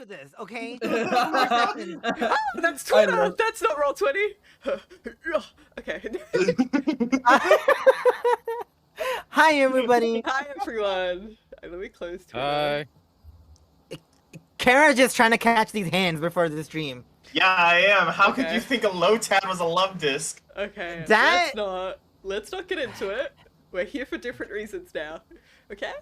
for this, okay? That's Twitter! That's not Roll20! Okay. Hi, everybody. Hi, everyone. Let me close Twitter. Hi. Kara's just trying to catch these hands before the stream. Yeah, I am. How could Okay. you think a low tab was a love disc? Okay, That- let's not get into it. We're here for different reasons now. Okay?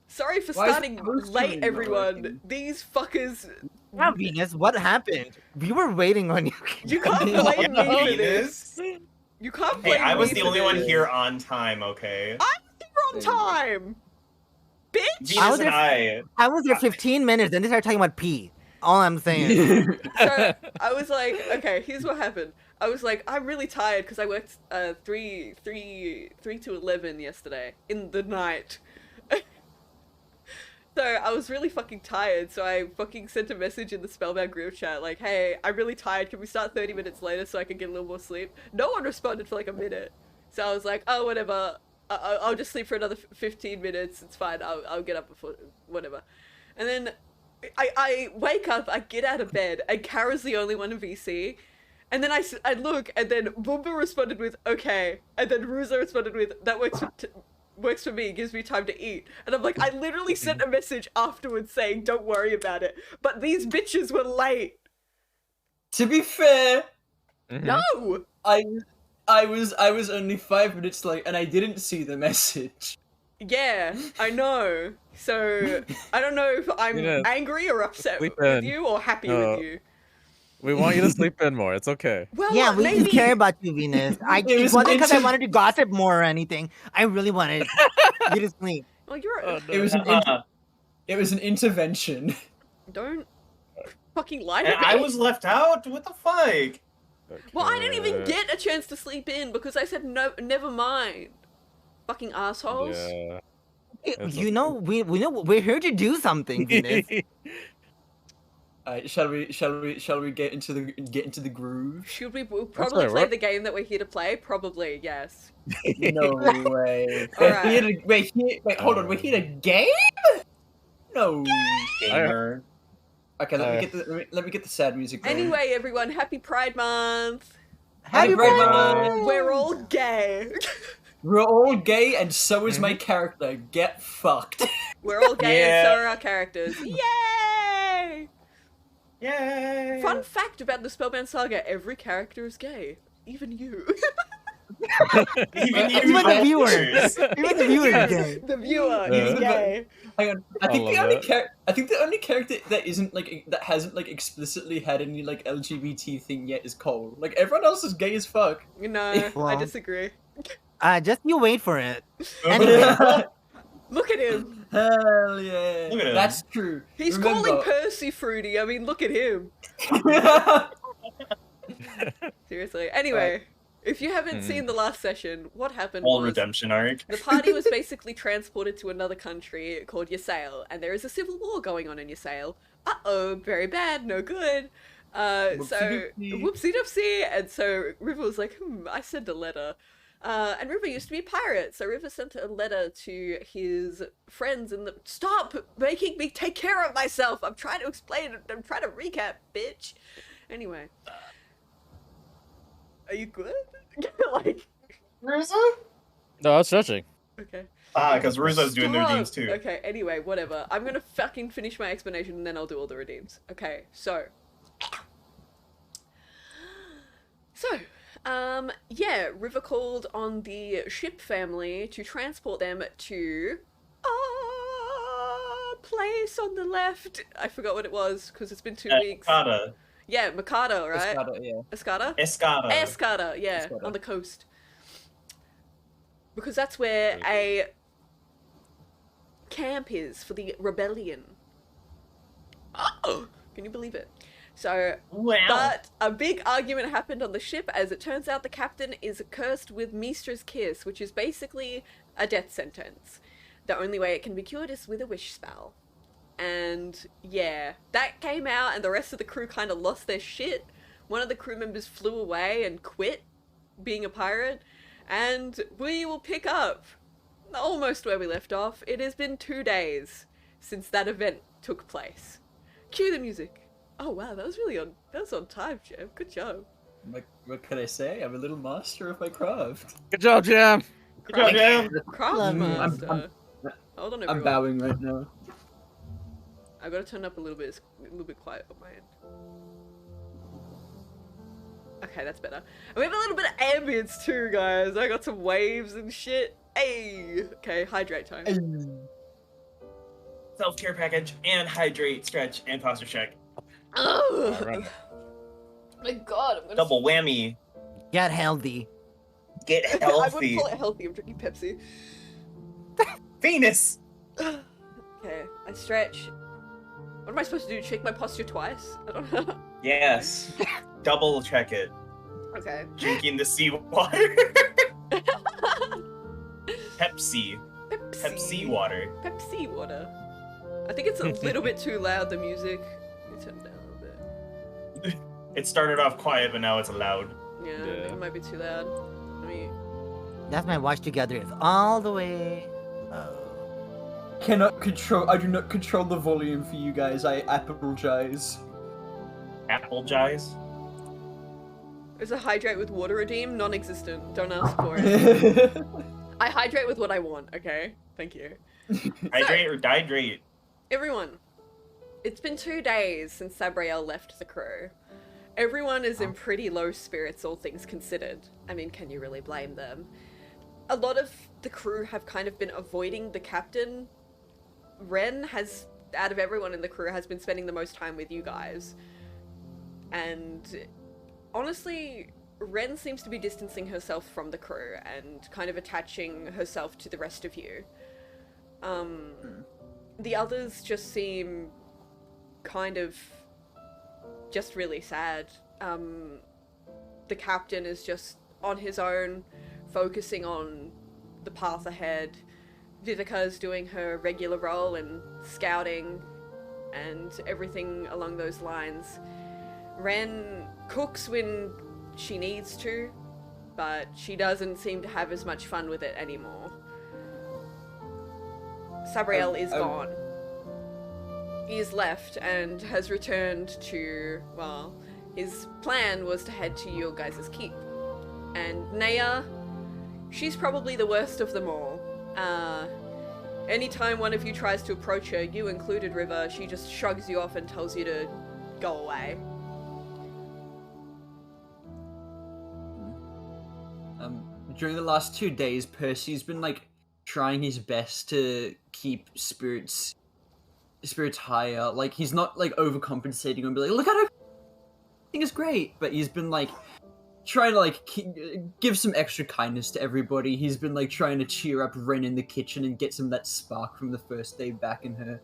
Sorry for Why is starting the post late, screen not everyone. working? These fuckers. Wow, Venus, what happened? We were waiting on you. You can't blame me for this. You can't blame Hey, I was me the for only one this. here on time, okay? I'm here on time. Bitch. Venus and I was there 15 minutes, and they started talking about pee. All I'm saying. So I was like, okay, here's what happened. I was like, I'm really tired because I worked 3 to 11 yesterday in the night. So I was really fucking tired, so I fucking sent a message in the Spellbound group chat like, hey, I'm really tired, can we start 30 minutes later so I can get a little more sleep? No one responded for like a minute. So I was like, oh, whatever, I'll just sleep for another 15 minutes, it's fine, I'll get up before, whatever. And then I wake up, I get out of bed, and Kara's the only one in VC. And then I look, and then Boomba responded with, okay. And then Ruza responded with, that works for me, gives me time to eat. And I'm like, I literally sent a message afterwards saying, don't worry about it. But these bitches were late. To be fair, No! I was only 5 minutes late and I didn't see the message. Yeah, I know. So, I don't know if I'm Yeah. angry or upset Sleep with in. you or happy with you. We want you to sleep in more. It's okay. Well, Yeah, we maybe... just care about you, Venus. It was wasn't because I inter- wanted to gossip more or anything. I really wanted you to sleep. Well, you're... Oh, no. It was an intervention. Don't fucking lie to And me. I was left out? What the fuck? Well, I didn't even Okay. get a chance to sleep in because I said no, never mind. Fucking assholes. Yeah. That's You know, we know we're here to do something, Venus. Shall we get into the groove? Should we we'll probably right, play what? the game that we're here to play? Probably, yes. No way. Alright. Wait, hold on. We're here to game? No. Gamer. Okay, let me get the sad music going. Anyway, everyone, happy Pride Month. Happy Pride Month! We're all gay. We're all gay, and so is my character. Get fucked. We're all gay and Yeah. so are our characters. Yay! Yay! Fun fact about the Spellbound Saga, every character is gay. Even you. Even you, Even the bitches. viewers. Even the viewers are gay. The viewer Yeah. is gay. Hang on. I think love the only character that isn't that hasn't explicitly had any LGBT thing yet is Cole. Like everyone else is gay as fuck. No, I Well. disagree. Just you wait for it. Look at him. Hell yeah. Look at him. That's true. He's Remember- calling Percy fruity. I mean, look at him. Seriously. Anyway, if you haven't seen the last session, what happened Whole was redemption arc. the party was basically transported to another country called Ysail, and there is a civil war going on in Ysail. Uh-oh, very bad, no good. So, Whoopsie-doopsie. whoopsie-doopsie, and so River was like, I sent a letter. And River used to be a pirate, so River sent a letter to his friends in the- Stop making me take care of myself! I'm trying to explain, I'm trying to recap, bitch! Anyway. Are you good? Like, Ruza? No, I was stretching. okay. Because Ruza's doing their Stop. redeems too. Okay, anyway, whatever. I'm gonna fucking finish my explanation and then I'll do all the redeems. Okay, so. Yeah, River called on the ship family to transport them to a place on the left. I forgot what it was because it's been 2 weeks. Escada. Yeah, Mikado, right? Escada, yeah. Escada? Escada. Escada, yeah, Escada. on the coast. Because that's where a camp is for the rebellion. Oh, can you believe it? So, Wow. but a big argument happened on the ship. As it turns out, the captain is cursed with Mistra's kiss, which is basically a death sentence. The only way it can be cured is with a wish spell. And yeah, that came out and the rest of the crew kind of lost their shit. One of the crew members flew away and quit being a pirate. And we will pick up almost where we left off. It has been 2 days since that event took place. Cue the music. Oh wow, that was on time, Jeff. Good job. What can I say? I'm a little master of my craft. Good job, Jam. Good job, Jam. Craft Love you. master. Hold on, everyone. I'm bowing right now. I gotta turn up a little bit quiet on my end. Okay, that's better. And we have a little bit of ambience too, guys. I got some waves and shit. Hey. Okay, hydrate time. Self-care package and hydrate, stretch, and posture check. Oh Alright. my god, I'm gonna. Double whammy. Get healthy. Get I wouldn't healthy. call it healthy. I'm drinking Pepsi. Venus. Okay, I stretch. What am I supposed to do? Check my posture twice? I don't know. Yes. Double check it. Okay. Drinking the seawater. Pepsi. Pepsi water. Pepsi water. I think it's a little bit too loud, the music. Let me turn it down a little bit. It started off quiet, but now it's loud. Yeah, I think Yeah. it might be too loud. Let me. That's my watch together is all the way. Oh. I do not control the volume for you guys. I apologize. Apple jies. Is a hydrate with water redeem? Non-existent. Don't ask for it. I hydrate with what I want, okay? Thank you. Hydrate or dihydrate. Everyone, it's been 2 days since Sabriel left the crew. Everyone is in pretty low spirits, all things considered. I mean, can you really blame them? A lot of the crew have kind of been avoiding the captain. Ren has, out of everyone in the crew, has been spending the most time with you guys. And honestly, Ren seems to be distancing herself from the crew and kind of attaching herself to the rest of you. The others just seem kind of just really sad. The captain is just on his own, focusing on the path ahead. Vivica's doing her regular role in scouting and everything along those lines. Ren cooks when she needs to, but she doesn't seem to have as much fun with it anymore. Sabriel is gone. He is left and has returned to, well, his plan was to head to your guys' keep. And Naya, she's probably the worst of them all. Anytime one of you tries to approach her, you included, River, she just shrugs you off and tells you to go away. During the last 2 days, Percy's been like trying his best to keep spirits higher. Like he's not like overcompensating and be like, look at her, I think it's great. But he's been like trying to like give some extra kindness to everybody. He's been like trying to cheer up Ren in the kitchen and get some of that spark from the first day back in her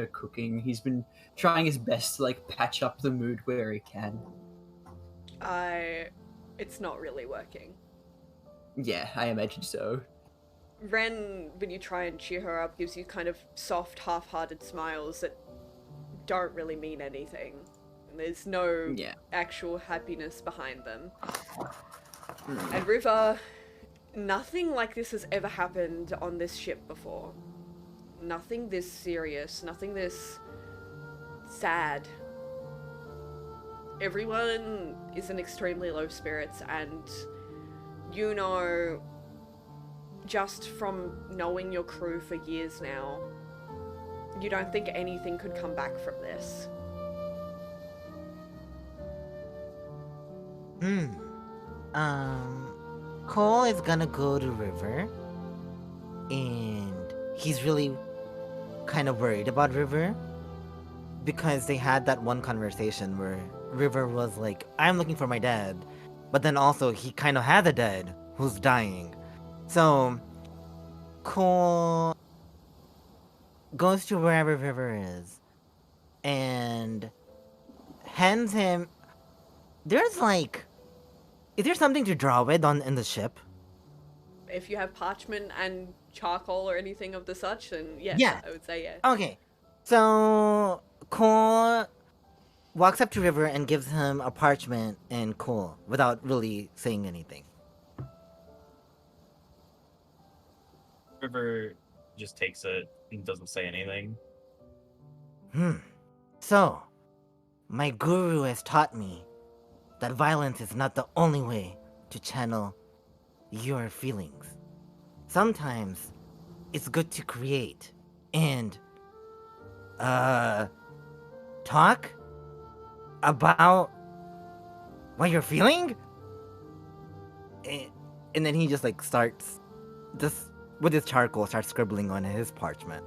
cooking. He's been trying his best to like patch up the mood where he can. It's not really working. Yeah, I imagine so. Ren, when you try and cheer her up, gives you kind of soft, half-hearted smiles that don't really mean anything. And there's no actual happiness behind them. And River, nothing like this has ever happened on this ship before. Nothing this serious, nothing this sad. Everyone is in extremely low spirits, and you know, just from knowing your crew for years now, you don't think anything could come back from this. Cole is gonna go to River, and he's really kind of worried about River because they had that one conversation where River was like, I'm looking for my dad, but then also he kind of has a dad who's dying. So Cole goes to wherever River is and hands him. There's like, is there something to draw with in the ship? If you have parchment and charcoal or anything of the such, then yes, Yeah. I would say yes. Okay, so Cole walks up to River and gives him a parchment and coal without really saying anything. River just takes it and doesn't say anything. So, my guru has taught me that violence is not the only way to channel your feelings. Sometimes it's good to create and talk about what you're feeling. And then he just like starts just with his charcoal starts scribbling on his parchment.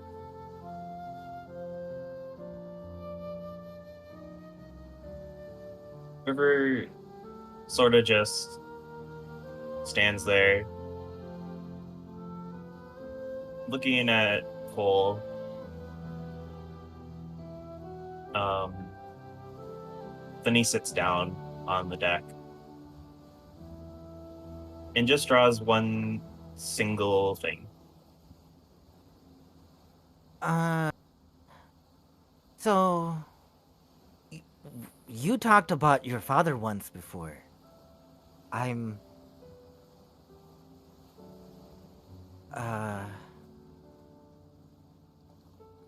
River sort of just stands there, looking at Cole. Then he sits down on the deck and just draws one single thing. So you talked about your father once before.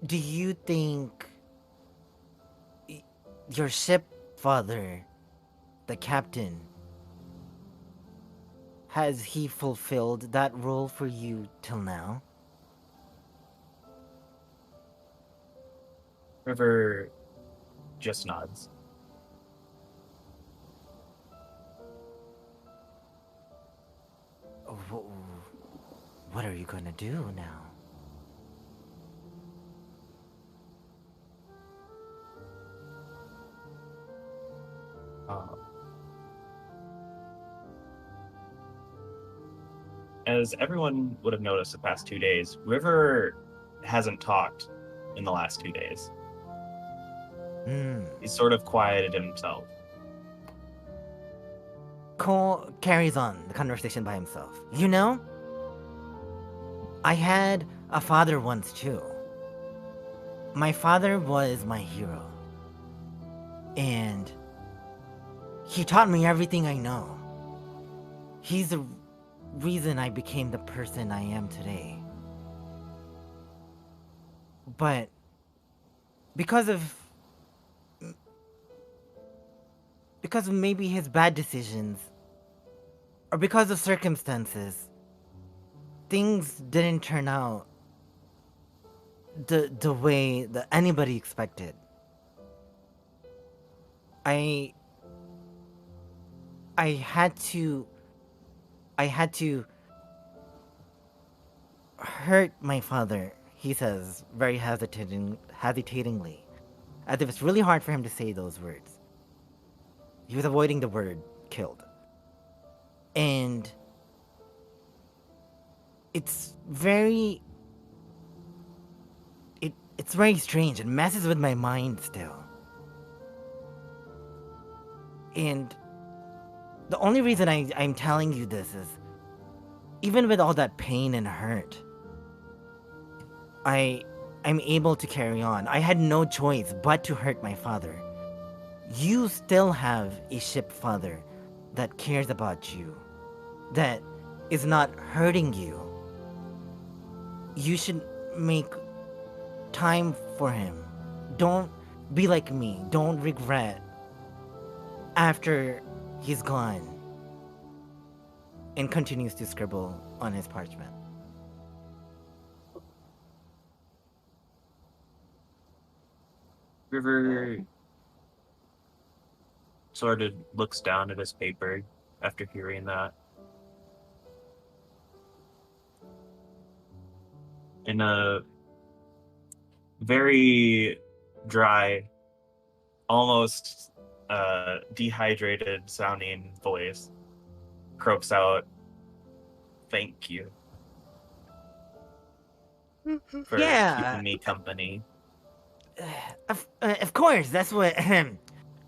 Do you think your ship father, the captain, has he fulfilled that role for you till now? River just nods. What are you gonna do now? As everyone would have noticed the past 2 days, River hasn't talked in the last 2 days. He's sort of quieted himself. Cole carries on the conversation by himself. You know, I had a father once too. My father was my hero. And he taught me everything I know. He's the reason I became the person I am today. But because of maybe his bad decisions, or because of circumstances, things didn't turn out the way that anybody expected. I had to hurt my father, he says, very hesitatingly, as if it's really hard for him to say those words. He was avoiding the word killed. And it's very strange. It messes with my mind still. And the only reason I'm telling you this is, even with all that pain and hurt, I'm able to carry on. I had no choice but to hurt my father. You still have a ship father that cares about you, that is not hurting you. You should make time for him. Don't be like me. Don't regret after he's gone. And continues to scribble on his parchment. River sort of looks down at his paper after hearing that. In a very dry, almost dehydrated sounding voice, croaks out, "Thank you for keeping me company." Of course, that's what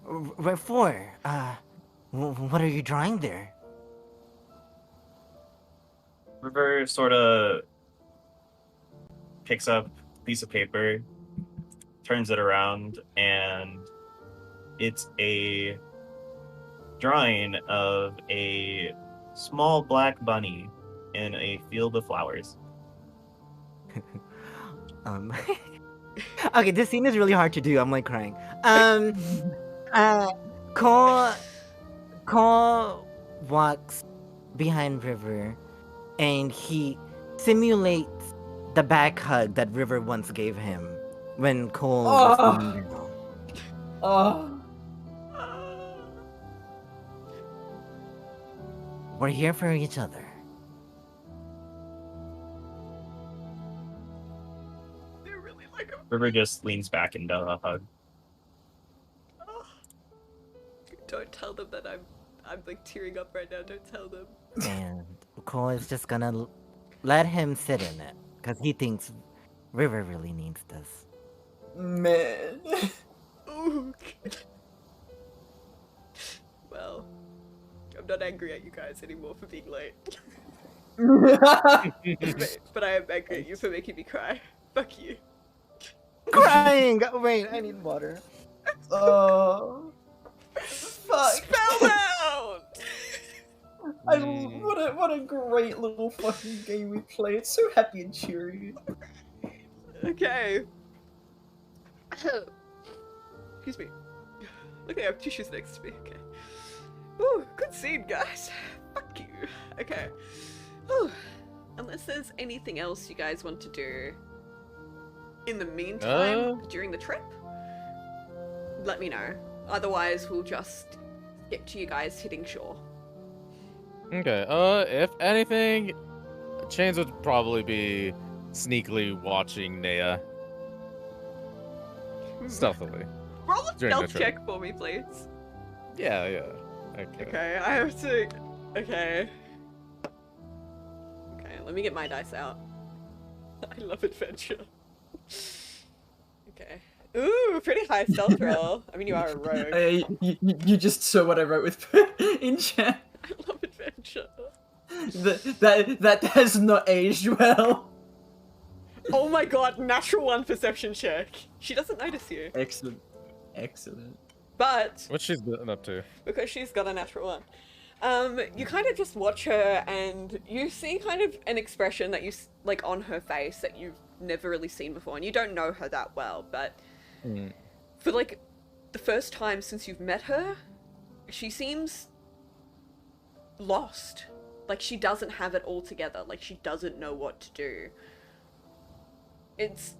we're for. What are you drawing there? River sort of picks up a piece of paper, turns it around, and it's a drawing of a small black bunny in a field of flowers. Okay, this scene is really hard to do. I'm like crying. Uh, Cole walks behind River, and he simulates the back hug that River once gave him when Cole was going down. Oh. We're here for each other. They're really like a... River just leans back into a hug. Don't tell them that I'm like tearing up right now. Don't tell them. And Cole is just gonna let him sit in it, because he thinks River really needs this. Man. Ooh. Well, I'm not angry at you guys anymore for being late. But I am angry at you for making me cry. Fuck you. Crying! Wait, I need water. Oh. Fuck. Spellbound! What a great little fucking game we play. It's so happy and cheery. Okay. Excuse me. Look, I have tissues next to me. Okay. Ooh, good scene, guys. Fuck you. Okay. Ooh. Unless there's anything else you guys want to do in the meantime during the trip, let me know. Otherwise, we'll just get to you guys hitting shore. Okay. If anything, Chains would probably be sneakily watching Nea stealthily. Roll a During the stealth trip. check for me, please. Yeah, yeah. Okay. Okay, I have to. Okay. Okay, let me get my dice out. I love adventure. Okay. Ooh, pretty high stealth roll. I mean, you are a rogue. You just saw what I wrote with in chat. I love adventure. That has not aged well. Oh my god, natural 1 perception check. She doesn't notice you. Excellent. Excellent. But What's she been up to? because she's got a natural 1. You kind of just watch her and you see kind of an expression that like on her face that you've never really seen before, and you don't know her that well, but for like the first time since you've met her, she seems lost. Like she doesn't have it all together. Like she doesn't know what to do. It's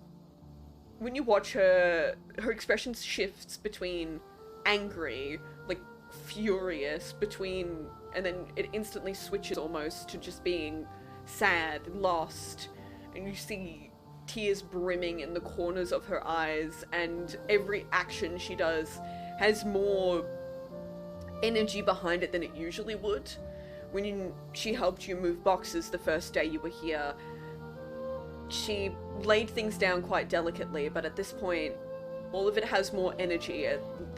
when you watch her, her expression shifts between angry, like furious, and then it instantly switches almost to just being sad, lost, and you see tears brimming in the corners of her eyes, and every action she does has more energy behind it than it usually would. When she helped you move boxes the first day you were here, she laid things down quite delicately, but at this point, all of it has more energy,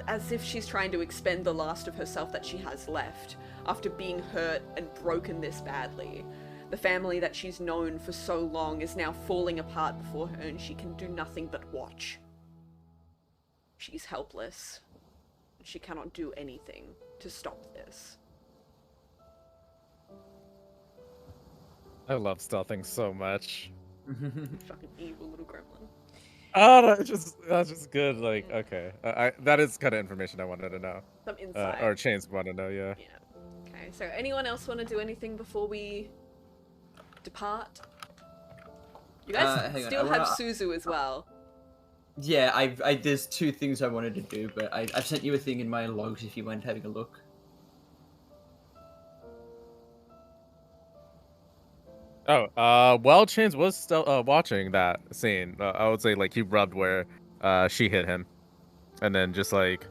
as if she's trying to expend the last of herself that she has left, after being hurt and broken this badly. The family that she's known for so long is now falling apart before her, and she can do nothing but watch. She's helpless. She cannot do anything to stop this. I love stealthing so much. Fucking evil little gremlin. Oh, that's just good. Like, okay, that is kind of information I wanted to know. Some insight. Or Chains want to know, yeah. Yeah. Okay, so anyone else want to do anything before we depart? You guys hang on, still I have wanna- Suzu as well. Yeah, I there's 2 things I wanted to do, but I've sent you a thing in my logs if you mind having a look. Oh, well, Chains was still watching that scene. I would say like he rubbed where she hit him, and then just like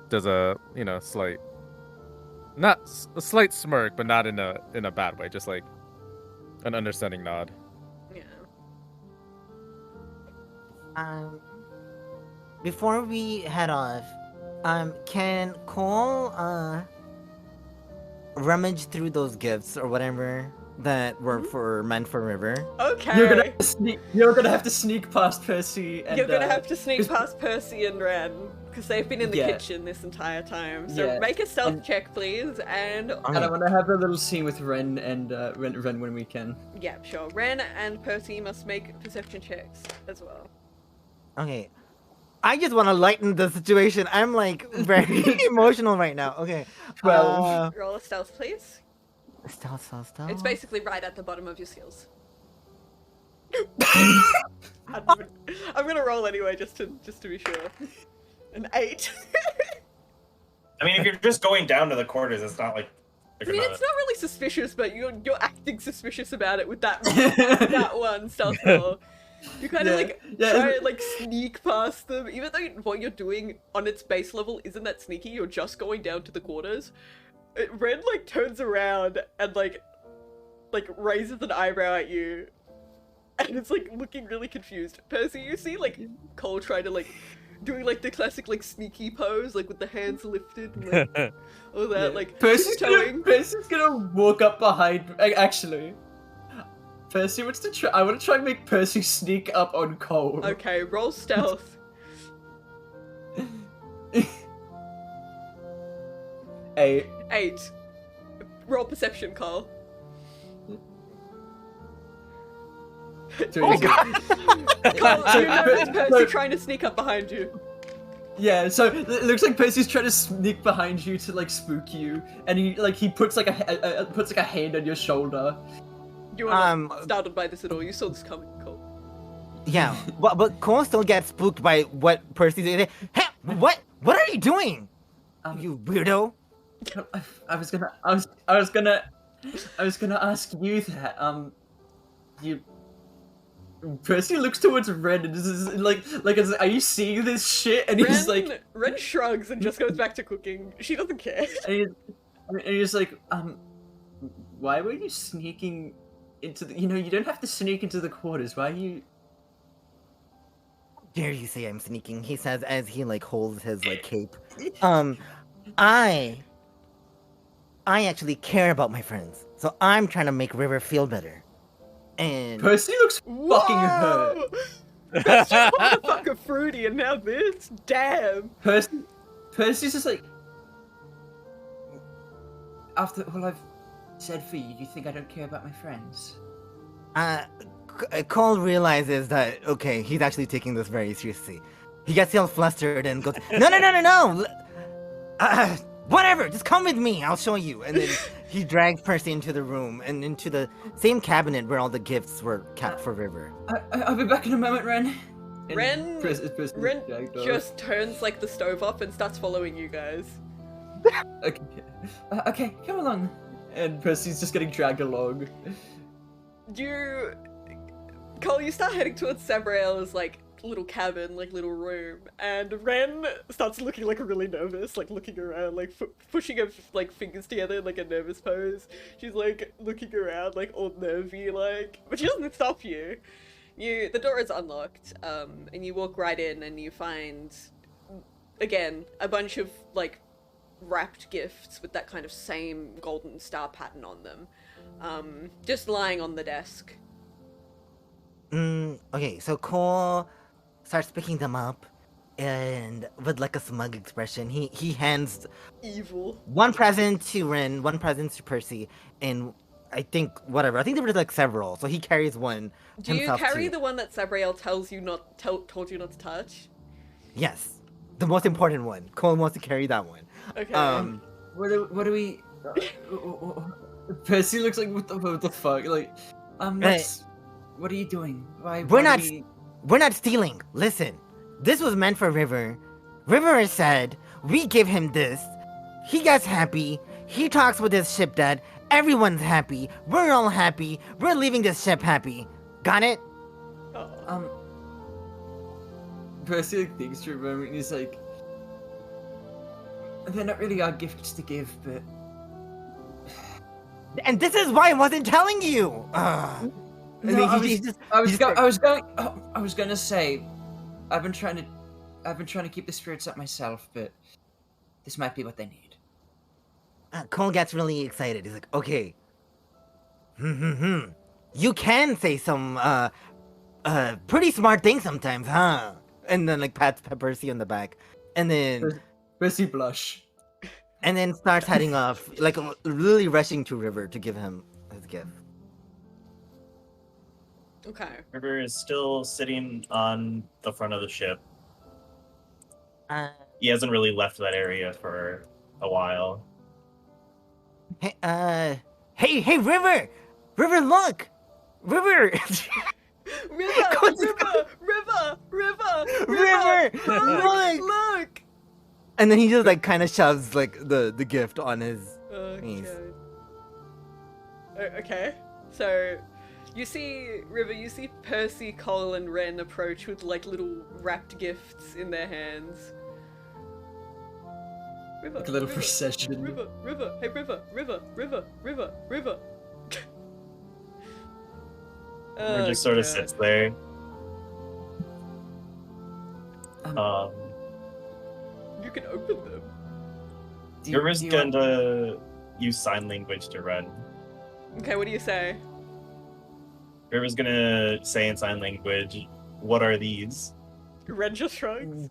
does a slight, not a slight smirk, but not in a bad way, just like an understanding nod. Yeah. Before we head off, can Cole rummage through those gifts or whatever that were meant for River? Okay. You're gonna have to sneak past Percy. And, You're gonna have to sneak 'cause- past Percy and Ren, because they've been in the Yeah. kitchen this entire time. So Yeah, make a stealth and- check, please, and And I want to have a little scene with Ren and Ren when we can. yeah, sure. Ren and Percy must make perception checks as well. Okay. I just want to lighten the situation. I'm like very emotional right now. Okay. 12. Roll a stealth, please. Stealth. It's basically right at the bottom of your skills. I'm gonna roll anyway, just to be sure. An 8. I mean, if you're just going down to the quarters, it's not like. I mean, it's not really suspicious, but you're acting suspicious about it with that one stealth roll. You kind of try and like sneak past them, even though what you're doing on its base level isn't that sneaky. You're just going down to the quarters. Ren like turns around and like raises an eyebrow at you, and it's like looking really confused. Percy, you see like Cole try to like doing like the classic like sneaky pose, like with the hands lifted, and, like, all that like Percy's tiptoeing. gonna walk up behind. Actually, Percy wants to try. I want to try and make Percy sneak up on Cole. Okay, roll stealth. 8. 8. Roll perception, Cole. Oh my god! Cole, you notice Percy trying to sneak up behind you. Yeah, so it looks like Percy's trying to sneak behind you to like spook you, and he puts like a hand on your shoulder. You are not startled by this at all. You saw this coming, Cole. Yeah, but Cole still gets spooked by what Percy's doing. Hey, what are you doing? You weirdo. I was gonna ask you that. Percy looks towards Ren and is like, are you seeing this shit? And he's like, Ren shrugs and just goes back to cooking. She doesn't care. And he's like, why were you sneaking into the? You don't have to sneak into the quarters. Why are you? Dare you say I'm sneaking? He says as he like holds his like cape. I actually care about my friends, so I'm trying to make River feel better. And Percy looks fucking hurt. That's just motherfucker fruity, and now this. Damn. Percy's just like, after all I've said for you, you think I don't care about my friends? Cole realizes that okay, he's actually taking this very seriously. He gets all flustered and goes, no. Whatever, just come with me, I'll show you. And then he drags Percy into the room and into the same cabinet where all the gifts were kept for River. I'll be back in a moment, Ren. And Ren dragged off. just turns like the stove off and starts following you guys. Okay, come along. And Percy's just getting dragged along. Cole, you start heading towards Sabriel's like little cabin, like little room, and Ren starts looking like really nervous, like looking around, like pushing her like fingers together in like a nervous pose. She's like looking around, like all nervy, like, but she doesn't stop you. The door is unlocked, and you walk right in, and you find again a bunch of like wrapped gifts with that kind of same golden star pattern on them, just lying on the desk. Okay, so Cole starts picking them up, and with like a smug expression, he hands Evil. one present to Ren, one present to Percy, and I think there were like several, so he carries one. Do you himself carry too. the one that Sabriel told you not to touch? Yes, the most important one. Cole wants to carry that one. Okay. What do we? Percy looks like what the fuck? Like, what are you doing? We're not stealing. Listen, this was meant for River. River has said we give him this. He gets happy. He talks with his ship dad. Everyone's happy. We're all happy. We're leaving this ship happy. Got it? Percy like thinks for a moment. And he's like, they're not really our gifts to give, but. And this is why I wasn't telling you. No, I was gonna say, I've been trying to keep the spirits up myself, but this might be what they need. Cole gets really excited. He's like, okay. You can say some, pretty smart things sometimes, huh? And then like pats Percy on the back. And then Percy blush. And then starts heading off, like really rushing to River to give him his gift. Okay. River is still sitting on the front of the ship. Uh, He hasn't really left that area for a while. hey, River! River, look! River! River, Go- River, River, look, look! look. And then he just like kind of shoves like the gift on his Oh, knees. God. Okay, so you see River, you see Percy, Cole, and Ren approach with like little wrapped gifts in their hands. River, Like a little River, procession. River, hey River. River Oh, just sort of God. sits there. Um, You can open them. River's do you want- gonna use sign language to run. Okay, what do you say? River's gonna say in sign language, "What are these?" Ren just shrugs.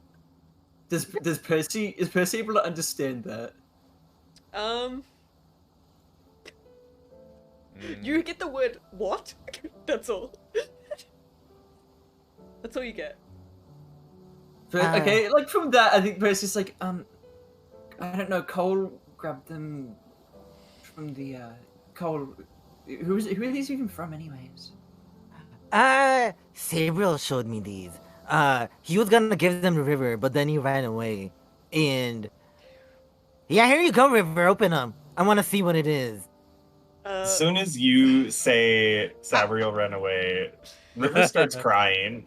Is Percy able to understand that? You get the word what? That's all. That's all you get. Okay, like from that, I think Percy's like, I don't know. Cole grabbed them from the Cole. Who are these even from, anyways? Sabriel showed me these. He was gonna give them to River, but then he ran away. And yeah, here you go, River. Open them. I want to see what it is. As soon as you say Sabriel ran away, River starts crying.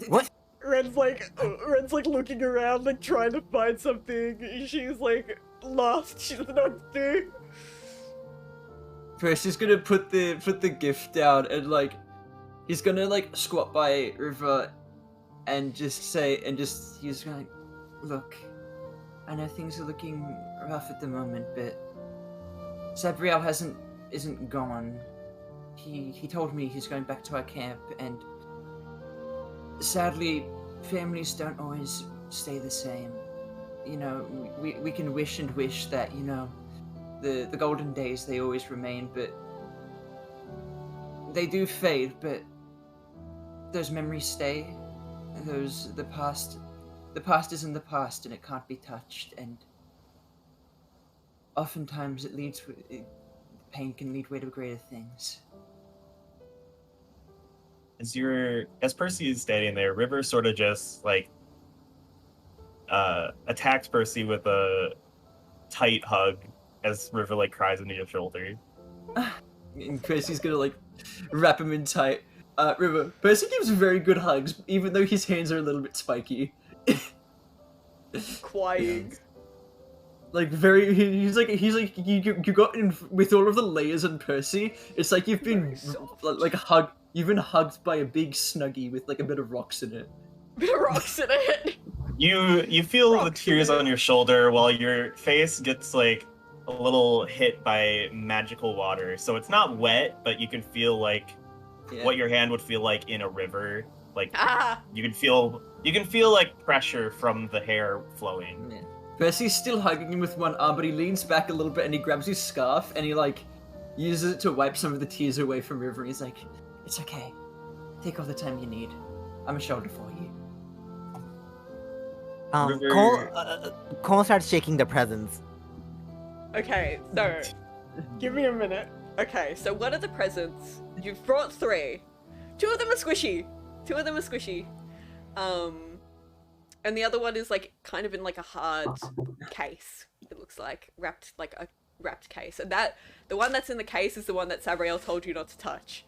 What? Ren's like looking around, like trying to find something. She's like lost. She doesn't know what to do. Percy's gonna put the gift down and like, he's gonna like squat by River, and just say he's gonna like, look, I know things are looking rough at the moment, but Sabriel isn't gone. He told me he's going back to our camp, and sadly, families don't always stay the same. You know, we can wish and wish that, you know, the golden days, they always remain, but they do fade, but those memories stay. The past is in the past, and it can't be touched, and oftentimes pain can lead way to greater things. As Percy is standing there, River sort of just like attacks Percy with a tight hug as River like cries into your shoulder. And Percy's gonna like wrap him in tight. River, Percy gives very good hugs, even though his hands are a little bit spiky. Crying. Like he's like you got in with all of the layers on Percy. It's like you've been you've been hugged by a big snuggie with like a bit of rocks in it. Bit of rocks in it. You feel the Rocks tears in it. on your shoulder while your face gets like a little hit by magical water. So it's not wet, but you can feel like what your hand would feel like in a river. Like Ah. you can feel like pressure from the hair flowing. Yeah. Percy's still hugging him with one arm, but he leans back a little bit and he grabs his scarf and he like uses it to wipe some of the tears away from River. And he's like, "It's okay. Take all the time you need. I'm a shoulder for you." River- Cole starts shaking the presents. Okay, so give me a minute. Okay, so what are the presents? You've brought 3. 2 of them are squishy. And the other one is like kind of in like a hard case. It looks like wrapped case. And the one that's in the case is the one that Sabriel told you not to touch.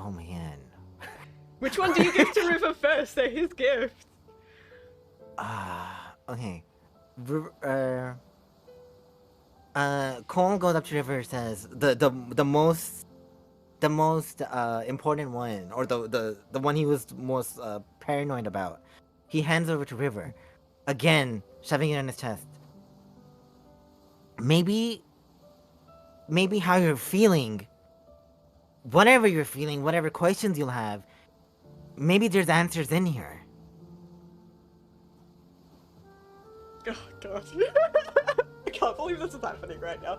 Oh man. Which one do you give to River first? They're his gift. Okay. Cole goes up to River and says the most important one, or the one he was most paranoid about. He hands over to River, again shoving it on his chest. Maybe how you're feeling, whatever you're feeling, whatever questions you'll have, maybe there's answers in here. Oh god. I can't believe this is happening right now.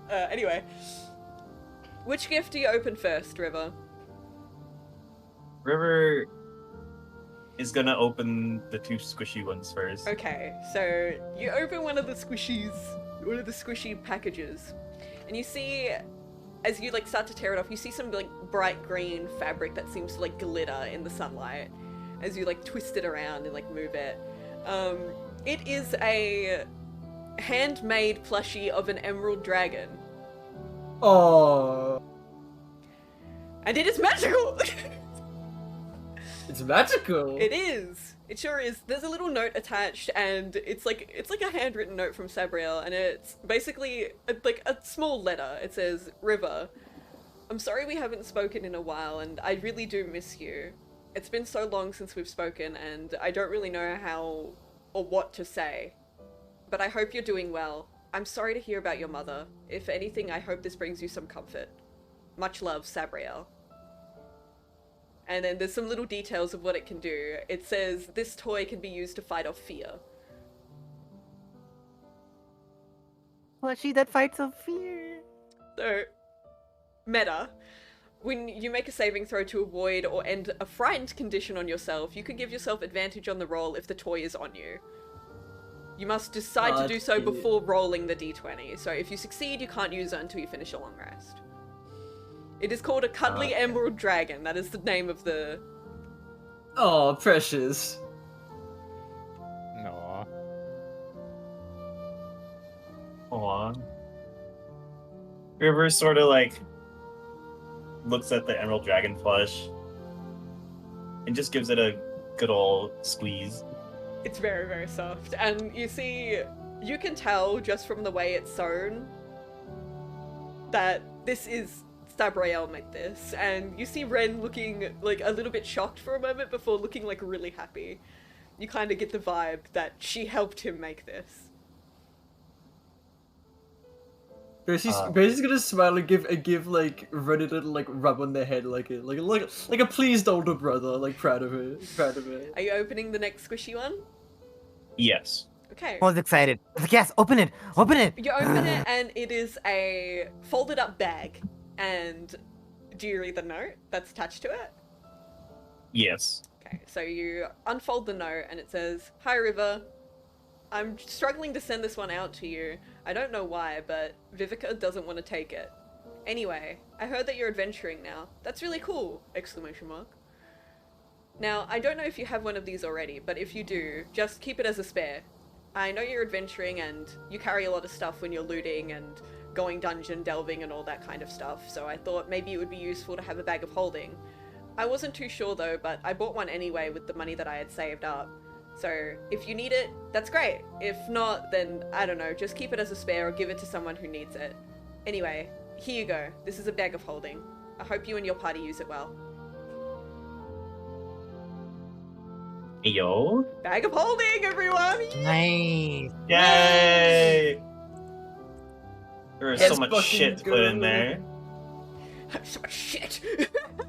Anyway. Which gift do you open first, River? River is gonna open the 2 squishy ones first. Okay, so you open one of the squishy packages, and you see, as you like start to tear it off, you see some like bright green fabric that seems to like glitter in the sunlight as you like twist it around and like move it. It is a handmade plushie of an emerald dragon, Oh, and it is magical. it's magical. It is. It sure is. There's a little note attached, and it's like a handwritten note from Sabriel, and it's basically like a small letter. It says, "River, I'm sorry we haven't spoken in a while, and I really do miss you. It's been so long since we've spoken, and I don't really know how or what to say. But I hope you're doing well. I'm sorry to hear about your mother. If anything, I hope this brings you some comfort. Much love, Sabriel." And then there's some little details of what it can do. It says, this toy can be used to fight off fear. Plushie that fights off fear. So, meta. When you make a saving throw to avoid or end a frightened condition on yourself, you can give yourself advantage on the roll if the toy is on you. You must decide to do so cute. before rolling the d20. So if you succeed, you can't use it until you finish a long rest. It is called a cuddly emerald dragon. That is the name of the... Oh, precious. No. Aw. River sort of like looks at the emerald dragon plush and just gives it a good old squeeze. It's very, very soft. And you see, you can tell just from the way it's sewn that this is Sabriel made this. And you see Ren looking like a little bit shocked for a moment before looking like really happy. You kind of get the vibe that she helped him make this. Percy's gonna smile and give like Ren a little like rub on their head like a pleased older brother, like proud of her. Are you opening the next squishy one? Yes. Okay. I was excited. I was like, yes, open it, open it. You open it and it is a folded up bag. And do you read the note that's attached to it? Yes. Okay, so you unfold the note and it says, "Hi River, I'm struggling to send this one out to you. I don't know why, but Vivica doesn't want to take it. Anyway, I heard that you're adventuring now. That's really cool! Exclamation mark. Now, I don't know if you have one of these already, but if you do, just keep it as a spare. I know you're adventuring and you carry a lot of stuff when you're looting and going dungeon delving and all that kind of stuff, so I thought maybe it would be useful to have a bag of holding. I wasn't too sure though, but I bought one anyway with the money that I had saved up. So if you need it, that's great. If not, then I don't know, just keep it as a spare or give it to someone who needs it. Anyway, here you go. This is a bag of holding. I hope you and your party use it well." Yo. Bag of holding, everyone! Nice. Yay! There is so Let's much fucking shit to put in go. there. So much shit!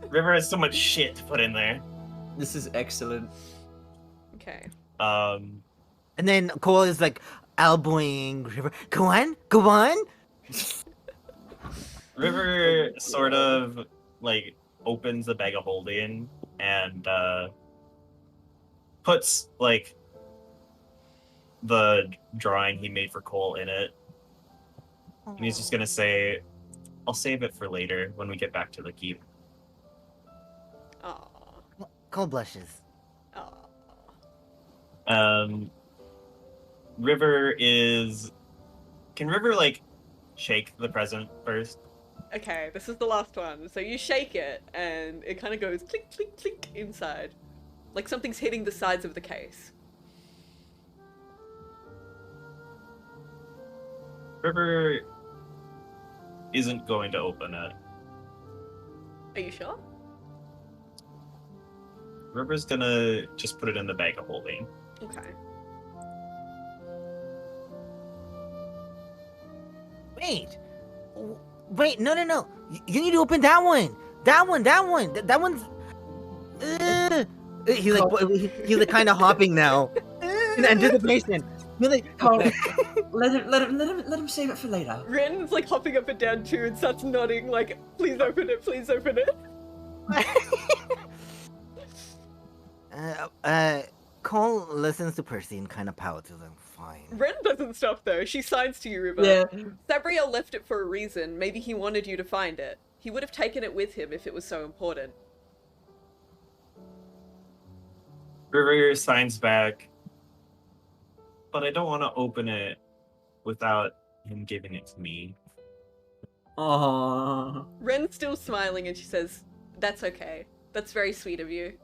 River has so much shit to put in there. This is excellent. Okay. Um, And then Cole is like elbowing River. Go on, go on. River sort of like opens the bag of holding and puts like the drawing he made for Cole in it. And he's just gonna say, "I'll save it for later when we get back to the keep." Aww. Cole blushes. Aww. River is. Can River like shake the present first? Okay, this is the last one. So you shake it, and it kind of goes clink, clink, clink inside. Like something's hitting the sides of the case. River isn't going to open it. Are you sure? River's gonna just put it in the bag of holding. Okay. Wait, no. You need to open that one. That one. That one's. He's like kind of hopping now in anticipation. He's like, Let him save it for later. Ren's like hopping up and down too and starts nodding like, please open it, please open it. Cole listens to Percy and kind of pouts. He's like, fine. Ren doesn't stop though. She signs to you, River. Yeah. Sabriel left it for a reason. Maybe he wanted you to find it. He would have taken it with him if it was so important. River signs back, but I don't want to open it without him giving it to me. Aww. Ren's still smiling and she says, that's okay. That's very sweet of you.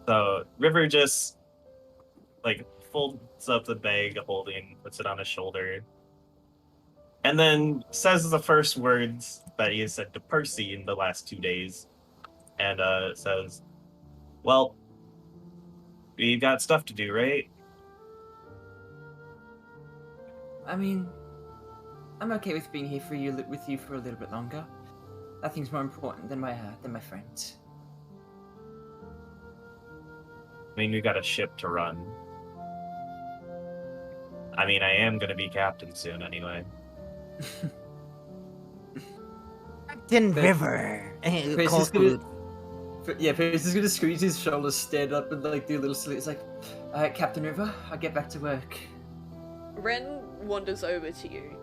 So River just like folds up the bag holding, puts it on his shoulder, and then says the first words that he has said to Percy in the last 2 days, and says, "Well, we've got stuff to do, right?" I mean, I'm okay with being here with you for a little bit longer. Nothing's more important than my friends. I mean, we got a ship to run. I mean, I am gonna be captain soon anyway. Captain But- River. Percy's gonna squeeze his shoulders, stand up, and like do a little salute. It's like, alright, Captain River, I'll get back to work. Ren wanders over to you,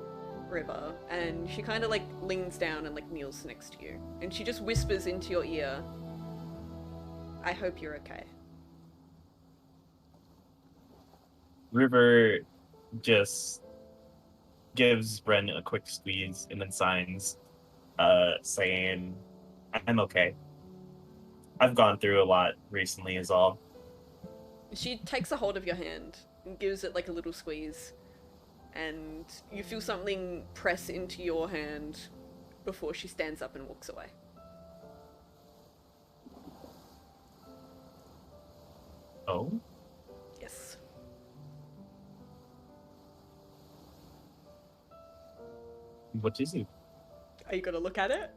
River, and she kind of like leans down and like kneels next to you. And she just whispers into your ear, I hope you're okay. River just gives Ren a quick squeeze and then signs, saying, "I'm okay. I've gone through a lot recently is all." She takes a hold of your hand and gives it like a little squeeze. And you feel something press into your hand before she stands up and walks away. Oh? Yes. What is it? Are you gonna look at it?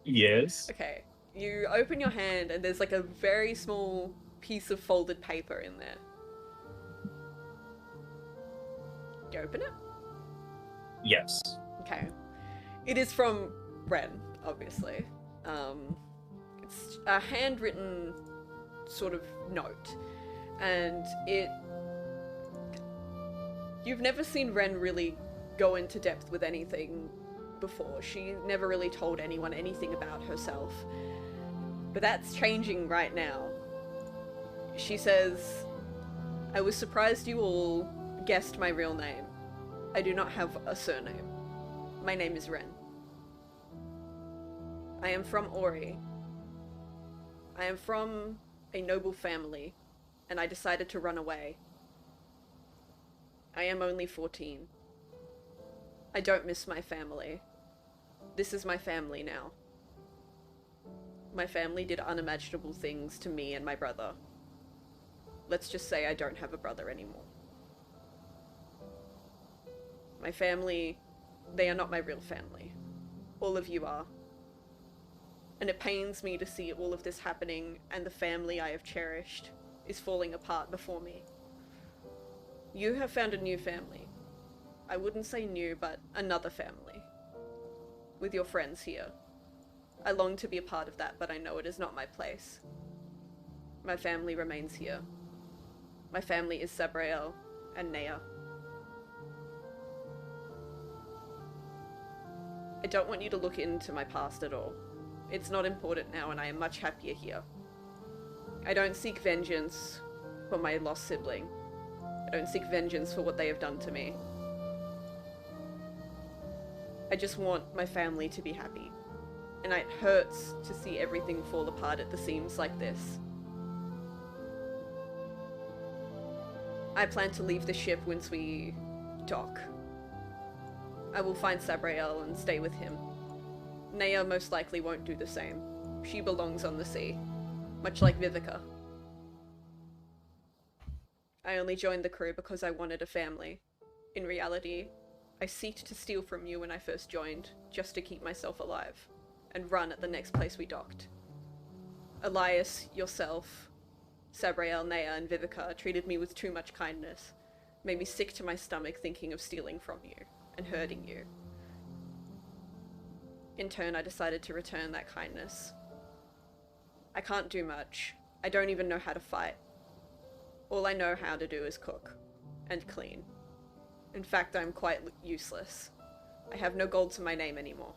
Yes. Okay. You open your hand and there's like a very small piece of folded paper in there. You open it? Yes. Okay. It is from Ren, obviously. It's a handwritten sort of note. And you've never seen Ren really go into depth with anything before. She never really told anyone anything about herself. But that's changing right now. She says, I was surprised you all guessed my real name. I do not have a surname. My name is Ren. I am from Ori. I am from a noble family, and I decided to run away. I am only 14. I don't miss my family. This is my family now. My family did unimaginable things to me and my brother. Let's just say I don't have a brother anymore. My family, they are not my real family. All of you are. And it pains me to see all of this happening and the family I have cherished is falling apart before me. You have found a new family. I wouldn't say new, but another family. With your friends here. I long to be a part of that, but I know it is not my place. My family remains here. My family is Sabriel and Nea. I don't want you to look into my past at all. It's not important now, and I am much happier here. I don't seek vengeance for my lost sibling. I don't seek vengeance for what they have done to me. I just want my family to be happy. And it hurts to see everything fall apart at the seams like this. I plan to leave the ship once we dock. I will find Sabriel and stay with him. Nea most likely won't do the same. She belongs on the sea, much like Vivica. I only joined the crew because I wanted a family. In reality, I seeked to steal from you when I first joined, just to keep myself alive, and run at the next place we docked. Elias, yourself, Sabriel, Nea, and Vivica treated me with too much kindness. Made me sick to my stomach thinking of stealing from you and hurting you. In turn, I decided to return that kindness. I can't do much. I don't even know how to fight. All I know how to do is cook. And clean. In fact, I'm quite useless. I have no gold to my name anymore.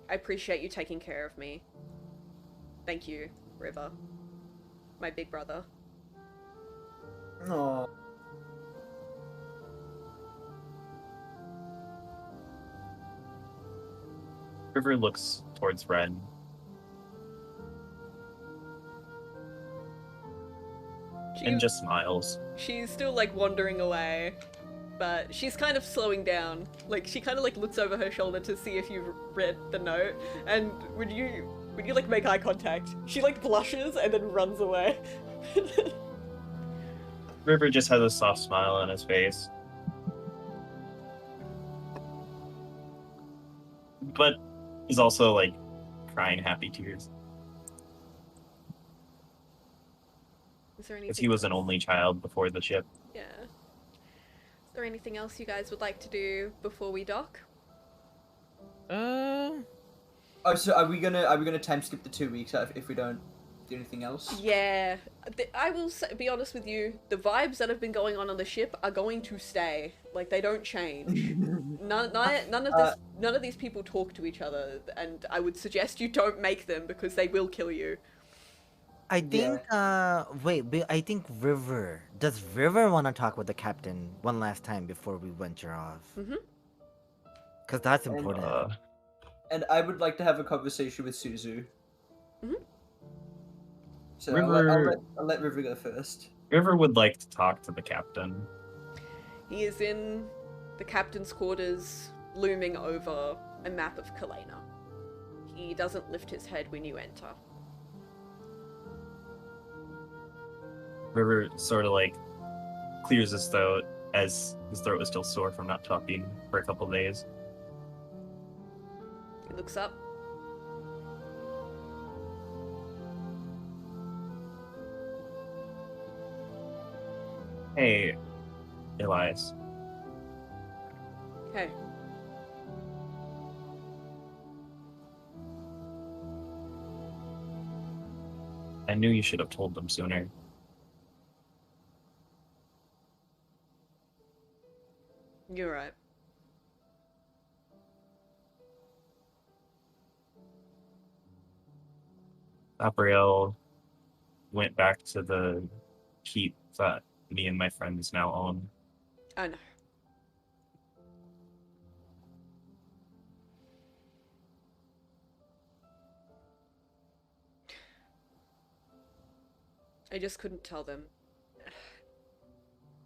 I appreciate you taking care of me. Thank you, River. My big brother. Oh. River looks towards Ren. And just smiles. She's still like wandering away, but she's kind of slowing down. Like she kind of like looks over her shoulder to see if you've read the note, and would you like make eye contact? She like blushes and then runs away. River just has a soft smile on his face. But is also like crying happy tears. Is there anything? Because he was an only child before the ship. Yeah. Is there anything else you guys would like to do before we dock? Oh, so are we gonna time skip the 2 weeks if we don't do anything else? Yeah. I will be honest with you. The vibes that have been going on the ship are going to stay. Like they don't change. None of these people talk to each other, and I would suggest you don't make them because they will kill you. I think, I think does River want to talk with the captain one last time before we venture off? Mm-hmm. Because that's important. And I would like to have a conversation with Suzu. Mm-hmm. So River... I'll let River go first. River would like to talk to the captain. He is in the captain's quarters, looming over a map of Kalena. He doesn't lift his head when you enter. River sort of like clears his throat as his throat was still sore from not talking for a couple days. He looks up. Hey, Elias. Hey. I knew you should have told them sooner. You're right. Gabrielle went back to the keep that me and my friends now own. I know. I just couldn't tell them.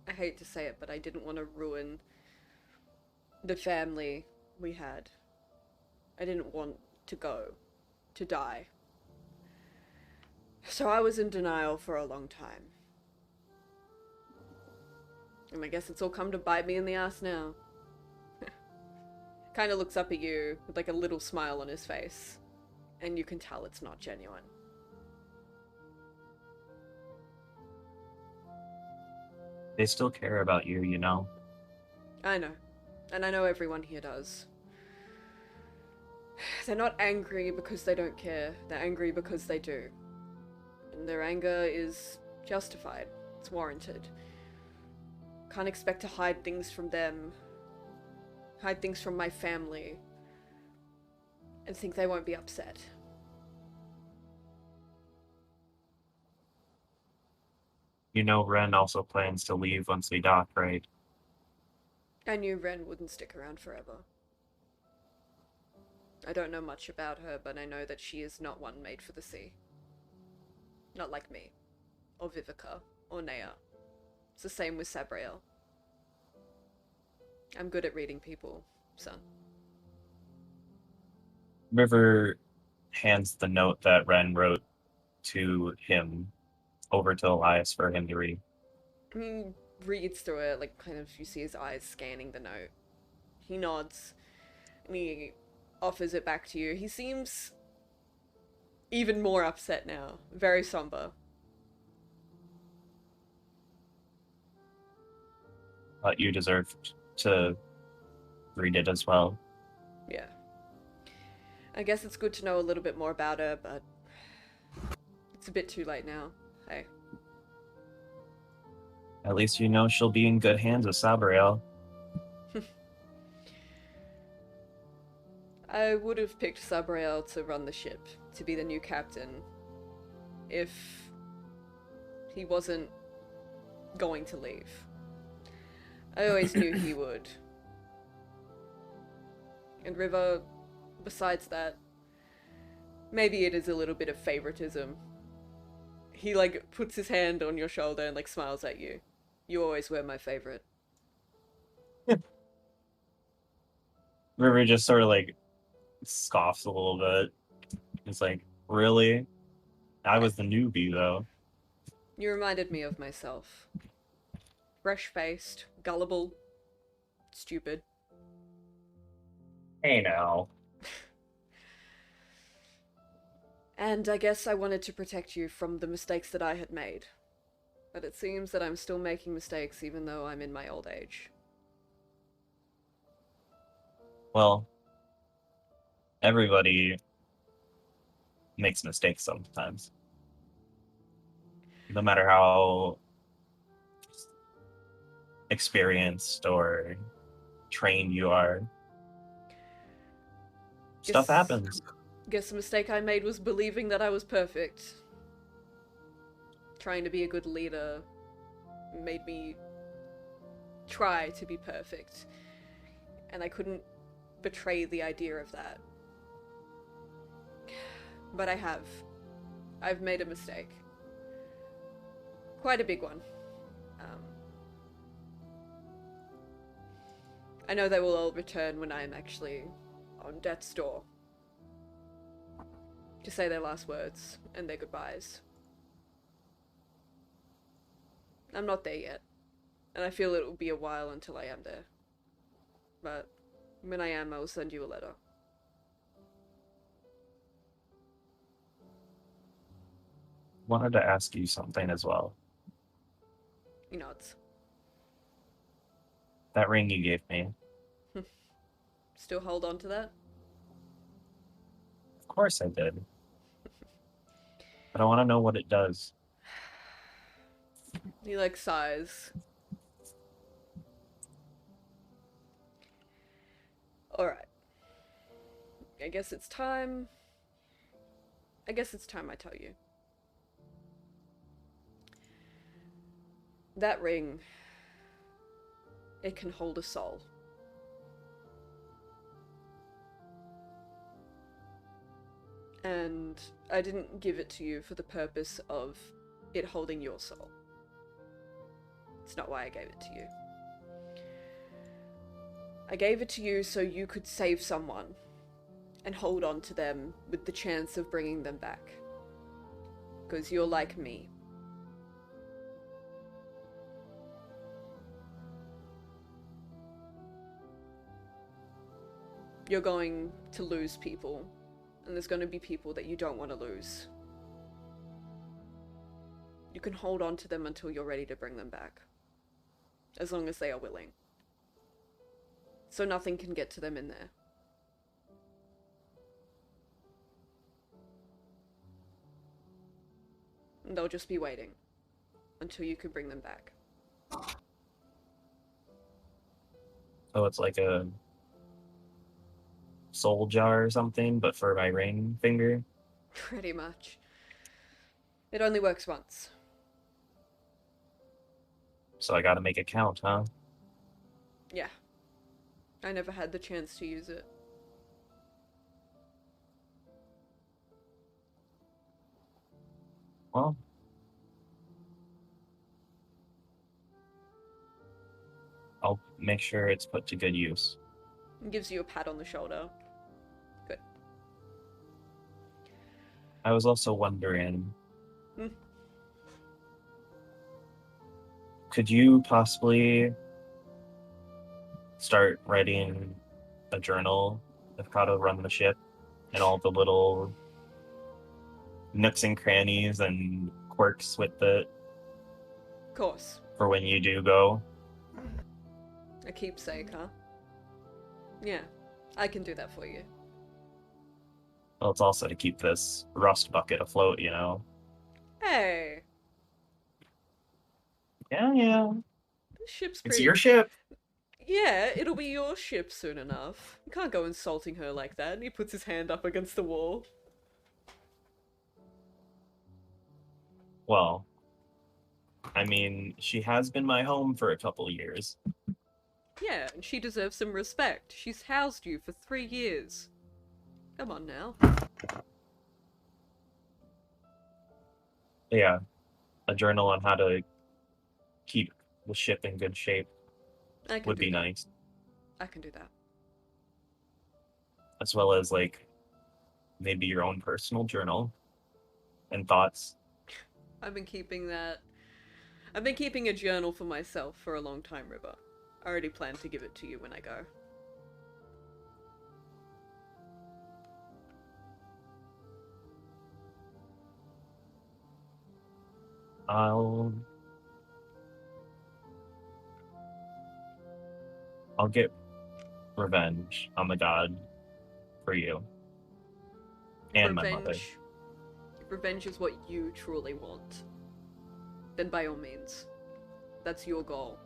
I hate to say it, but I didn't want to ruin the family we had. I didn't want to go, to die. So I was in denial for a long time. And I guess it's all come to bite me in the ass now. Kind of looks up at you with like a little smile on his face. And you can tell it's not genuine. They still care about you, you know? I know. And I know everyone here does. They're not angry because they don't care. They're angry because they do. And their anger is justified. It's warranted. Can't expect to hide things from them. Hide things from my family. And think they won't be upset. You know Ren also plans to leave once we dock, right? I knew Ren wouldn't stick around forever. I don't know much about her, but I know that she is not one made for the sea. Not like me. Or Vivica. Or Nea. It's the same with Sabriel. I'm good at reading people, son. River hands the note that Ren wrote to him over to Elias for him to read. He reads through it, like, kind of, you see his eyes scanning the note. He nods, and he offers it back to you. He seems even more upset now. Very somber. but you deserved to read it as well. Yeah. I guess it's good to know a little bit more about her, but it's a bit too late now. Hey. At least you know she'll be in good hands with Sabriel. I would have picked Sabriel to run the ship, to be the new captain, if he wasn't going to leave. I always knew he would. And River, besides that, maybe it is a little bit of favoritism. He, like, puts his hand on your shoulder and, like, smiles at you. You always were my favorite. River just sort of like scoffs a little bit. It's like, really? I was the newbie though. You reminded me of myself. Fresh-faced, gullible, stupid. Hey now. And I guess I wanted to protect you from the mistakes that I had made. But it seems that I'm still making mistakes even though I'm in my old age. Well, everybody makes mistakes sometimes. No matter how experienced or trained you are, stuff Guess- happens. Guess the mistake I made was believing that I was perfect. Trying to be a good leader made me try to be perfect. And I couldn't betray the idea of that. But I have. I've made a mistake. Quite a big one. I know they will all return when I am actually on death's door. To say their last words and their goodbyes. I'm not there yet. And I feel it will be a while until I am there. But when I am, I will send you a letter. Wanted to ask you something as well. He nods. That ring you gave me. Still hold on to that? Of course I did. But I want to know what it does. He, like, sighs. Alright. I guess it's time I tell you. That ring, it can hold a soul. And I didn't give it to you for the purpose of it holding your soul. It's not why I gave it to you. I gave it to you so you could save someone and hold on to them with the chance of bringing them back. Because you're like me. You're going to lose people, and there's going to be people that you don't want to lose. You can hold on to them until you're ready to bring them back. As long as they are willing. So nothing can get to them in there. And they'll just be waiting until you can bring them back. So it's like a soul jar or something, but for my ring finger. Pretty much. It only works once. So I gotta make it count, huh? Yeah. I never had the chance to use it. Well, I'll make sure it's put to good use. It gives you a pat on the shoulder. Good. I was also wondering, could you possibly start writing a journal of how to run the ship and all the little nooks and crannies and quirks with it Of course. for when you do go? A keepsake, huh? Yeah, I can do that for you. Well, it's also to keep this rust bucket afloat, you know? Hey, Yeah, yeah. this ship's It's pretty... your ship. Yeah, it'll be your ship soon enough. You can't go insulting her like that. And he puts his hand up against the wall. Well, I mean, she has been my home for a couple years. Yeah, and she deserves some respect. She's housed you for 3 years. Come on now. Yeah, a journal on how to keep the ship in good shape I can would do be that. nice. I can do that. As well as, like, maybe your own personal journal and thoughts. I've been keeping that. I've been keeping a journal for myself for a long time, River. I already plan to give it to you when I go. I'll get revenge on the god for you and my mother. If revenge is what you truly want, then by all means. That's your goal.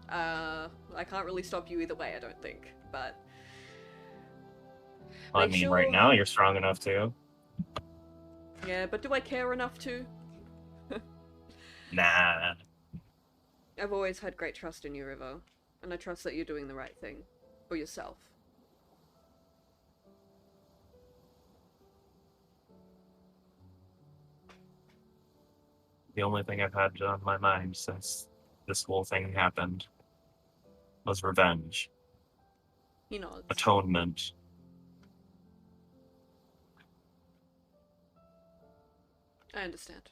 I can't really stop you either way, I don't think, but... I Make mean, sure- right now you're strong enough to. Yeah, but do I care enough to? Nah. I've always had great trust in you, River, and I trust that you're doing the right thing. For yourself. The only thing I've had on my mind since this whole thing happened was revenge, He nods. atonement. I understand.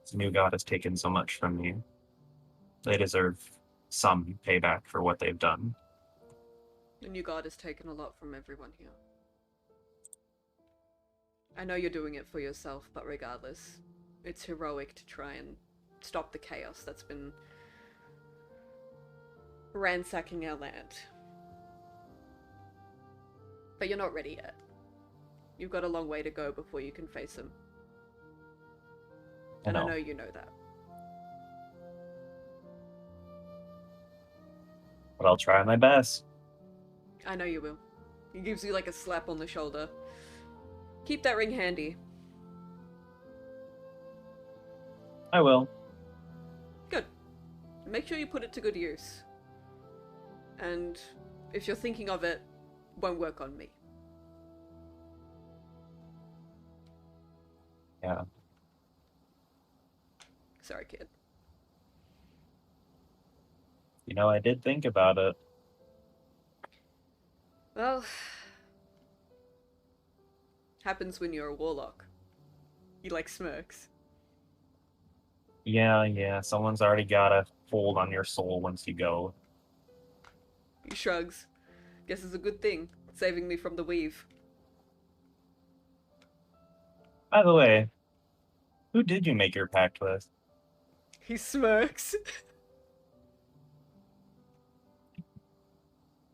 This new god has taken so much from me. They deserve some payback for what they've done. The new god has taken a lot from everyone here. I know you're doing it for yourself, but regardless, it's heroic to try and stop the chaos that's been ransacking our land. But you're not ready yet. You've got a long way to go before you can face him. And I know you know that. But I'll try my best. I know you will. He gives you like a slap on the shoulder. Keep that ring handy. I will. Good. Make sure you put it to good use. And if you're thinking of it, won't work on me. Yeah. Sorry, kid. You know, I did think about it. Well, happens when you're a warlock. He like smirks. Yeah, someone's already got a hold on your soul once you go. He shrugs. Guess it's a good thing, saving me from the weave. By the way, who did you make your pact with? He smirks.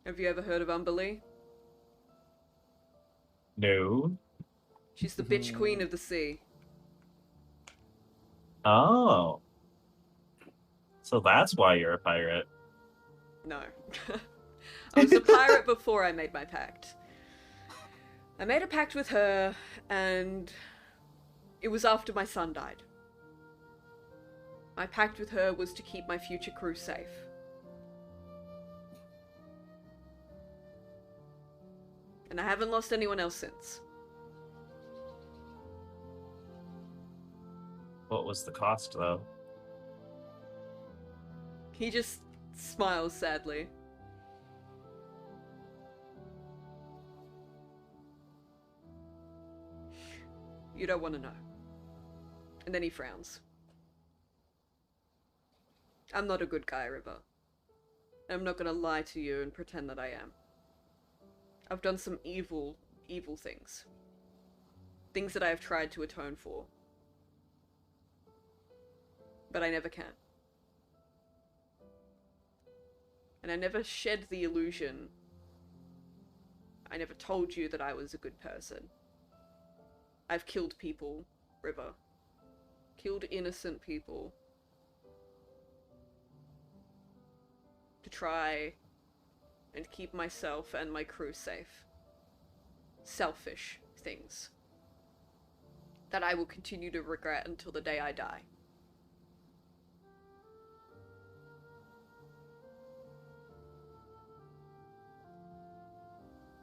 Have you ever heard of Umberlee? No. She's the bitch queen of the sea. Oh. So that's why you're a pirate. No. I was a pirate before I made my pact. I made a pact with her, and it was after my son died. My pact with her was to keep my future crew safe. And I haven't lost anyone else since. What was the cost, though? He just smiles sadly. You don't want to know. And then he frowns. I'm not a good guy, River. I'm not gonna lie to you and pretend that I am. I've done some evil things. Things that I have tried to atone for. But I never can. And I never shed the illusion. I never told you that I was a good person. I've killed people, River. Killed innocent people. To try and keep myself and my crew safe. Selfish things. That I will continue to regret until the day I die.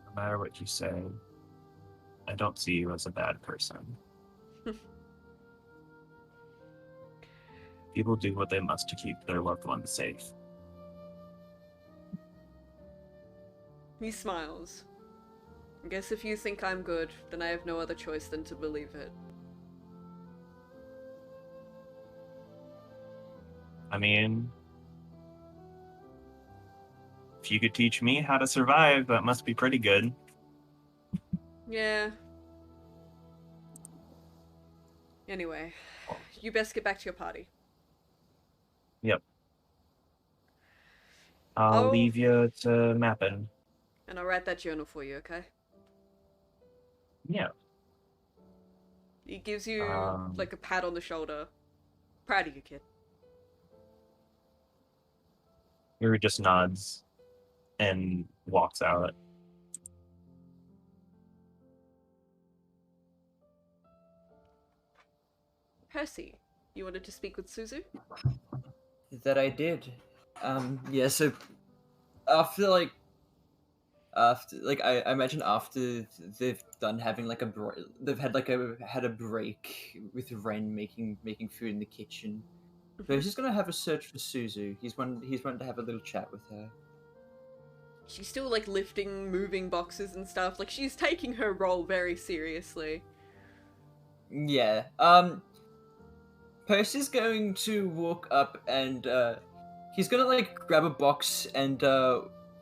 No matter what you say, I don't see you as a bad person. People do what they must to keep their loved ones safe. He smiles. I guess if you think I'm good, then I have no other choice than to believe it. I mean, if you could teach me how to survive, that must be pretty good. Yeah. Anyway, you best get back to your party. Yep. I'll Oh. leave you to mapping. And I'll write that journal for you, okay? Yeah. He gives you, Um. like, a pat on the shoulder. Proud of you, kid. Yuri just nods and walks out. Percy, you wanted to speak with Suzu? That I did. Yeah, so after like I imagine after they've done having like they've had like a break with Ren making food in the kitchen. So he's just gonna have a search for Suzu. He's wanted to have a little chat with her. She's still, like, lifting, moving boxes and stuff. Like, she's taking her role very seriously. Yeah. Percy's going to walk up and he's gonna like grab a box and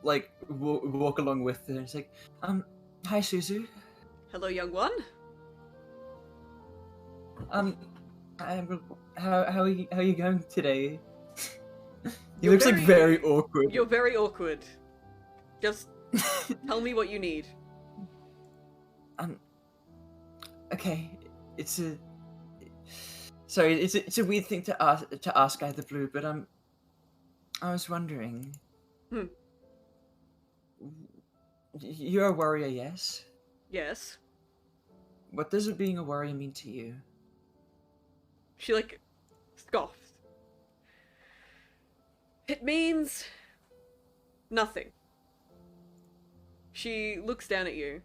like walk along with her. He's like, hi Suzu. Hello, young one. How are you going today? He You're looks like very awkward. You're very awkward. Just tell me what you need. Okay, it's a weird thing to ask out of the blue, but I was wondering. You're a warrior, yes? Yes. What does it being a warrior mean to you? She, like, scoffs. It means nothing. She looks down at you.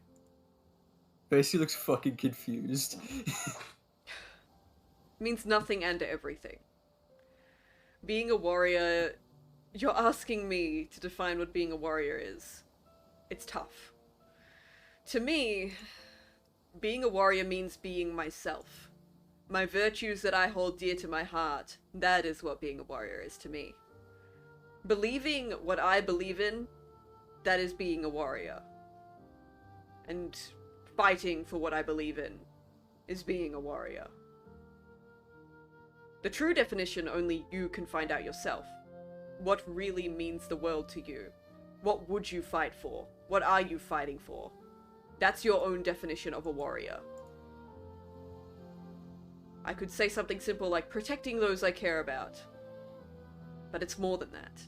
Percy looks fucking confused. Means nothing and everything. Being a warrior, you're asking me to define what being a warrior is. It's tough. To me, being a warrior means being myself. My virtues that I hold dear to my heart, that is what being a warrior is to me. Believing what I believe in, that is being a warrior. And fighting for what I believe in is being a warrior. The true definition only you can find out yourself. What really means the world to you? What would you fight for? What are you fighting for? That's your own definition of a warrior. I could say something simple like protecting those I care about. But it's more than that.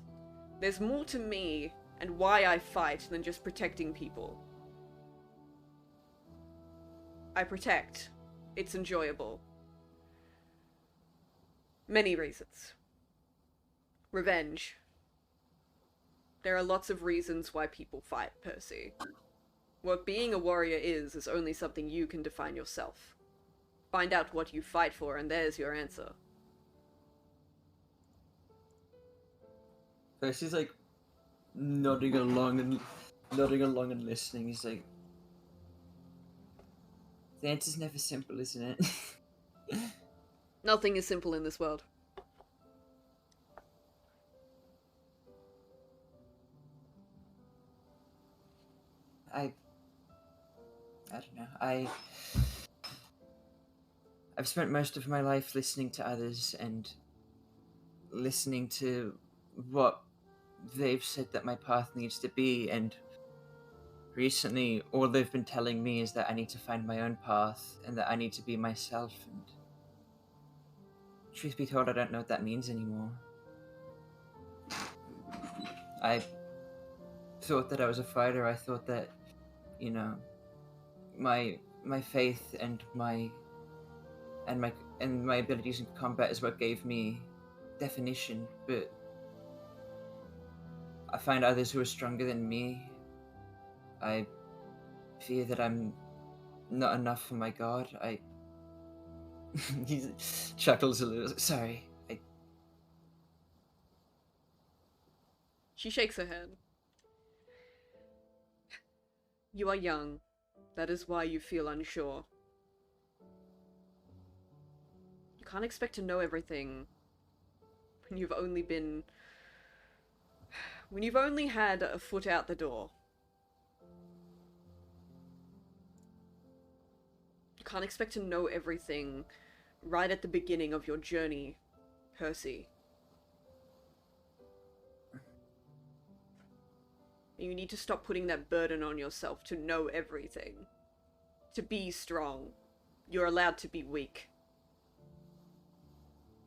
There's more to me and why I fight than just protecting people. I protect. It's enjoyable. Many reasons. Revenge. There are lots of reasons why people fight, Percy. What being a warrior is only something you can define yourself. Find out what you fight for, and there's your answer. Percy's like nodding along and listening. He's like, the answer's never simple, isn't it? Nothing is simple in this world. I don't know. I've spent most of my life listening to others and listening to what they've said that my path needs to be, and recently all they've been telling me is that I need to find my own path and that I need to be myself, and truth be told, I don't know what that means anymore. I thought that I was a fighter. I thought that, you know, my faith and my abilities in combat is what gave me definition, but I find others who are stronger than me. I fear that I'm not enough for my god. He chuckles a little. Sorry. She shakes her head. You are young. That is why you feel unsure. You can't expect to know everything when you've only had a foot out the door. You can't expect to know everything right at the beginning of your journey, Percy. You need to stop putting that burden on yourself to know everything. To be strong. You're allowed to be weak.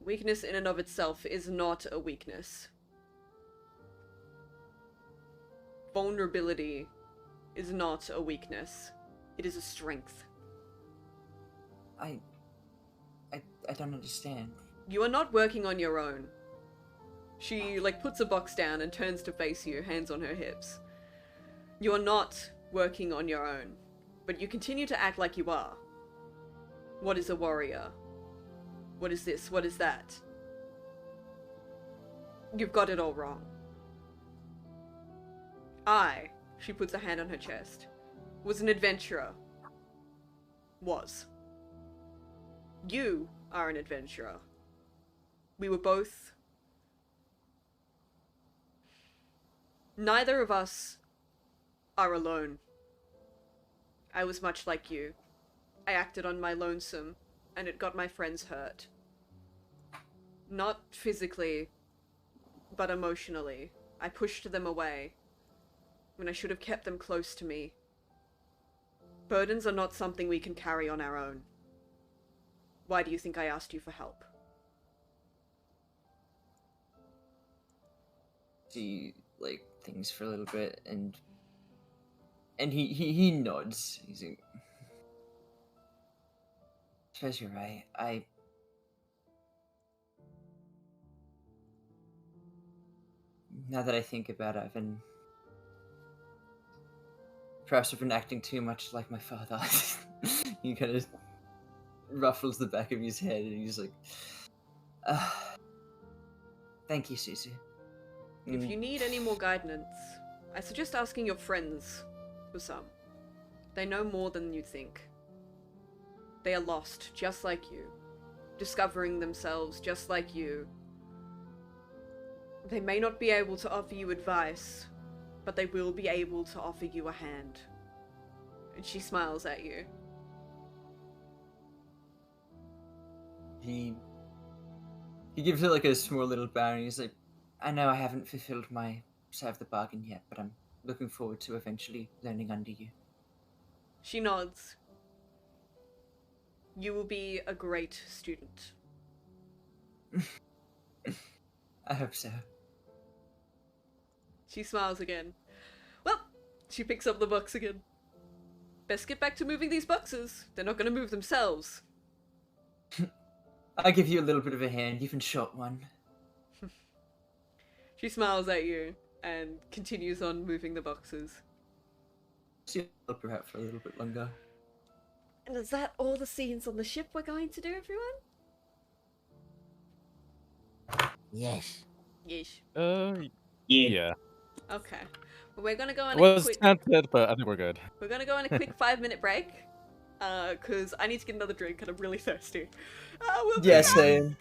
Weakness in and of itself is not a weakness. Vulnerability is not a weakness. It is a strength. I don't understand. You are not working on your own. She, puts a box down and turns to face you, hands on her hips. You are not working on your own, but you continue to act like you are. What is a warrior? What is this? What is that? You've got it all wrong. She puts a hand on her chest, was an adventurer. Was. You are an adventurer. We were both... Neither of us are alone. I was much like you. I acted on my lonesome, and it got my friends hurt. Not physically, but emotionally. I pushed them away, when I should have kept them close to me. Burdens are not something we can carry on our own. Why do you think I asked you for help? She, thinks for a little bit, and he nods. He's like, suppose you're right. Now that I think about it, perhaps I've been acting too much like my father. He kind of ruffles the back of his head, and he's like, thank you, Susie. If you need any more guidance, I suggest asking your friends for some. They know more than you think. They are lost, just like you. Discovering themselves, just like you. They may not be able to offer you advice, but they will be able to offer you a hand. And she smiles at you. He gives her a small little bow, and he's like, I know I haven't fulfilled my side of the bargain yet, but I'm looking forward to eventually learning under you. She nods. You will be a great student. I hope so. She smiles again. Well, she picks up the box again. Best get back to moving these boxes. They're not going to move themselves. I'll give you a little bit of a hand, even short one. She smiles at you and continues on moving the boxes. She'll help her out for a little bit longer. And is that all the scenes on the ship we're going to do, everyone? Yes. Yeesh. Yeah. Okay. Well, we're gonna go on Was a quick... tempted, but I think we're good. We're gonna go on a quick 5-minute break. Cause I need to get another drink and I'm really thirsty. We'll be Yeah, back. same.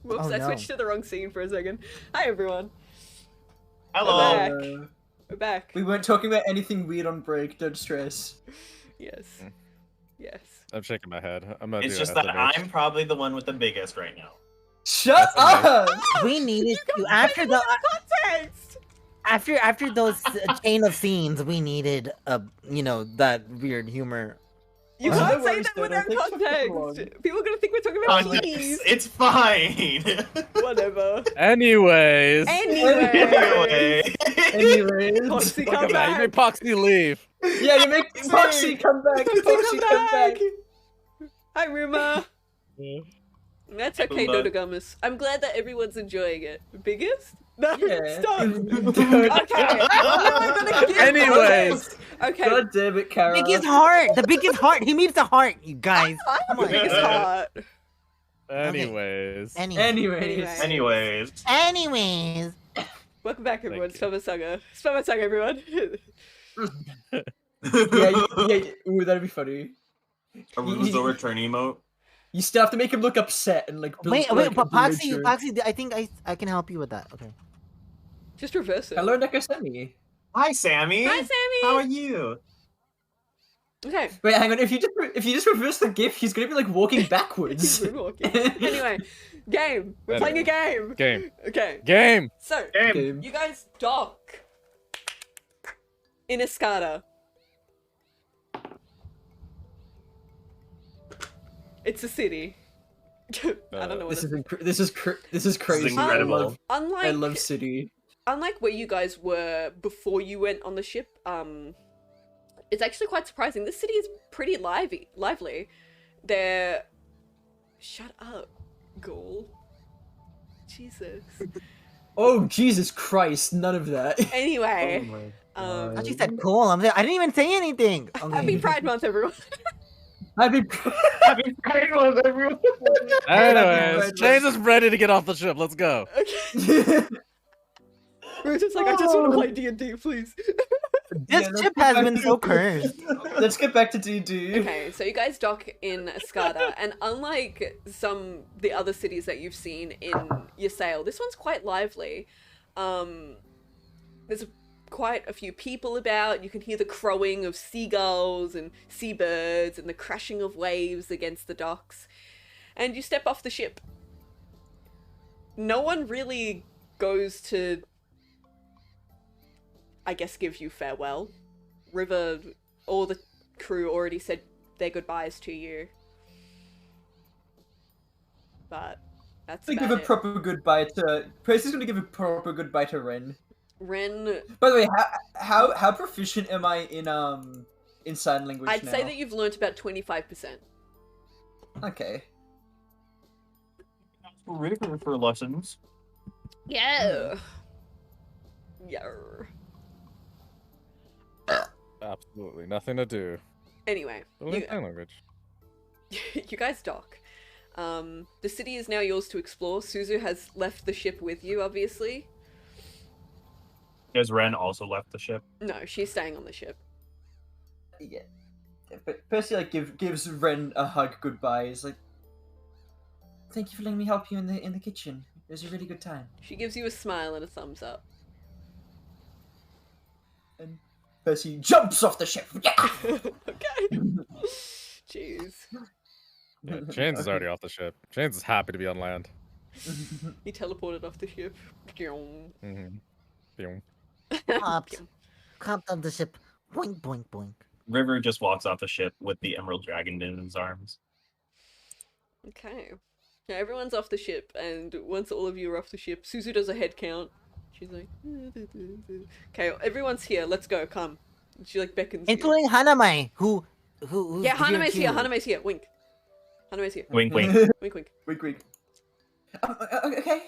Whoops, Oh, I no. switched to the wrong scene for a second. Hi everyone. Hello. Back. Uh, We're back. we weren't talking about anything weird on break. Don't stress. Yes. Mm. Yes. I'm shaking my head. I'm gonna It's do just it that after this. I'm probably the one with the biggest right now. Shut That's up! We needed to after the Context! after those chain of scenes. We needed that weird humor. You Oh, can't no say worries, that Dodo. without Thanks for coming along. context. People are gonna think we're talking about Context, keys. it's fine. Whatever. Anyways. Anyway. Anyways. Poxy, Look come at that. You back. made Poxy leave. Yeah, you make Foxy come back. Poxy, Foxy come back. Hi, Ruma. That's okay, Uma. Dodogamus. I'm glad that everyone's enjoying it. Biggest? No, Yeah. stop. Dude. Okay. I'm gonna give Anyways. context. Okay. God damn it, Kara. Biggest heart. The biggest heart. He means the heart. You guys. I have Come the on. biggest heart. Anyways. Anyways. Anyways. Welcome back, everyone. Thank Spellbound Saga. Spellbound Saga, everyone. Yeah. Ooh, that'd be funny. A Rule's overturn emote. You still have to make him look upset and like. build, Wait, like, but build Poxy, your- Poxy, I think I can help you with that. Okay. Just reverse it. Hello, Nekosemi. Hi, Sammy. Hi, Sammy. How are you? Okay. Wait, hang on. If you just reverse the GIF, he's gonna be like walking He's backwards. moonwalking. Anyway, game. We're playing a game. Game. Okay. Game. So, Game. you guys dock in Escada. It's a city. I don't know what This it is this is crazy. incredible. I love City. Unlike where you guys were before you went on the ship, it's actually quite surprising. This city is pretty lively. They're... Shut up, Ghoul. Jesus. Oh Jesus Christ! None of that. Anyway, Oh I just said cool. I didn't even say anything. Okay. happy Pride Month, everyone. I've been. Happy Pride Month, everyone. Anyways, James is ready to get off the ship. Let's go. Okay. Ruth is like, I just want to play D&D, please. This Yeah, ship let's has get been back so to- cursed. Let's get back to D&D. Okay, so you guys dock in Escada, and unlike the other cities that you've seen in your sail, this one's quite lively. There's quite a few people about. You can hear the crowing of seagulls and seabirds and the crashing of waves against the docks. And you step off the ship. No one really goes to, I guess, give you farewell. River, all the crew already said their goodbyes to you. But that's To give about a it. proper goodbye to. Percy's gonna give a proper goodbye to Ren. Ren, By the way, how proficient am I in sign language I'd now? say that you've learnt about 25%. Okay. River for lessons. Yeah. Yeah. Absolutely nothing to do. Anyway, Learn sign language. you guys dock. The city is now yours to explore. Suzu has left the ship with you, obviously. Has Ren also left the ship? No, she's staying on the ship. Yeah. But Percy like gives Ren a hug goodbye. He's like, "Thank you for letting me help you in the kitchen. It was a really good time." She gives you a smile and a thumbs up. And Percy jumps off the ship. Okay. Jeez. Yeah, James is already off the ship. James is happy to be on land. He teleported off the ship. Mm-hmm. Boom. Hopped on the ship. Boink, boink, boink. River just walks off the ship with the Emerald Dragon in his arms. Okay. Now everyone's off the ship, and once all of you are off the ship, Suzu does a head count. She's like, okay, everyone's here. Let's go. Come. And she like beckons you. Including Hanamai, who's Yeah, Haname's here. too. Haname's here. Wink. Haname's here. Wink, wink. Wink, wink. Wink, wink. Okay.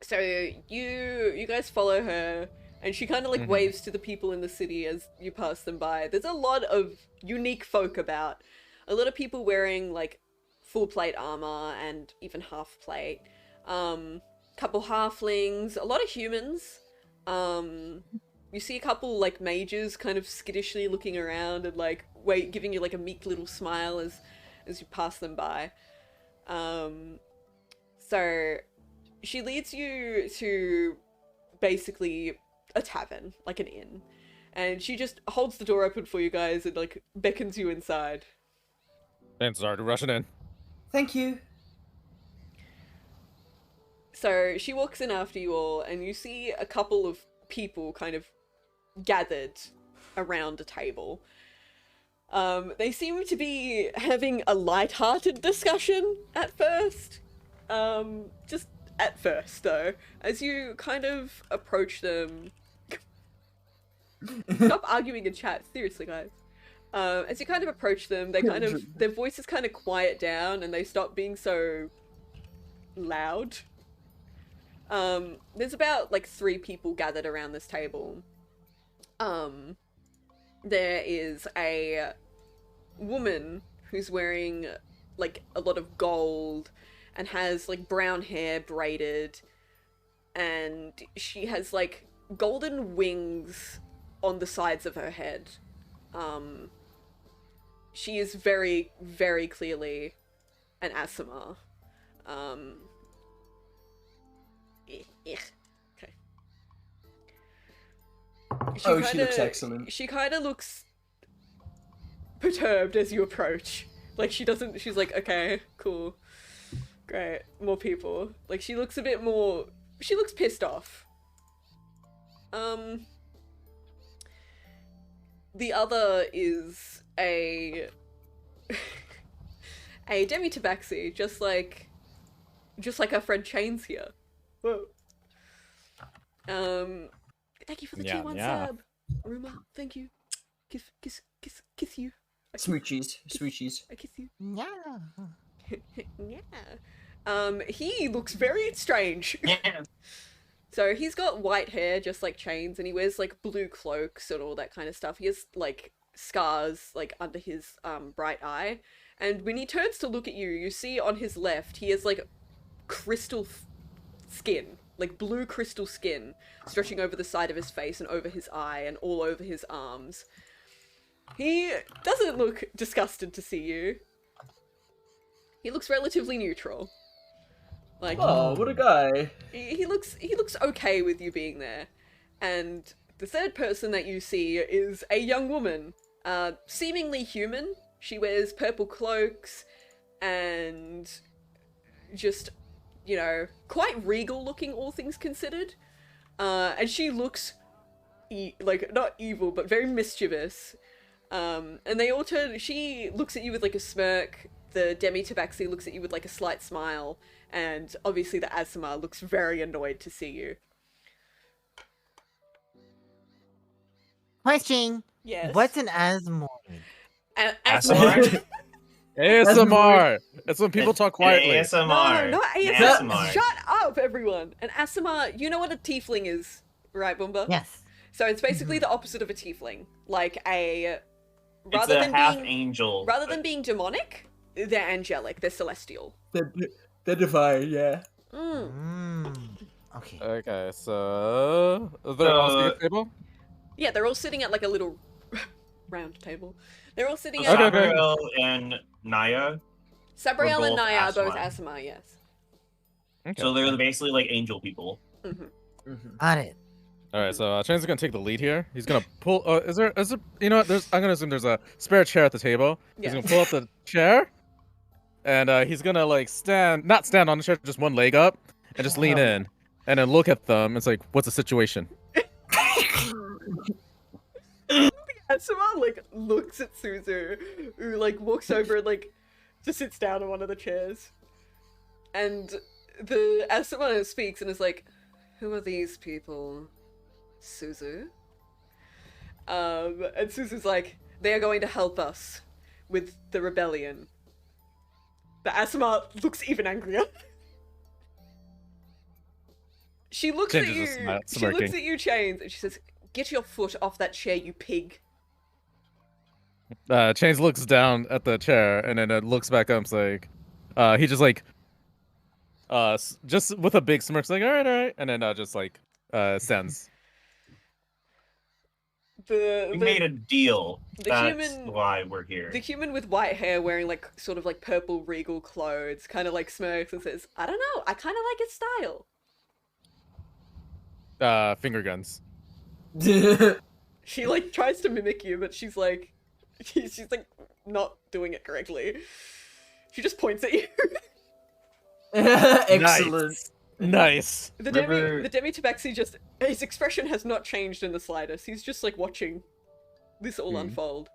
So you guys follow her, and she kind of like waves to the people in the city as you pass them by. There's a lot of unique folk about. A lot of people wearing like full plate armor and even half plate. Couple halflings, a lot of humans. You see a couple like mages kind of skittishly looking around and like giving you like a meek little smile as you pass them by. So she leads you to basically a tavern, like an inn. And she just holds the door open for you guys and like beckons you inside. Chan's already rushing in. Thank you. So she walks in after you all, and you see a couple of people kind of gathered around a table. They seem to be having a light-hearted discussion at first. Just at first, though. As you kind of approach them... Stop arguing in chat, seriously, guys. As you kind of approach them, they kind of... their voices kind of quiet down, and they stop being so... loud. There's about, like, 3 people gathered around this table. There is a woman who's wearing, like, a lot of gold and has, like, brown hair braided, and she has, like, golden wings on the sides of her head. She is very, very clearly an Asima. Okay. She looks excellent. She kind of looks perturbed as you approach. Like, she's like, okay, cool. Great, more people. Like, she looks a bit more, she looks pissed off. The other is a demi-tabaxi, just like our friend Chain's here. Whoa. Thank you for the 2-1 sub. Ruma, thank you. Kiss you. Smoochies. I kiss you. Yeah. Yeah. He looks very strange. Yeah. So he's got white hair, just like Chains, and he wears like blue cloaks and all that kind of stuff. He has like scars like under his bright eye, and when he turns to look at you, you see on his left he has like crystal skin, like blue crystal skin, stretching over the side of his face and over his eye and all over his arms. He doesn't look disgusted to see you. He looks relatively neutral. Like, Oh, what a guy. he looks okay with you being there. And the third person that you see is a young woman, seemingly human. She wears purple cloaks and just, you know, quite regal looking, all things considered. And she looks like, not evil, but very mischievous. And they all turn, she looks at you with like a smirk. The demi-tabaxi looks at you with like a slight smile. And obviously the Asima looks very annoyed to see you. Question. Yes. What's an asmoid? ASMR? ASMR. It's when people talk quietly. ASMR. No, not An ASMR. ASMR. Shut up, everyone. An Asima, you know what a tiefling is, right, Boomba? Yes. So it's basically the opposite of a tiefling. Like a... It's a half angel. Rather than being demonic, they're angelic. They're celestial. They're divine, yeah. Okay. Okay, so they're all at the table. Yeah, they're all sitting at like a little round table. They're all sitting at... Okay. Sabriel and Naya. Sabriel and both Naya are both Asima. Asima, yes. Okay. So they're basically like angel people. Got it. All right, so Chain's gonna take the lead here. He's gonna pull. Is there? You know what? I'm gonna assume there's a spare chair at the table. Yeah. He's gonna pull up the chair, and he's gonna like not stand on the chair, just one leg up, and just lean in, and then look at them. It's like, what's the situation? Asima like looks at Suzu, who like walks over and like just sits down on one of the chairs. And the Asima speaks and is like, "Who are these people, Suzu?" And Suzu's like, "They are going to help us with the rebellion." The Asima looks even angrier. She looks at Changes you. to She looks smirking. at you, Chains, and she says, "Get your foot off that chair, you pig." Chains looks down at the chair, and then looks back up. And he just like, just with a big smirk, like, all right, and then just like, stands. We made a deal. the That's human- why we're here. The human with white hair wearing like sort of like purple regal clothes kind of like smirks and says, I don't know, I kind of like his style. Finger guns. She like tries to mimic you, but she's like like not doing it correctly. She just points at you. Excellent. Nice. The River- Demi Tabaxi just, his expression has not changed in the slightest. He's just like watching this all unfold.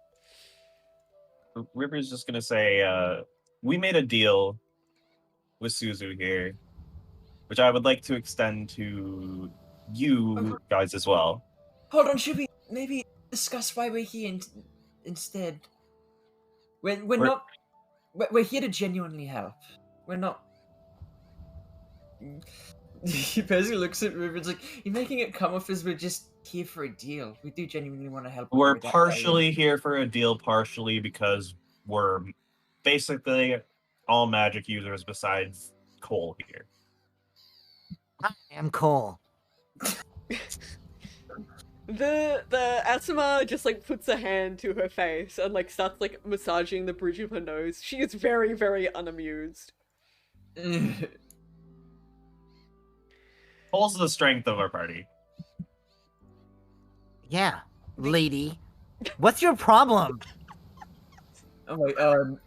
River's just gonna say, we made a deal with Suzu here, which I would like to extend to you guys as well. Hold on, should we maybe discuss why we're here instead? We're not. We're here to genuinely help. We're not. He basically looks at River. It's like you're making it come off as we're just here for a deal. We do genuinely want to help. We're with that partially here for a deal, partially because we're basically all magic users besides Cole here. I am Cole. The Asuma just like puts a hand to her face and like starts like massaging the bridge of her nose. She is very, very unamused. value. Cole's the strength of our party. Yeah, lady. What's your problem? Oh my.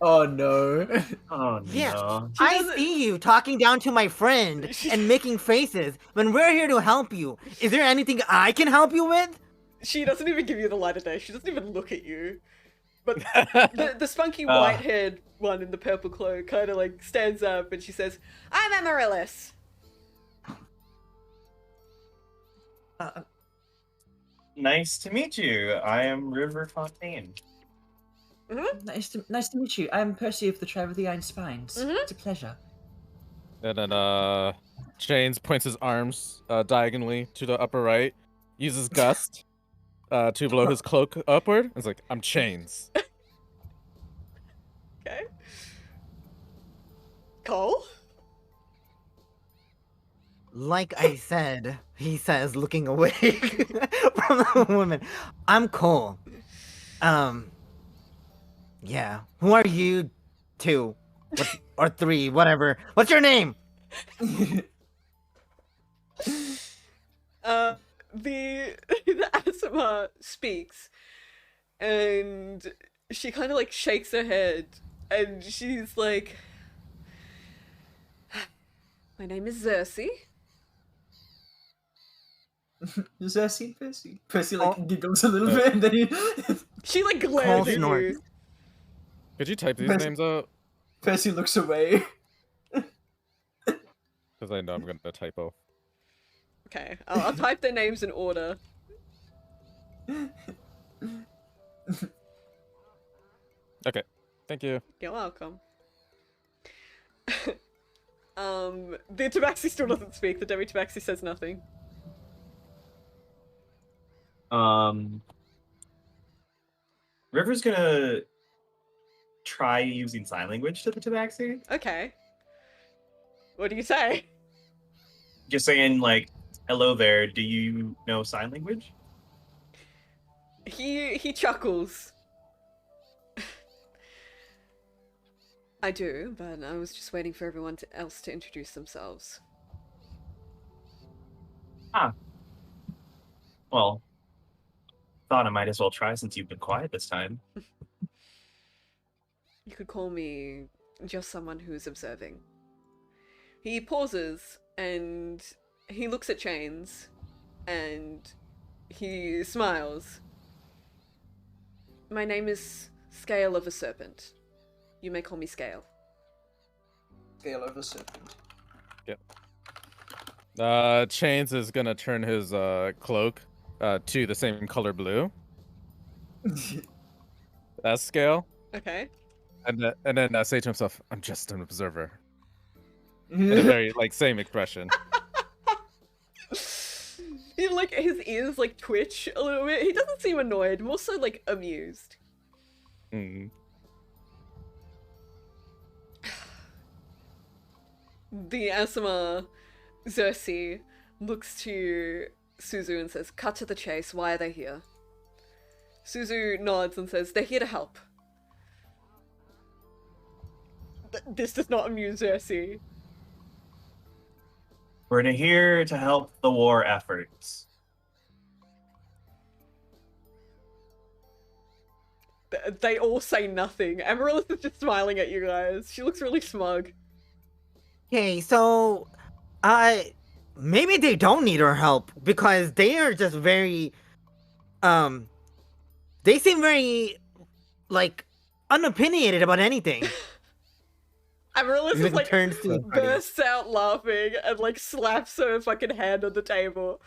Oh no. Oh Yeah. no. I doesn't- see you talking down to my friend and making faces when we're here to help you. Is there anything I can help you with? She doesn't even give you the light of day. She doesn't even look at you. But the spunky Uh. white-haired one in the purple cloak kind of like stands up and she says, I'm Amaryllis. Nice to meet you. I am River Fontaine. Nice to meet you. I'm Percy of the Tribe of the Iron Spines. Mhm. It's a pleasure. And then Chains points his arms diagonally to the upper right, uses gust to blow his cloak upward. It's like, I'm Chains. Okay. Cole? Like I said, he says, looking away from the woman. I'm Cole. Yeah. Who are you two? Or three, whatever. What's your name? The Asuma speaks and she kind of like shakes her head and she's like, my name is Xerxes. Zesty and Percy. Percy like Oh. giggles a little bit and then he She like glares at snorts. you. Could you type these Percy- names out? Percy looks away. Because I know I'm going to typo. Okay, I'll type their names in order. Okay. Thank you. You're welcome. The Tabaxi still doesn't speak. The Demi Tabaxi says nothing. River's gonna try using sign language to the Tabaxi. Okay. What do you say? Just saying, like, hello there, do you know sign language? He chuckles. I do, but I was just waiting for everyone else to introduce themselves. Well, thought I might as well try since you've been quiet this time. You could call me just someone who's observing. He pauses and he looks at Chains and he smiles. My name is Scale of a Serpent. You may call me Scale. Scale of a serpent. Chains is going to turn his cloak to the same color blue as Scale. Okay. And then say to himself, I'm just an observer. In a very, like, same expression. He, like, his ears, like, twitch a little bit. He doesn't seem annoyed, more so, like, amused. Mm. The Asuma Xerxes looks to Suzu and says, cut to the chase, why are they here? Suzu nods and says, they're here to help. This does not amuse Cersei. We're here to help the war efforts. They all say nothing. Amaryllis is just smiling at you guys. She looks really smug. Okay, so, maybe they don't need our help because they are just very, they seem very, like, unopinionated about anything. Amaryllis is like turns to bursts out laughing and like slaps her fucking hand on the table.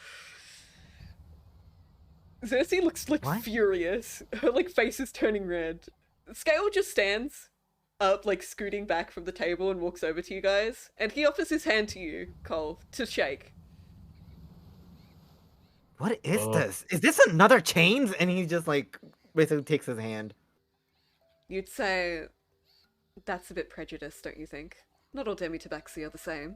Cersei looks like What? furious. Her like face is turning red. Scale just stands up, like scooting back from the table and walks over to you guys, and he offers his hand to you, Cole, to shake. What is Oh. this? Is this another chains? And he just like basically takes his hand. You'd say that's a bit prejudiced, don't you think? Not all demi-tabaxi are the same.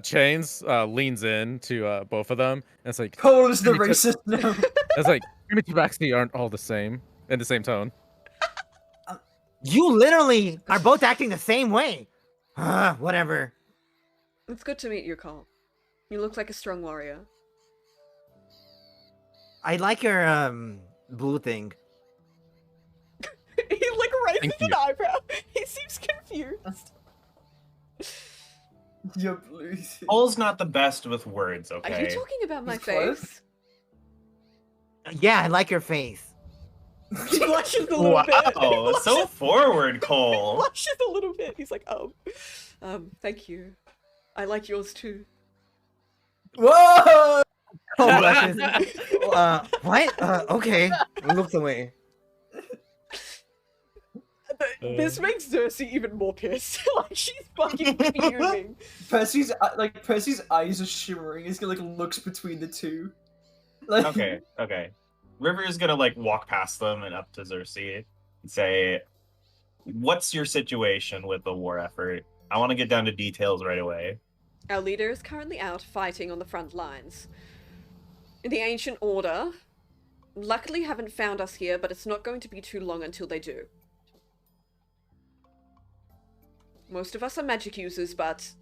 Chains leans in to both of them, and it's like, Cole is the Demi- racist now. it's like, Tabaxi aren't all the same in the same tone. You literally are both acting the same way. Whatever. It's good to meet you, Cole. You look like a strong warrior. I like your blue thing. He like raises Thank an you. eyebrow. He seems confused. Your blue. Cole's not the best with words, Are okay? you talking about my He's close. face? Yeah, I like your face. He blushes a little bit. He Wow, blushes- so forward, he Cole. blushes a little bit. He's like, thank you. I like yours too. Whoa! Oh, blushes. What? Okay. Looks away. This makes Cersei even more pissed. Like, she's fucking fuming. Percy's eyes are shimmering. He's gonna like looks between the two. Like, Okay. River is gonna like walk past them and up to Cersei and say, "What's your situation with the war effort? I want to get down to details right away." Our leader is currently out fighting on the front lines. The Ancient Order luckily haven't found us here, but it's not going to be too long until they do. Most of us are magic users, but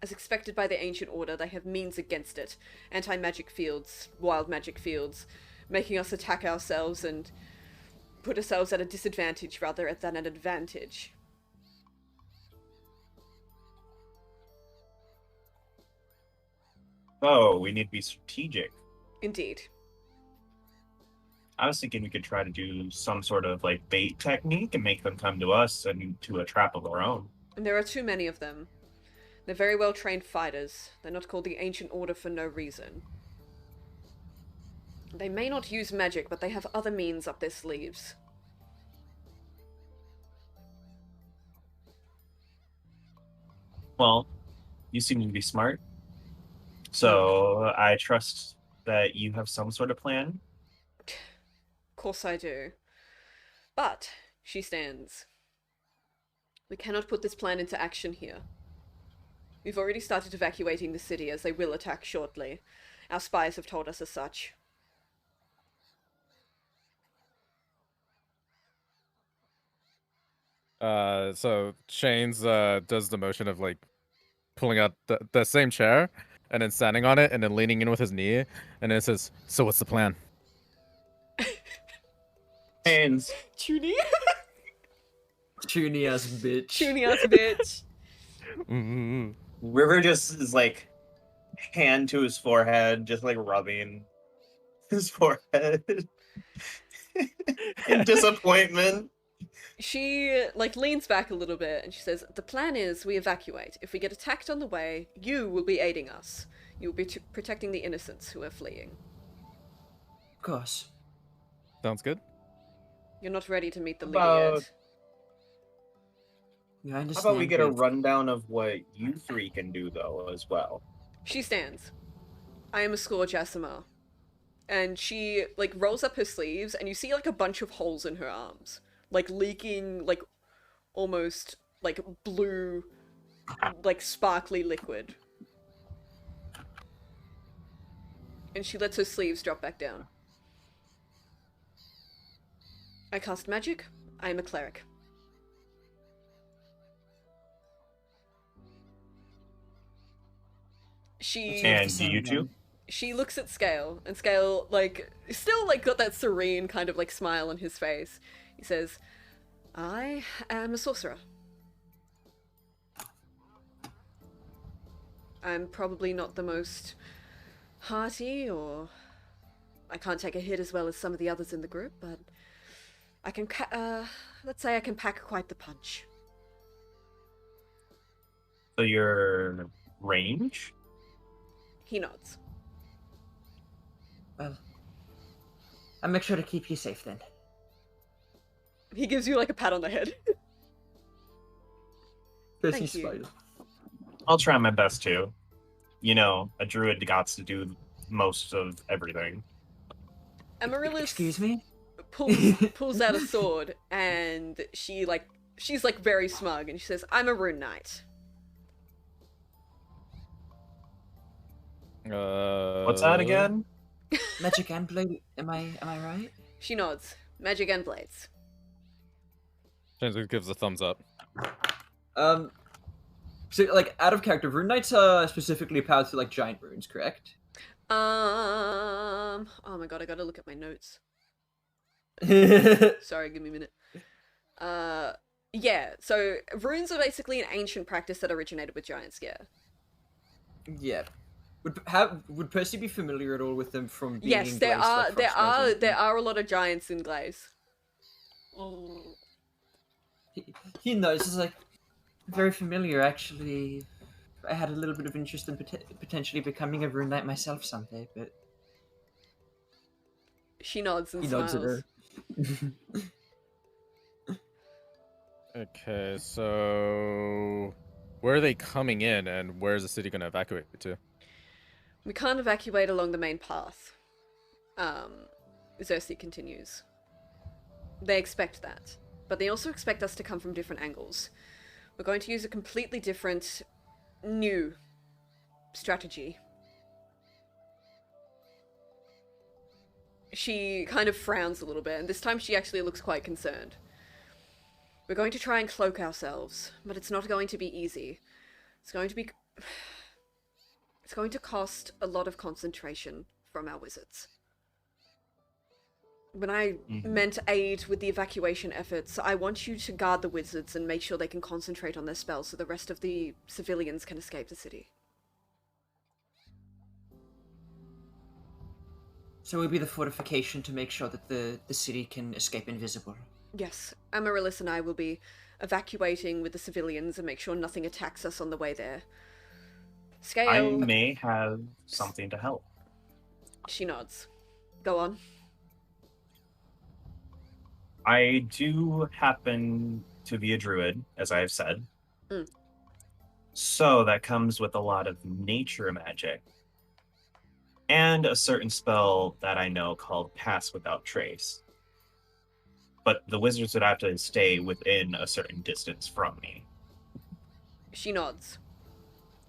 as expected by the Ancient Order, they have means against it. Anti-magic fields, wild magic fields, making us attack ourselves and put ourselves at a disadvantage rather than an advantage. Oh, we need to be strategic. Indeed. I was thinking we could try to do some sort of like bait technique and make them come to us and to a trap of their own. And there are too many of them. They're very well trained fighters. They're not called the Ancient Order for no reason. They may not use magic, but they have other means up their sleeves. Well, you seem to be smart. So I trust that you have some sort of plan. Of course I do. But, she stands. We cannot put this plan into action here. We've already started evacuating the city, as they will attack shortly. Our spies have told us as such. So Chains does the motion of like pulling out the same chair and then standing on it and then leaning in with his knee, and then it says, "So what's the plan?" Hands. Chuny? Chuny ass bitch. Chuny ass bitch. Mm-hmm. River just is like hand to his forehead, just like rubbing his forehead in disappointment. She, like, leans back a little bit and she says, the plan is we evacuate. If we get attacked on the way, you will be aiding us. You will be protecting the innocents who are fleeing. Of course. Sounds good. You're not ready to meet the leader About- yet. Yeah, I How understand. about we get a but- rundown of what you three can do, though, as well? She stands. I am a Scourge Asima. And she, like, rolls up her sleeves and you see, like, a bunch of holes in her arms. Like, leaking, like, almost, like, blue, like, sparkly liquid. And she lets her sleeves drop back down. I cast magic. I am a cleric. She And do you two? she looks at Scale, and Scale, like, still, like, got that serene kind of, like, smile on his face. He says, I am a sorcerer. I'm probably not the most hearty, or I can't take a hit as well as some of the others in the group, but I can, let's say I can pack quite the punch. So your range? He nods. Well, I'll make sure to keep you safe then. He gives you, like, a pat on the head. Percy Thank you. smiles. I'll try my best to. You know, a druid got to do most of everything. Amaryllis Excuse me? pulls out a sword, and she's like very smug, and she says, I'm a rune knight. What's that again? Magic and blade. Am I right? She nods. Magic and blades. James gives a thumbs up. So like out of character, rune knights are specifically powered through like giant runes, correct? Oh my god, I gotta look at my notes. Sorry, give me a minute. Yeah, so runes are basically an ancient practice that originated with giants, yeah. Yeah. Would Percy be familiar at all with them from being Yes, in there Glaze, are like, from there are a lot of giants in Glaze. He knows. It's like very familiar. Actually, I had a little bit of interest in potentially becoming a rune knight myself someday, but She nods and he smiles. nods at her. Okay, so where are they coming in, and where is the city going to evacuate to? We can't evacuate along the main path. Xerxes continues. They expect that, but they also expect us to come from different angles. We're going to use a completely different, new strategy. She kind of frowns a little bit, and this time she actually looks quite concerned. We're going to try and cloak ourselves, but it's not going to be easy. It's going to cost a lot of concentration from our wizards. When I meant aid with the evacuation efforts, I want you to guard the wizards and make sure they can concentrate on their spells so the rest of the civilians can escape the city. So it will be the fortification to make sure that the city can escape invisible. Yes, Amaryllis and I will be evacuating with the civilians and make sure nothing attacks us on the way there. Scale... I may have something to help. She nods. Go on. I do happen to be a druid, as I have said. So that comes with a lot of nature magic. And a certain spell that I know called Pass Without Trace. But the wizards would have to stay within a certain distance from me. She nods.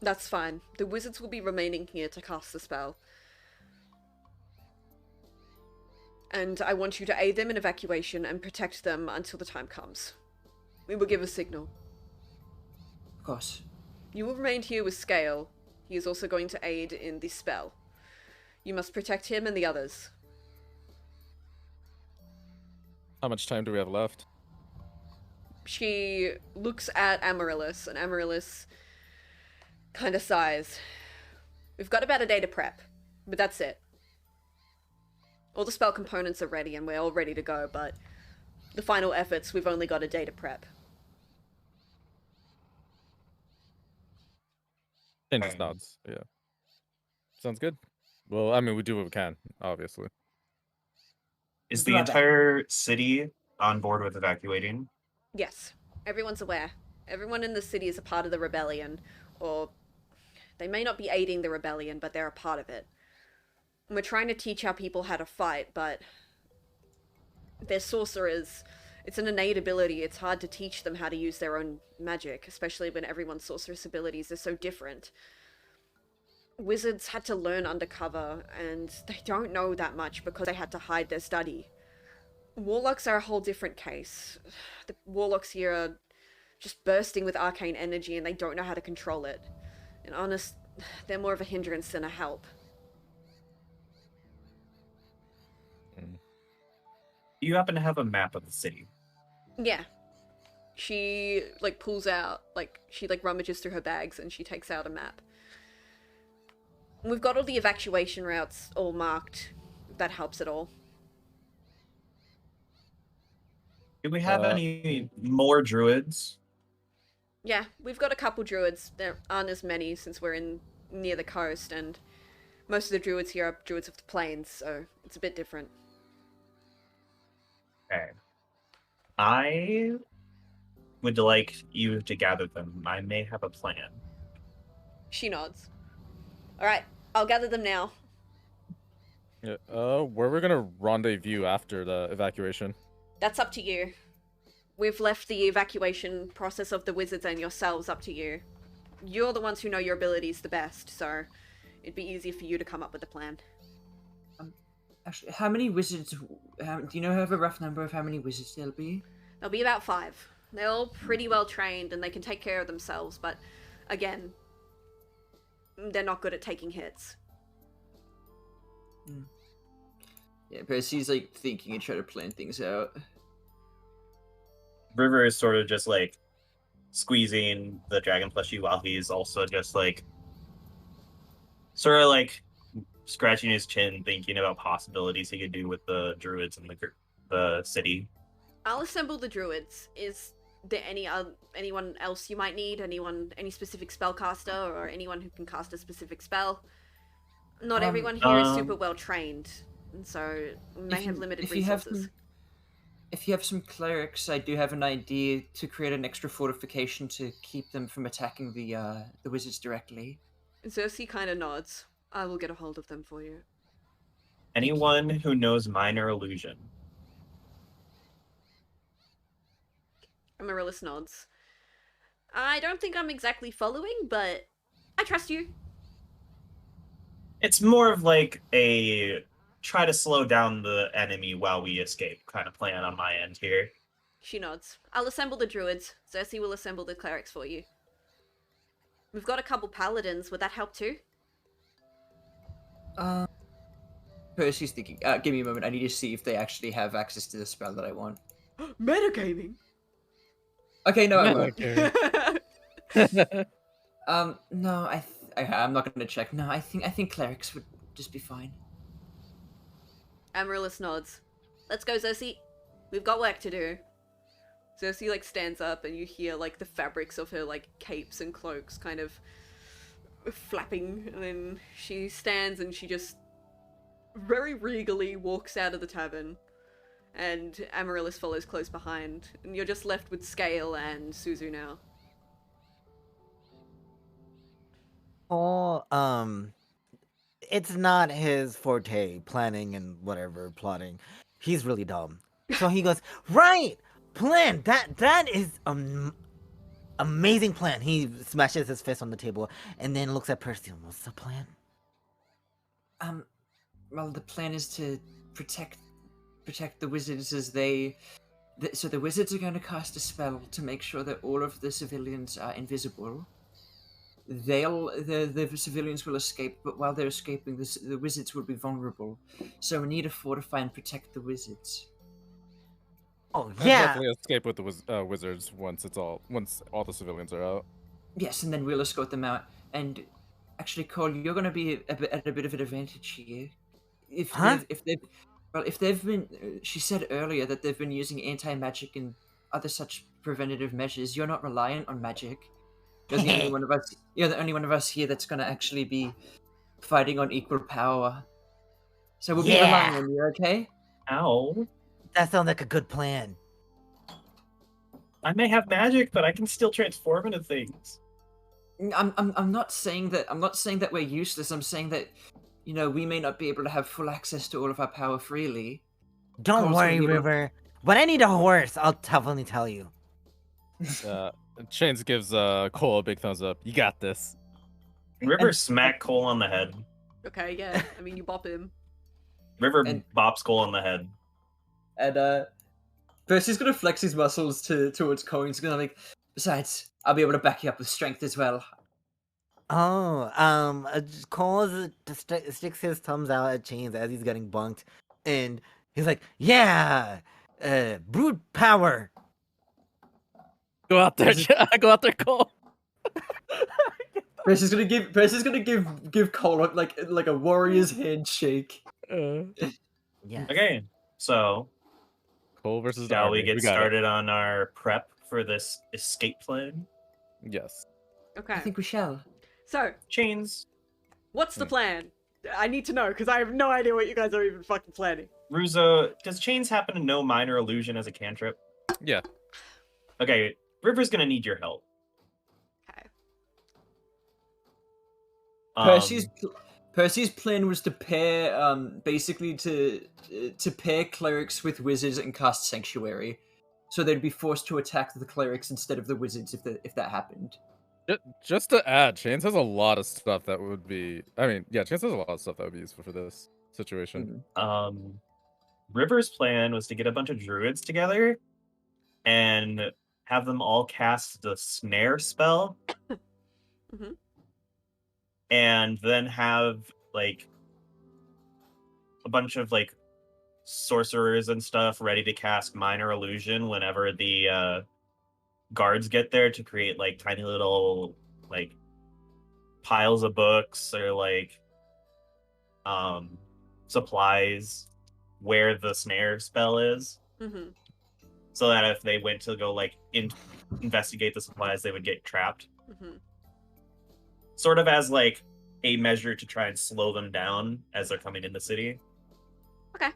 That's fine. The wizards will be remaining here to cast the spell. And I want you to aid them in evacuation and protect them until the time comes. We will give a signal. Of course. You will remain here with Scale. He is also going to aid in the spell. You must protect him and the others. How much time do we have left? She looks at Amaryllis, and Amaryllis kind of sighs. We've got about a day to prep, but that's it. All the spell components are ready and we're all ready to go, but the final efforts, we've only got a day to prep. And just nods. Yeah. Sounds good. Well, I mean, we do what we can, obviously. Is the entire city on board with evacuating? Yes, everyone's aware. Everyone in the city is a part of the rebellion, or they may not be aiding the rebellion, but they're a part of it. And we're trying to teach our people how to fight, but they're sorcerers. It's an innate ability. It's hard to teach them how to use their own magic, especially when everyone's sorceress abilities are so different. Wizards had to learn undercover, and they don't know that much because they had to hide their study. Warlocks are a whole different case. The warlocks here are just bursting with arcane energy and they don't know how to control it. And honest, they're more of a hindrance than a help. Do you happen to have a map of the city? Yeah. She, like, pulls out, like, she, like, rummages through her bags and she takes out a map. We've got all the evacuation routes all marked. That helps at all. Do we have any more druids? Yeah, we've got a couple druids. There aren't as many since we're in near the coast, and most of the druids here are druids of the plains, so it's a bit different. Okay. I would like you to gather them. I may have a plan. She nods. Alright, I'll gather them now. Yeah, where we're gonna rendezvous after the evacuation? That's up to you. We've left the evacuation process of the wizards and yourselves up to you. You're the ones who know your abilities the best, so it'd be easy for you to come up with a plan. Actually, how many wizards? Do you know have a rough number of how many wizards there'll be? There'll be about 5. They're all pretty well trained and they can take care of themselves, but again, they're not good at taking hits. Yeah, Percy's like thinking and trying to plan things out. River is sort of just like squeezing the dragon plushie while he's also just like sort of like scratching his chin, thinking about possibilities he could do with the druids in the city. I'll assemble the druids. Is there anyone else you might need? Any specific spellcaster or anyone who can cast a specific spell? Not everyone here is super well trained, and so we may have limited resources. If you have some clerics, I do have an idea to create an extra fortification to keep them from attacking the wizards directly. Xerxes kind of nods. I will get a hold of them for you. Anyone who knows minor illusion. Amaryllis nods. I don't think I'm exactly following, but I trust you. It's more of like a try to slow down the enemy while we escape kind of plan on my end here. She nods. I'll assemble the druids. Xerxes will assemble the clerics for you. We've got a couple paladins. Would that help too? Percy's thinking. Give me a moment. I need to see if they actually have access to the spell that I want. Metagaming. Okay, no, I won't. Okay. No, I'm not gonna check. No, I think clerics would just be fine. Amaryllis nods. Let's go, Xerxes. We've got work to do. Xerxes like stands up and you hear like the fabrics of her like capes and cloaks kind of flapping, and then she stands and she just very regally walks out of the tavern, and Amaryllis follows close behind, and you're just left with Scale and Suzu now. Oh, it's not his forte, planning and whatever, plotting. He's really dumb. So he goes, right, plan, that is amazing plan. He smashes his fist on the table and then looks at Percy. What's the plan? Well, the plan is to protect the wizards as they... So the wizards are going to cast a spell to make sure that all of the civilians are invisible. The civilians will escape, but while they're escaping, the wizards will be vulnerable. So we need to fortify and protect the wizards. Oh I'll yeah. definitely escape with the wizards once all the civilians are out. Yes, and then we'll escort them out. And actually, Cole, you're going to be at a bit of an advantage here. If they've been, she said earlier that they've been using anti-magic and other such preventative measures. You're not reliant on magic. You're the only one of us. You're the only one of us here that's going to actually be fighting on equal power. So we'll be relying on you, okay? Ow. That sounds like a good plan. I may have magic, but I can still transform into things. I'm not saying that. I'm not saying that we're useless. I'm saying that, we may not be able to have full access to all of our power freely. Don't Cole's worry, gonna be able- River. When I need a horse, I'll definitely tell you. Chains gives Cole a big thumbs up. You got this. River smack Cole on the head. Okay, yeah. I mean, you bop him. River And- bops Cole on the head. And Percy's gonna flex his muscles towards Cole. He's gonna like, besides, I'll be able to back you up with strength as well. Oh, Cole sticks his thumbs out at Chains as he's getting bunked, and he's like, "Yeah, brute power." Go out there, go out there, Cole. Percy's gonna give Cole like a warrior's handshake. Yeah. Okay, so Cole versus the shall army. we get got it. started on our prep for this escape plan? Yes. Okay. I think we shall. So, Chains, what's the plan? I need to know because I have no idea what you guys are even fucking planning. Ruzo, does Chains happen to know Minor Illusion as a cantrip? Yeah. Okay, River's gonna need your help. Okay. Percy's plan was to pair basically to pair clerics with wizards and cast sanctuary, so they'd be forced to attack the clerics instead of the wizards if that happened. Just to add, Chains has a lot of stuff that would be. I mean, yeah, Chains has a lot of stuff that would be useful for this situation. River's plan was to get a bunch of druids together and have them all cast the snare spell. Mhm. And then have like a bunch of like sorcerers and stuff ready to cast Minor Illusion whenever the guards get there, to create like tiny little like piles of books or like supplies where the snare spell is, Mhm. so that if they went to go like investigate the supplies, they would get trapped, Mhm. sort of as like a measure to try and slow them down as they're coming in the city. Okay.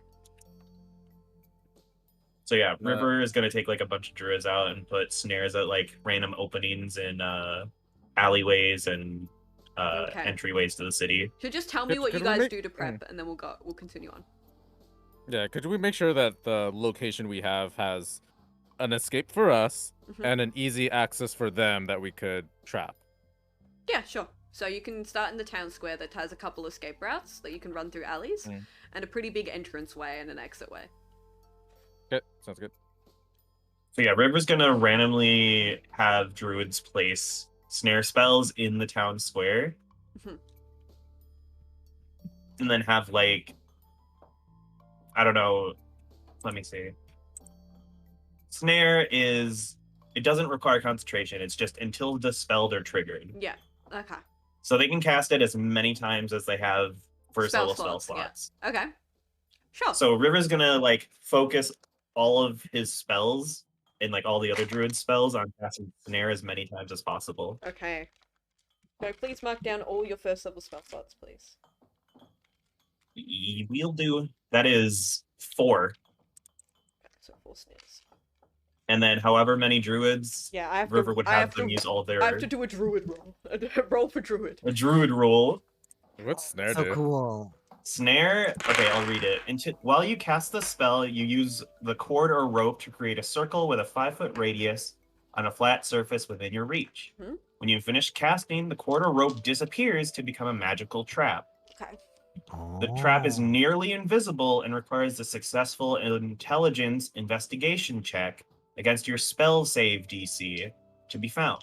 So yeah, River is gonna take like a bunch of druids out and put snares at like random openings in alleyways and Okay. entryways to the city. So just tell me what you Could we guys make- do to prep, and then we'll continue on. Yeah, could we make sure that the location we have has an escape for us Mhm. and an easy access for them that we could trap? Yeah, sure. So you can start in the town square that has a couple escape routes that you can run through alleys, and a pretty big entrance way and an exit way. Okay, sounds good. So yeah, River's gonna randomly have druids place snare spells in the town square. Mhm. And then have like, I don't know, let me see. Snare is, it doesn't require concentration, it's just until dispelled or triggered. Yeah. Okay. So they can cast it as many times as they have first Spell level spell slots, slots. Okay. Sure. So River's gonna like focus all of his spells and like all the other druid spells on casting snare as many times as possible. Okay. So please mark down all your first level spell slots, please. We'll do. That is 4. Okay, so 4 snares. And then however many druids, Yeah, I have River to. would I have have them to. use all their I have to do a druid roll. Roll for druid. a druid roll. What's snare So do? cool. Snare. Okay, I'll read it. While you cast the spell, you use the cord or rope to create a circle with a 5-foot radius on a flat surface within your reach. Mhm. When you finish casting, the cord or rope disappears to become a magical trap. Okay. The trap is Oh. nearly invisible and requires a successful intelligence investigation check against your spell save DC to be found.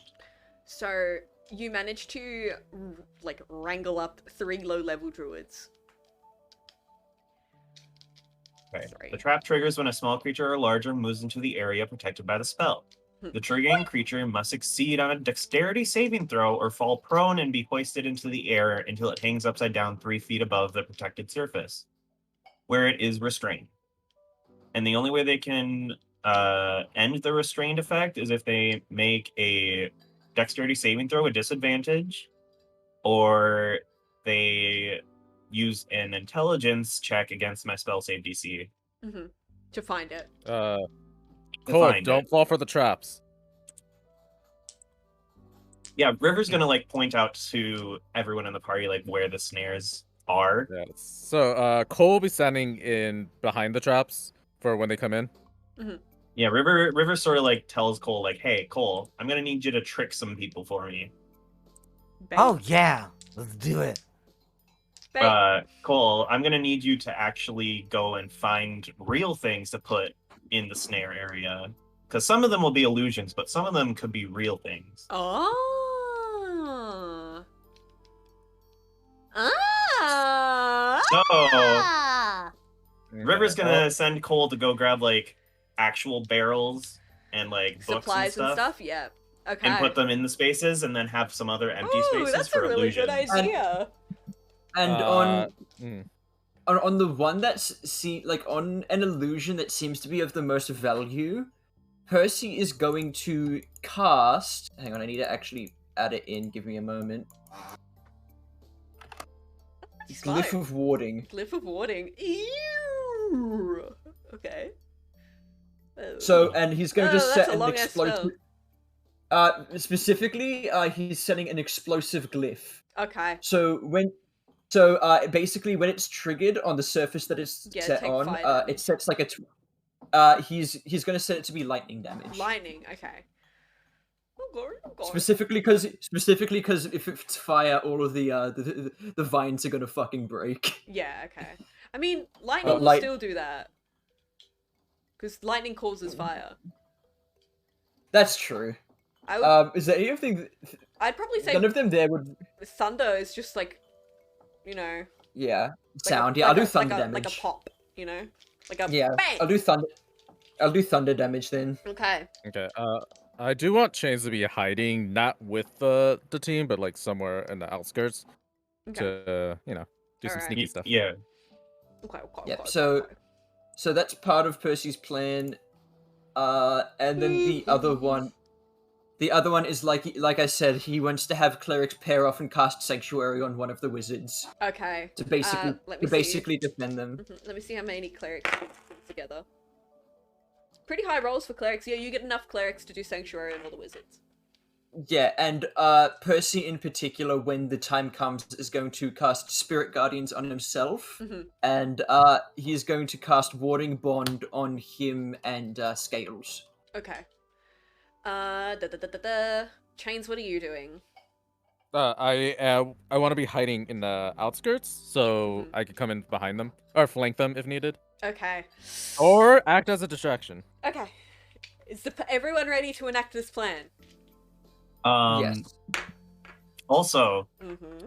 So you managed to like wrangle up 3 low-level druids. Okay. Sorry. The trap triggers when a small creature or larger moves into the area protected by the spell. The triggering creature must succeed on a dexterity saving throw or fall prone and be hoisted into the air until it hangs upside down 3 feet above the protected surface, where it is restrained. And the only way they can end the restrained effect is if they make a dexterity saving throw with disadvantage, or they use an intelligence check against my spell save DC. Mm-hmm. To find it. Cole, find don't it. fall for the traps. Yeah, River's gonna like point out to everyone in the party like where the snares are. Yeah. So, Cole will be standing in behind the traps for when they come in. Yeah, River sort of like tells Cole like, "Hey, Cole, I'm gonna need you to trick some people for me." Bait. Oh yeah, let's do it. Cole, I'm gonna need you to actually go and find real things to put in the snare area. Because some of them will be illusions, but some of them could be real things. Oh. So, Ah. River's gonna send Cole to go grab, like, actual barrels and, like, books Supplies and stuff. Yeah. Okay. And put them in the spaces, and then have some other empty spaces that's for a really illusions. good idea. And mm. on the one that's on an illusion that seems to be of the most value, Percy is going to cast. Hang on, I need to actually add it in. Give me a moment. Smart. Glyph of warding. Glyph of warding. Ew. Okay. So, and he's going to that's set a an long-ass explosive. Specifically, he's setting an explosive glyph. Okay. So basically, when it's triggered on the surface that it's set on, it sets like a. He's going to set it to be lightning damage. Lightning. Okay. Oh God. Specifically because if it's fire, all of the vines are gonna fucking break. Yeah. Okay. I mean, lightning will still do that. Because lightning causes fire. That's true. Is there anything? I'd probably say none of them there would. Thunder is just like, you know. Yeah. Like Sound. I'll do thunder damage. Like a pop, you know. Like a bang! I'll do thunder damage then. Okay. Okay. I do want Chains to be hiding, not with the team, but like somewhere in the outskirts, to do some sneaky stuff. Yeah. Okay. Yep. So that's part of Percy's plan. And then the other one is like I said, he wants to have clerics pair off and cast sanctuary on one of the wizards. Okay. To basically defend them. Let me see how many clerics put together. Pretty high rolls for clerics. Yeah, you get enough clerics to do sanctuary on all the wizards. Yeah, and Percy in particular, when the time comes, is going to cast Spirit Guardians on himself, and he's going to cast Warding Bond on him and Scales. Okay. Chains, what are you doing? I want to be hiding in the outskirts, so I could come in behind them or flank them if needed. Okay. Or act as a distraction. Okay. Is everyone ready to enact this plan? Yes. Also,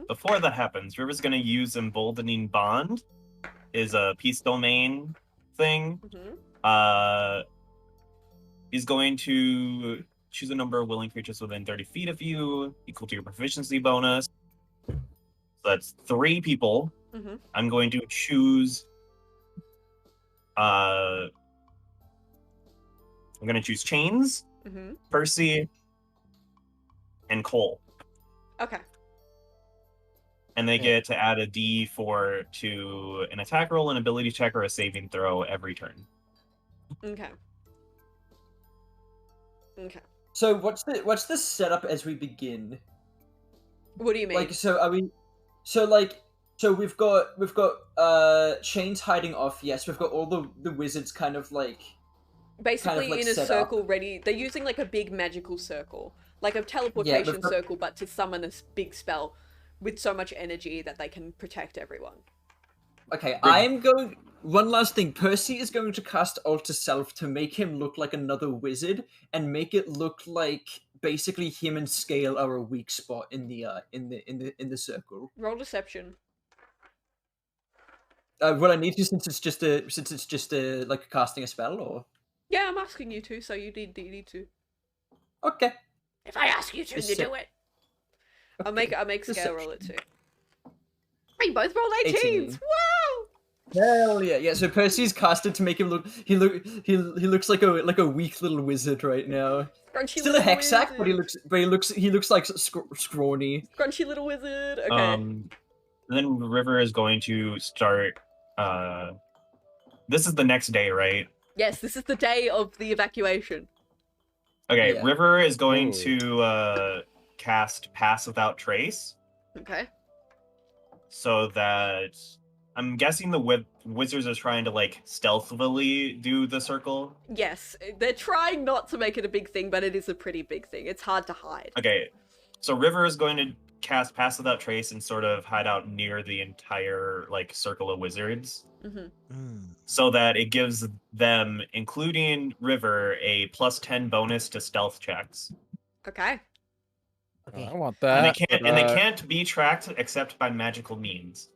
before that happens, River's gonna use Emboldening Bond, is a peace domain thing. He's going to choose a number of willing creatures within 30 feet of you, equal to your proficiency bonus. So that's 3 people. I'm going to choose. I'm gonna choose Chains, Percy, and Cole. Okay. And they get to add a D4 to an attack roll, an ability check, or a saving throw every turn. Okay. Okay. So what's the setup as we begin? What do you mean? So we've got Chains hiding off. Yes, we've got all the wizards kind of like basically in a circle ready. They're using like a big magical circle, like a teleportation circle, but to summon a big spell with so much energy that they can protect everyone. Okay, one last thing. Percy is going to cast Alter Self to make him look like another wizard and make it look like basically him and Scale are a weak spot in the circle. Roll deception. What I need to since it's just a like casting a spell or. Yeah, I'm asking you to, so you need to. Okay. If I ask you to, you do it. I'll make Scale roll it too. We both rolled 18s. Wow! Hell yeah! Yeah. So Percy's casted to make him look. He looks like a weak little wizard right now. Crunchy Still a hexack, but he looks like scrawny. Crunchy little wizard. Okay. Then River is going to start. This is the next day, right? Yes, this is the day of the evacuation. Okay, yeah. River is going to cast Pass Without Trace. Okay. So that I'm guessing the wizards are trying to like stealthily do the circle. Yes, they're trying not to make it a big thing, but it is a pretty big thing. It's hard to hide. Okay, so River is going to cast Pass Without Trace and sort of hide out near the entire like circle of wizards, so that it gives them, including River, a +10 bonus to stealth checks. Okay. Okay. I want And that. they can't be tracked except by magical means.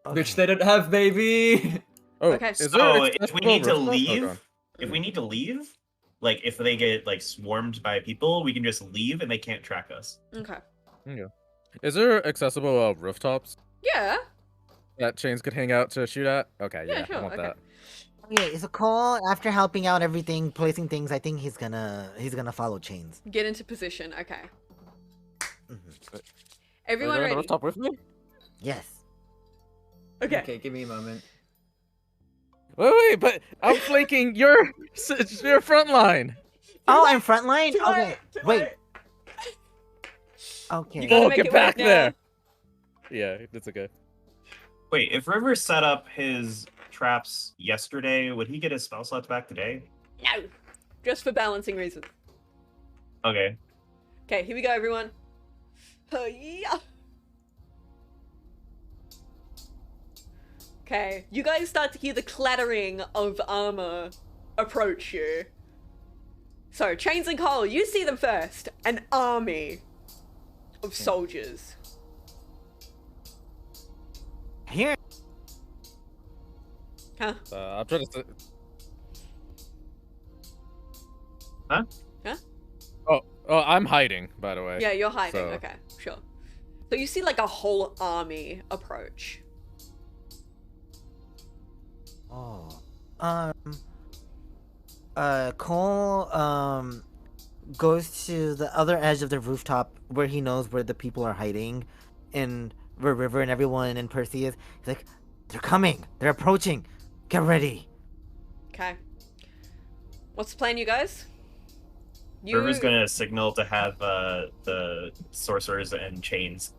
Which they don't have, baby. Oh, Okay. is there So if we accessible need to rooftop? Oh, leave, go on. if we need to leave, like if they get like swarmed by people, we can just leave and they can't track us. Okay. Is there accessible rooftops Yeah. that Chains could hang out to shoot at? Okay, Yeah, yeah, sure, I want okay. that. Okay, so Cole, after helping out everything, placing things, I think he's gonna follow Chains. Get into position. Okay. Mhm. Everyone Are you on the ready? rooftop with me? Yes. Okay. Okay, give me a moment. Wait, but I'm flanking your front line. Oh, I'm frontline. Too Okay. late, too Wait. late. Okay. You gotta Oh, make get it back work now. there. Yeah, that's okay. Wait, if River set up his traps yesterday, would he get his spell slots back today? No. Just for balancing reasons. Okay. Okay, here we go, everyone. Yeah. Okay, you guys start to hear the clattering of armor approach you. So, Chains and Cole, you see them first. An army of soldiers. Here. Huh? I'm trying to. Huh? Huh? Oh, I'm hiding, by the way. Yeah, you're hiding. So- Okay, sure. So you see like a whole army approach. Oh. Cole goes to the other edge of the rooftop where he knows where the people are hiding, and where River and everyone and Percy is. He's like, they're coming. They're approaching. Get ready. Okay. What's the plan, you guys? River's gonna signal to have the sorcerers and chains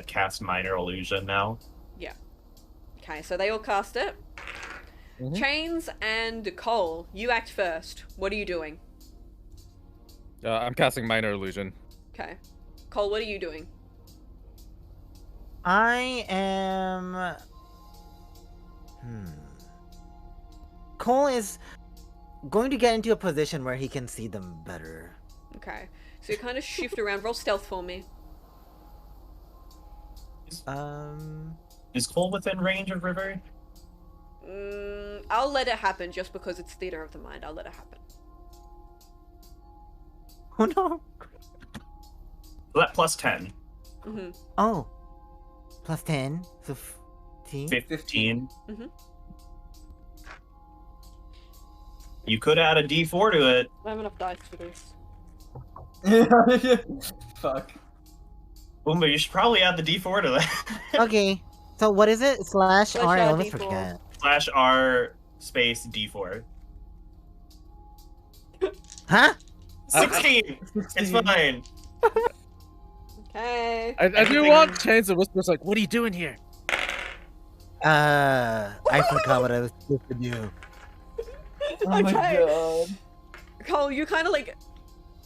cast minor illusion now. Okay, so they all cast it. Mhm. Chains and Cole, you act first. What are you doing? I'm casting minor illusion. Okay. Cole, what are you doing? I am. Cole is going to get into a position where he can see them better. Okay. So you kind of shift around. Roll stealth for me. Is Cole within range of River? I'll let it happen just because it's theater of the mind. I'll let it happen. Oh no. That +10. Mm-hmm. Oh. Plus 10. So 15. 15. Mhm. You could add a D4 to it. I have enough dice for this. Fuck. Boomba, you should probably add the D4 to that. Okay. So what is it? Slash Slash R. I R, almost D4. forget. /R space D4. Huh? 16! It's fine. Okay. I do Everything- want Chains and Whispers like, what are you doing here? I forgot what I was supposed to do. Oh my Okay. god. Cole, you kind of like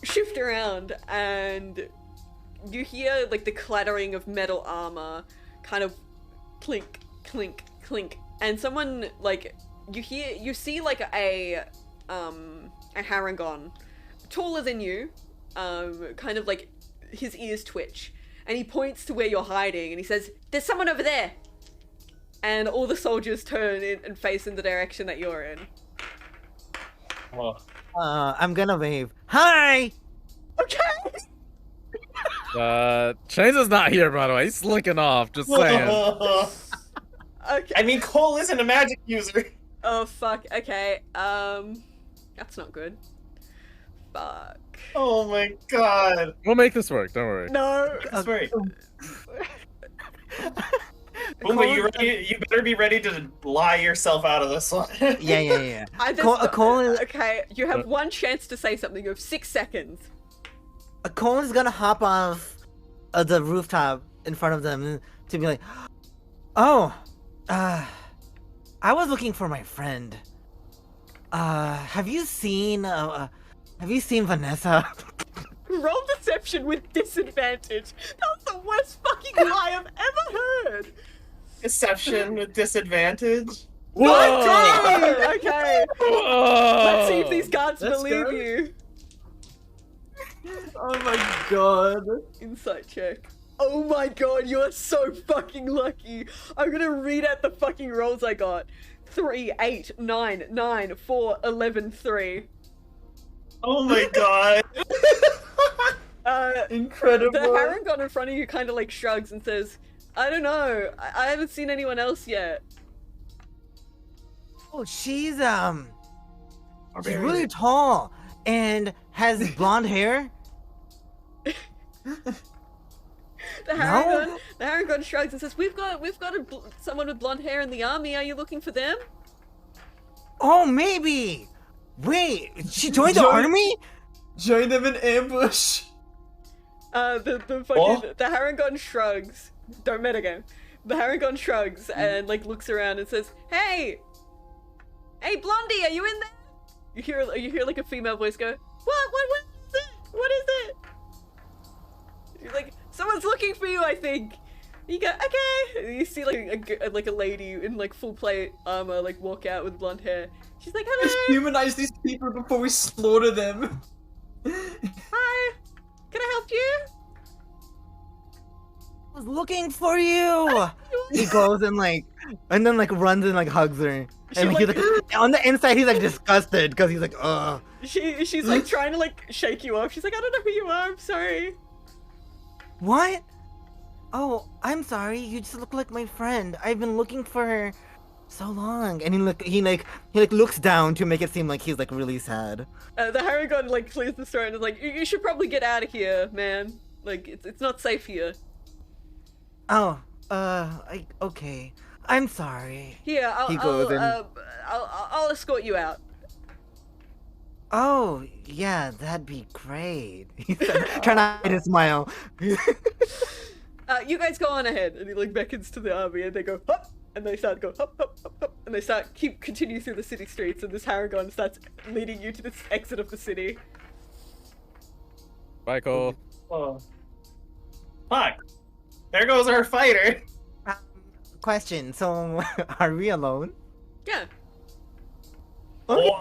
shift around and you hear like the clattering of metal armor kind of clink, clink, clink. And someone like you see like a Harangon taller than you, kind of like his ears twitch and he points to where you're hiding and he says, "There's someone over there." And all the soldiers turn in and face in the direction that you're in. Oh. I'm gonna wave. Hi! Okay. Chains is not here, by the way. He's slinking off. Just saying. Okay. I mean, Cole isn't a magic user. Oh fuck. Okay. That's not good. Fuck. Oh my god. We'll make this work. Don't worry. No. That's right. Boomba, you ready? You better be ready to lie yourself out of this one. Yeah. I just, Cole is okay, you have one chance to say something. You have 6 seconds. Cole is gonna hop off the rooftop in front of them to be like, "Oh, I was looking for my friend. Have you seen Vanessa?" Roll deception with disadvantage. That was the worst fucking lie I've ever heard. Deception with disadvantage. Whoa! Okay. Whoa! Let's see if these guards Let's believe go. you. Oh my god. Insight check. Oh my god, you are so fucking lucky. I'm gonna read out the fucking rolls I got. 3, 8, 9, 9, 4, 11, 3. Oh my god. Incredible. The Harangon in front of you kind of like shrugs and says, I don't know. I haven't seen anyone else yet. Oh, she's really tall and has blonde hair. The Harangon shrugs and says, "We've got someone with blonde hair in the army. Are you looking for them?" Oh, maybe. Wait, she joined the army? Join them in ambush. The Harangon shrugs. Don't metagame. The Harangon shrugs and like looks around and says, "Hey, Blondie, are you in there?" You hear like a female voice go, "What is it? What is it?" You're like, "Someone's looking for you, I think." You go, "Okay." And you see like a lady in like full plate armor like walk out with blonde hair. She's like, Let's "Hello, humanize these people before we slaughter them. hi, can I help you?" I was looking for you. He goes and then runs and like hugs her. And She, he's like, on the inside he's like disgusted because he's like, ugh. She's like trying to like shake you off. She's like, "I don't know who you are. I'm sorry." What? Oh, I'm sorry. You just look like my friend. I've been looking for her so long. And he looks down to make it seem like he's like really sad. The Harangon like clears the throat and is like, you should probably get out of here, man. Like it's not safe here. Oh, okay. I'm sorry. Here, I'll escort you out. Oh, yeah, that'd be great. He said, trying to hide his smile. You guys go on ahead. And he like beckons to the army and they go, "Hup!" And they start to go, "Hup, hup, hup, hup." And they continue through the city streets and this Harangon starts leading you to this exit of the city. Bye, Cole. Oh. Fuck. There goes our fighter. Question, so are we alone? Yeah. Okay.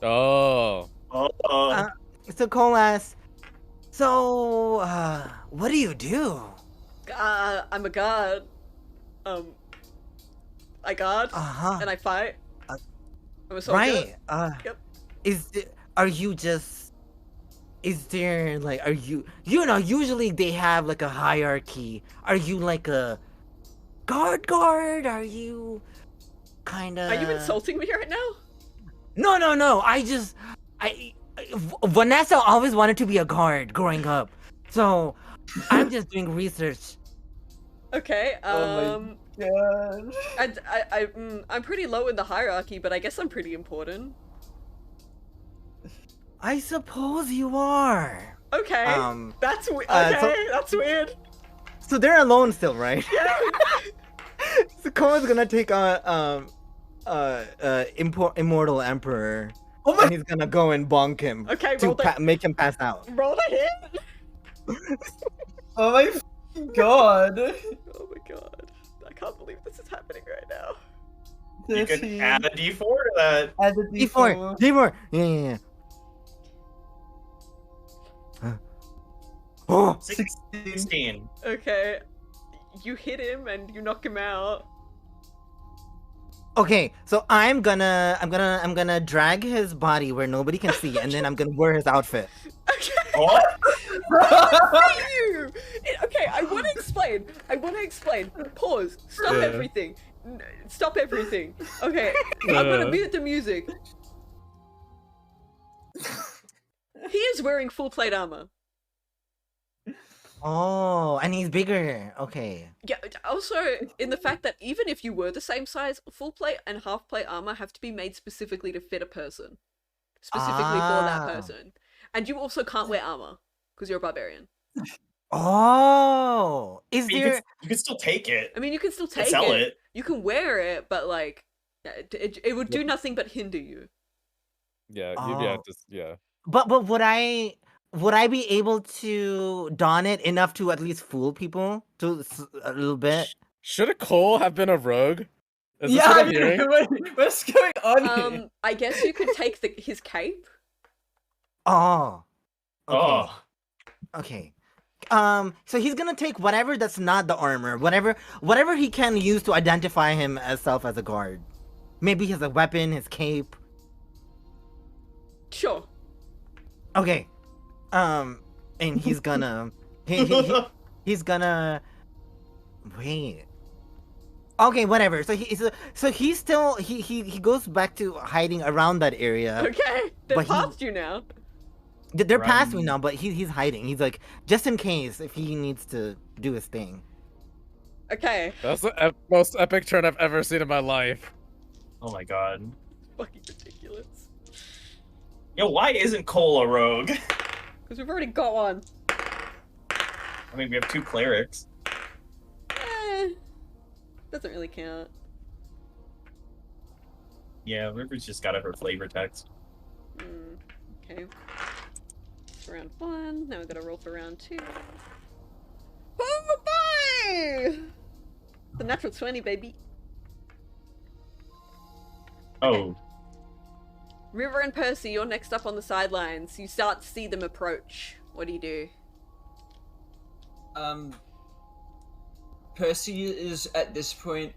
Oh. So Cole asks, so, what do you do? I'm a god. I guard Uh-huh. and I fight. I'm a soldier. Right, Yep. is there, like, are you know, usually they have, like, a hierarchy. Are you, like, a guard? Are you kinda... Are you insulting me right now? No, Vanessa always wanted to be a guard growing up. So, I'm just doing research. Okay, Oh God. I'm pretty low in the hierarchy, but I guess I'm pretty important. I suppose you are. Okay, that's that's weird. So they're alone still, right? Yeah. So Koa's gonna take Immortal Emperor, Oh my- and he's gonna go and bonk him Okay, to make him pass out. roll the hit. Oh my f***ing god. Oh my god, I can't believe this is happening right now. You can 13. add a D4 to that. Add the D4. D4. Yeah. Oh, 16. Okay, you hit him and you knock him out. okay. So I'm gonna drag his body where nobody can see, and then I'm gonna wear his outfit. Okay. What? You. Okay, I want to explain. Pause. Stop everything. Stop everything. Okay, I'm gonna mute the music. He is wearing full plate armor. Oh, and he's bigger. Okay. Yeah, also in the fact that even if you were the same size, full plate and half plate armor have to be made specifically to fit a person. Specifically for that person. And you also can't wear armor, because you're a barbarian. Oh, is You there? can still take it. I mean, you can still And take sell it. it. You can wear it, but like, it would do nothing but hinder you. Yeah, Oh. you'd have to. Yeah. But would I would I be able to don it enough to at least fool people a little bit? Should Cole have been a rogue? Is this Yeah, what I I'm mean, hearing? what's going on here? I guess you could take his cape. Oh. Okay. Oh, Okay. So he's gonna take whatever that's not the armor, whatever he can use to identify himself as a guard. Maybe he has a weapon, his cape. Sure. Okay. And he's gonna he's gonna wait. Okay, whatever. So he's still he goes back to hiding around that area. Okay. They're But he- past you now. They're past me Run. now, but he's hiding. He's like, just in case if he needs to do his thing. Okay. That's the most epic turn I've ever seen in my life. oh my god. Fucking ridiculous. Yo, why isn't Cole a rogue? Because we've already got one. I mean, we have 2 clerics. Doesn't really count. Yeah, River's just got her flavor text. Okay. It's round 1. Now we gotta roll for round 2. Oh boy! The natural 20, baby. Oh, River and Percy, you're next up on the sidelines. You start to see them approach. What do you do? Percy is at this point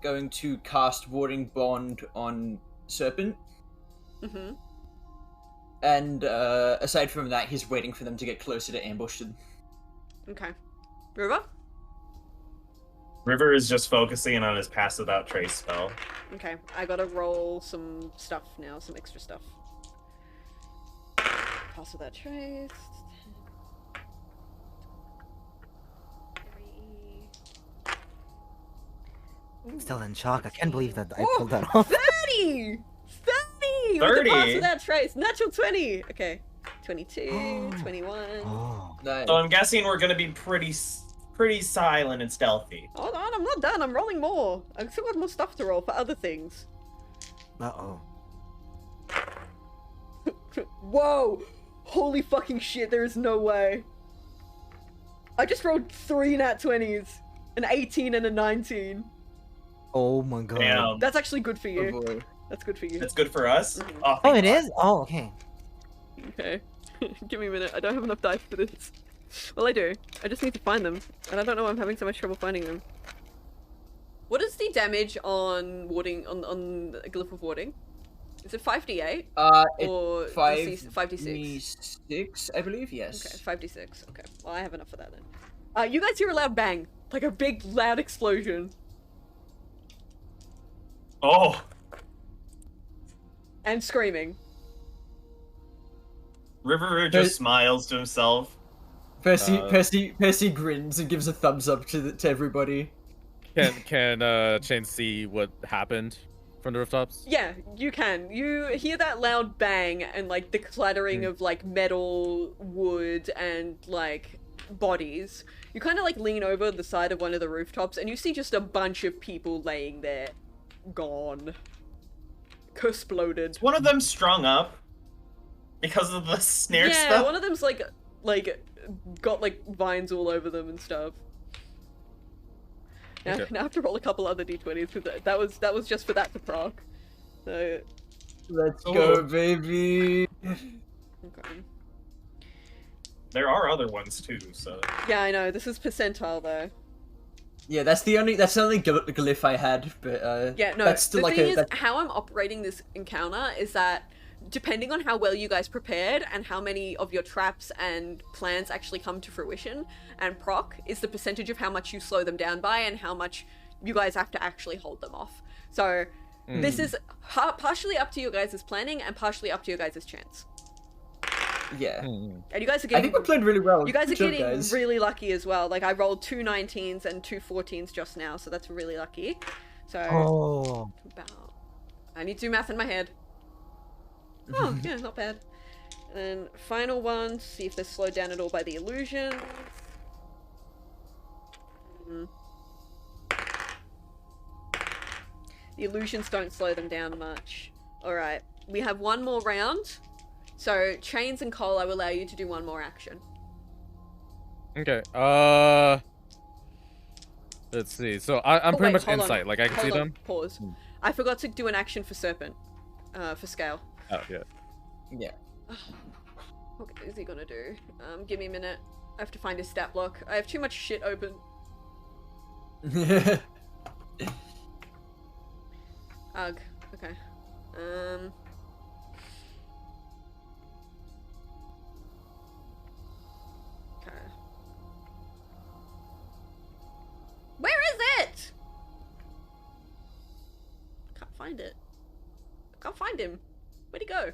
going to cast Warding Bond on Serpent, Mm-hmm. and aside from that, he's waiting for them to get closer to ambush them. Okay. River? River is just focusing on his pass without trace spell. Okay, I gotta roll some stuff now, some extra stuff. Pass without trace. 3. Still in shock. I can't believe that I Oh, pulled that off. 30! 30! With the 30? pass without trace. Natural 20! Okay. 22, 21. Oh. Nice. So I'm guessing we're gonna be pretty silent and stealthy. Hold on, I'm not done. I'm rolling more. I've still got more stuff to roll for other things. Uh-oh. Whoa! Holy fucking shit, there is no way. I just rolled 3 nat 20s. An 18 and a 19. Oh my god. Damn, That's actually good for Oh you. boy. That's good for you. that's good for us. Mhm. Oh, Oh, thank it God. is? Oh, okay. Okay. Give me a minute. I don't have enough dice for this. Well, I do. I just need to find them. And I don't know why I'm having so much trouble finding them. What is the damage on warding, on the glyph of warding? Is it 5d8? It's Or 5d6? 5d6, I believe, yes. Okay, 5d6. Okay. Well, I have enough for that then. You guys hear a loud bang. Like a big, loud explosion. Oh, And screaming. River just But- smiles to himself. Percy grins and gives a thumbs up to everybody. Can Chain see what happened from the rooftops? Yeah, you can. You hear that loud bang and like the clattering of like metal, wood, and like bodies. You kind of like lean over the side of one of the rooftops and you see just a bunch of people laying there, gone, exploded. One of them strung up because of the snare Yeah, spell. one of them's like got like vines all over them and stuff. Now, Okay. now I have to roll a couple other d20s because that was just for that to proc. So Let's Ooh. go, baby. okay. There are other ones too, so. Yeah, I know. This is percentile though. Yeah, that's the only glyph I had, but Yeah, no. that's still the like thing a. is, That's, how I'm operating this encounter is that depending on how well you guys prepared and how many of your traps and plans actually come to fruition and proc is the percentage of how much you slow them down by and how much you guys have to actually hold them off. So this is partially up to you guys' planning and partially up to you guys' chance. yeah. And you guys are I getting think we played really well. you guys are Good job, getting guys. really lucky as well. Like I rolled 2 19s and 2 14s just now, so that's really lucky. So Oh. about I need to do math in my head. Oh, yeah, not bad. And then final one, see if they're slowed down at all by the illusion. The illusions don't slow them down much. Alright, we have one more round. So Chains and Cole, I will allow you to do one more action. Okay. Let's see. So I'm Oh, pretty wait, much hold on. insight. Like I can see Hold on, them. Pause. I forgot to do an action for Serpent. For Scale. Oh yeah. Yeah. What is he gonna do? Give me a minute. I have to find his stat block. I have too much shit open. Ugh. Okay. Okay. Where is it? Can't find it. I can't find him. Where'd he go?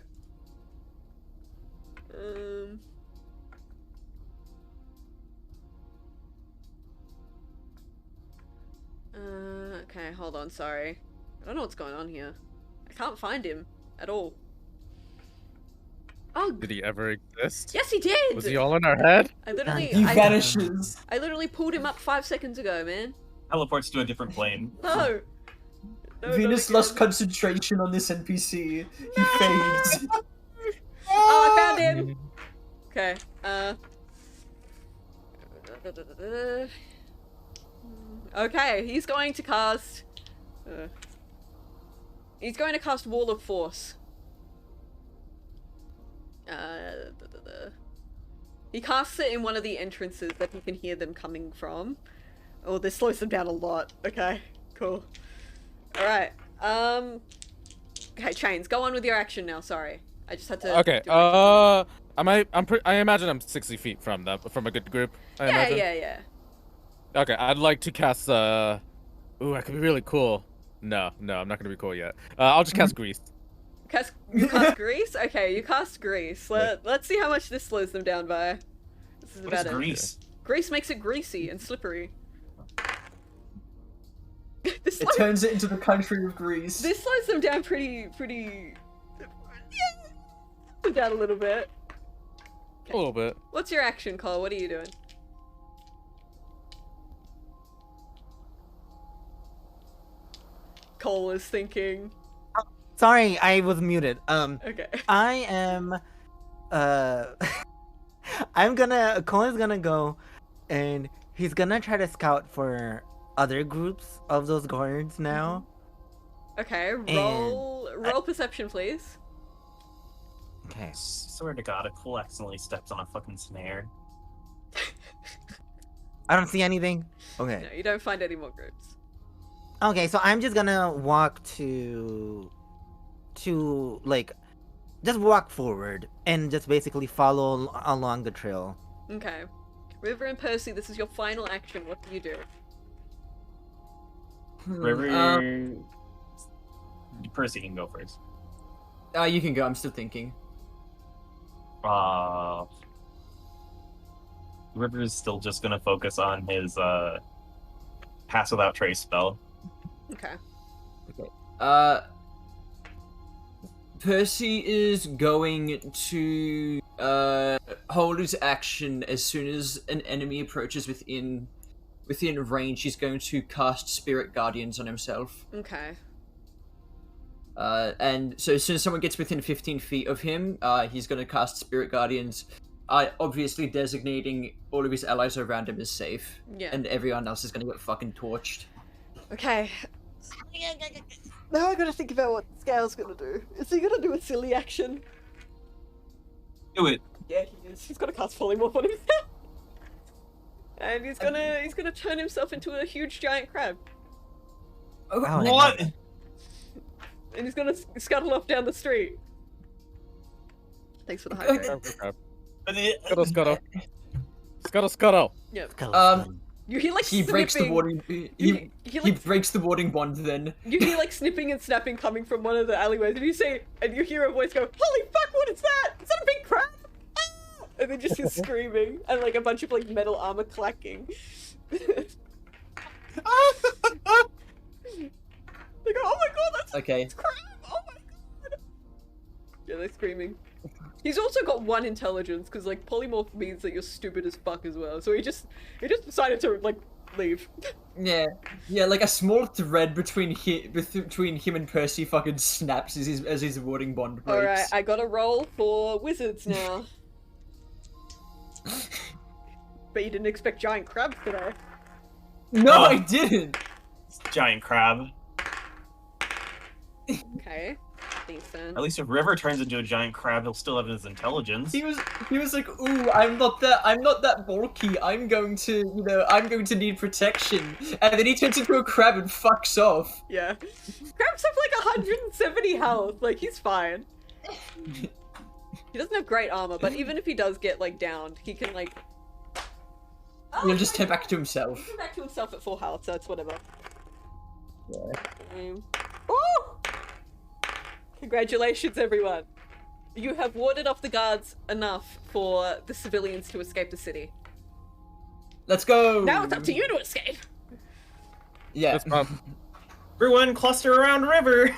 Okay, hold on, sorry. I don't know what's going on here. I can't find him at all. Oh, Did he ever exist? yes he did! Was he all in our head? I literally, He vanishes. I literally pulled him up 5 seconons ago, man. Teleports to a different plane. No! No, not Venus again. lost concentration on this NPC. He fades. Oh, I found him! Okay, okay, he's going to cast... he's going to cast Wall of Force. He casts it in one of the entrances that he can hear them coming from. Oh, this slows them down a lot. Okay, cool. Alright, okay, Chains, go on with your action now, sorry. I just had to... Okay. do my- I imagine I'm 60 feet from a good group. I Yeah, imagine. yeah. Okay, I'd like to cast. Ooh, that could be really cool. No, I'm not gonna be cool yet. I'll just cast Grease. You cast Grease? Okay, you cast Grease. Let's see how much this slows them down by. This is What about is it. Grease? Grease makes it greasy and slippery. this, It turns it into the country of Greece. this slows them down pretty... down a little bit. A little bit. What's your action, Cole? What are you doing? Cole is thinking. Sorry, I was muted. Okay. I am, Colin's gonna go, and he's gonna try to scout for other groups of those guards now. Okay, roll perception, please. Okay. Swear to God, a Cole accidentally steps on a fucking snare. I don't see anything. Okay. No, you don't find any more groups. Okay, so I'm just gonna walk to like, just walk forward and just basically follow along the trail. Okay. River and Percy, this is your final action. What do you do? River. Percy can go first. You can go. I'm still thinking. River is still just gonna focus on his pass without trace spell. Okay. Percy is going to hold his action as soon as an enemy approaches within range. He's going to cast Spirit Guardians on himself. Okay. And so as soon as someone gets within 15 feet of him, he's going to cast Spirit Guardians, obviously designating all of his allies around him as safe. Yeah. And everyone else is going to get fucking torched. Okay. Now I gotta think about what Scale's gonna do. Is he gonna do a silly action? Do it. Yeah, he is. He's gonna cast Polymorph on himself. And he's gonna turn himself into a huge giant crab. Wow, What? And he's gonna scuttle off down the street. Thanks for the hype. Scuttle. Scuttle. Yep. You hear like He snipping. breaks the warding. He like, breaks the warding bond. Then you hear like snipping and snapping coming from one of the alleyways, and you hear a voice go, "Holy fuck! What is that? Is that a big crab?" Ah! And then just hear screaming and like a bunch of like metal armor clacking. They go, "Oh my god, that's okay. a crab! Oh my god!" Yeah, they're screaming. He's also got 1 intelligence because like polymorph means that you're stupid as fuck as well. So he just decided to like leave. Yeah, yeah, like a small thread between him and Percy fucking snaps as his warding bond breaks. Alright, I got a roll for wizards now. But you didn't expect giant crabs today. No, Oh. I didn't! Giant crab. Okay, decent. At least if River turns into a giant crab, he'll still have his intelligence. He was like, ooh, I'm not that bulky, I'm going to need protection. And then he turns into a crab and fucks off. Yeah. Crabs have like 170 health, like he's fine. He doesn't have great armor, but even if he does get like downed, he can like... He'll just turn back to himself. He'll turn back to himself at full health, so it's whatever. Yeah. Woo! Congratulations, everyone. You have warded off the guards enough for the civilians to escape the city. Let's go! Now it's up to you to escape! Yeah. That's pop. Everyone cluster around River!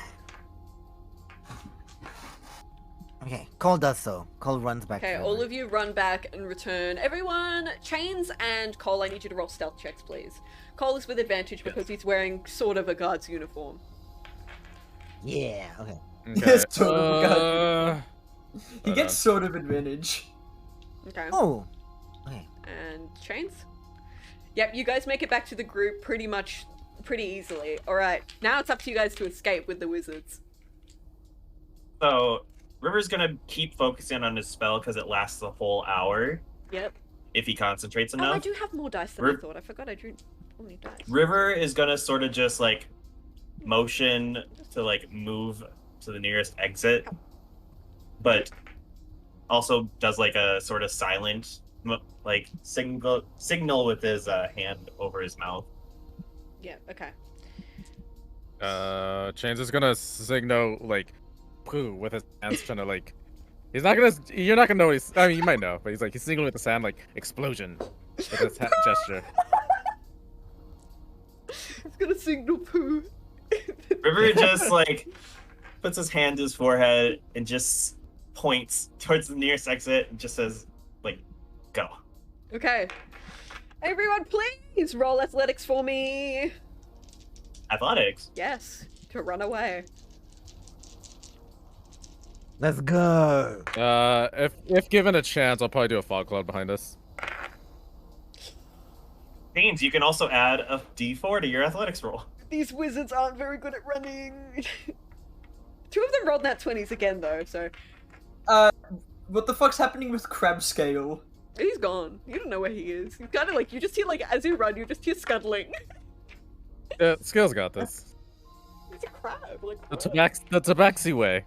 Okay, Cole does so. Cole runs back. Okay, to all River. of you run back and return. Everyone, Chains and Cole, I need you to roll stealth checks, please. Cole is with advantage because he's wearing sort of a guard's uniform. Yeah. Okay. Okay. Sort of a He hold gets sort of advantage. Okay. Oh. Okay. And Chains? Yep, you guys make it back to the group pretty easily. Alright, now it's up to you guys to escape with the wizards. So, River's gonna keep focusing on his spell because it lasts a whole hour Yep. if he concentrates Oh, I enough. do have more dice than I Riv- thought. I forgot I drew only dice. River is gonna sort of just like motion to like move to the nearest exit, but also does like a sort of silent like signal with his hand over his mouth. Yeah, okay. Chains is gonna signal like poo with his hands trying to like. You're not gonna know. I mean, you might know, but he's signaling with the sound like explosion with his gesture. It's gonna signal poo. River just like puts his hand to his forehead and just points towards the nearest exit and just says like, "Go." Okay. Everyone, please roll athletics for me. Athletics. Yes, to run away. Let's go. If given a chance, I'll probably do a fog cloud behind us. Means you can also add a D4 to your athletics roll. These wizards aren't very good at running. 2 of them rolled nat 20s again, though, so... What the fuck's happening with Crab Scale? He's gone. You don't know where he is. You kind of like, you just hear, like, as you run, you just hear scuttling. Yeah, Skills got this. He's a crab, like, The what? Tabaxi way.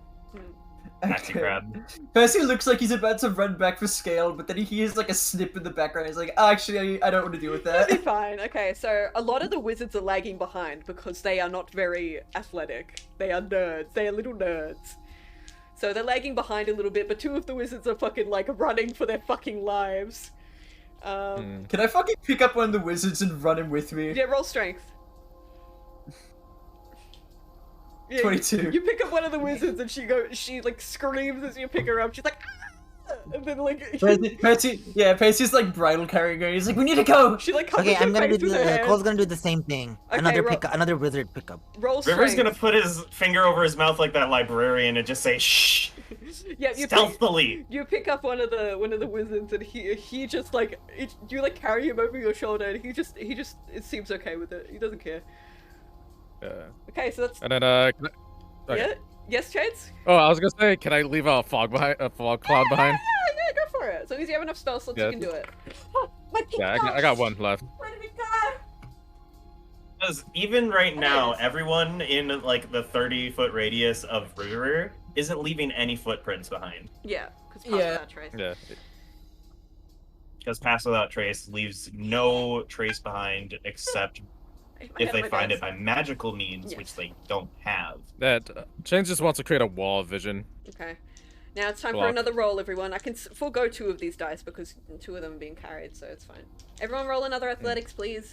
Taxi crab. Percy looks like he's about to run back for Scale, but then he hears like a snip in the background. He's like, oh, actually, I don't want to deal with It'll be that. fine. Okay, so a lot of the wizards are lagging behind because they are not very athletic. They are nerds. They are little nerds. So they're lagging behind a little bit, but 2 of the wizards are fucking, like, running for their fucking lives. Can I fucking pick up one of the wizards and run him with me? Yeah, roll strength. Yeah, 22. You pick up one of the wizards and she like screams as you pick her up. She's like, ah! And then like Percy's like bridle carrying her. He's like, we need to go. she like covers Okay, her I'm gonna do face with her hand. Cole's gonna do the same thing. Okay, Another wizard pickup. Roll strength. River's gonna put his finger over his mouth like that librarian and just say shh, Yeah, stealthily. you pick up one of the wizards and he just like you like carry him over your shoulder and he just it seems okay with it. He doesn't care. Yeah. Okay, so that's And then yeah. Yes, Chance? Oh, I was gonna say, can I leave a fog cloud behind? Yeah, go for it. As long as you have enough spell slots, Yeah. you can do it. Oh, my pink Yeah, dog. I got one left. Where did it go? Because even right now, everyone in like the 30-foot radius of River isn't leaving any footprints behind. Yeah, because Yeah. that trace. Yeah. Because Pass Without Trace leaves no trace behind except if they find it by magical means, Yes. which they don't have. That Chains just wants to create a wall of vision. Okay. Now it's time for Block. another roll, everyone. I can forego 2 of these dice because 2 of them are being carried, so it's fine. Everyone roll another athletics, please.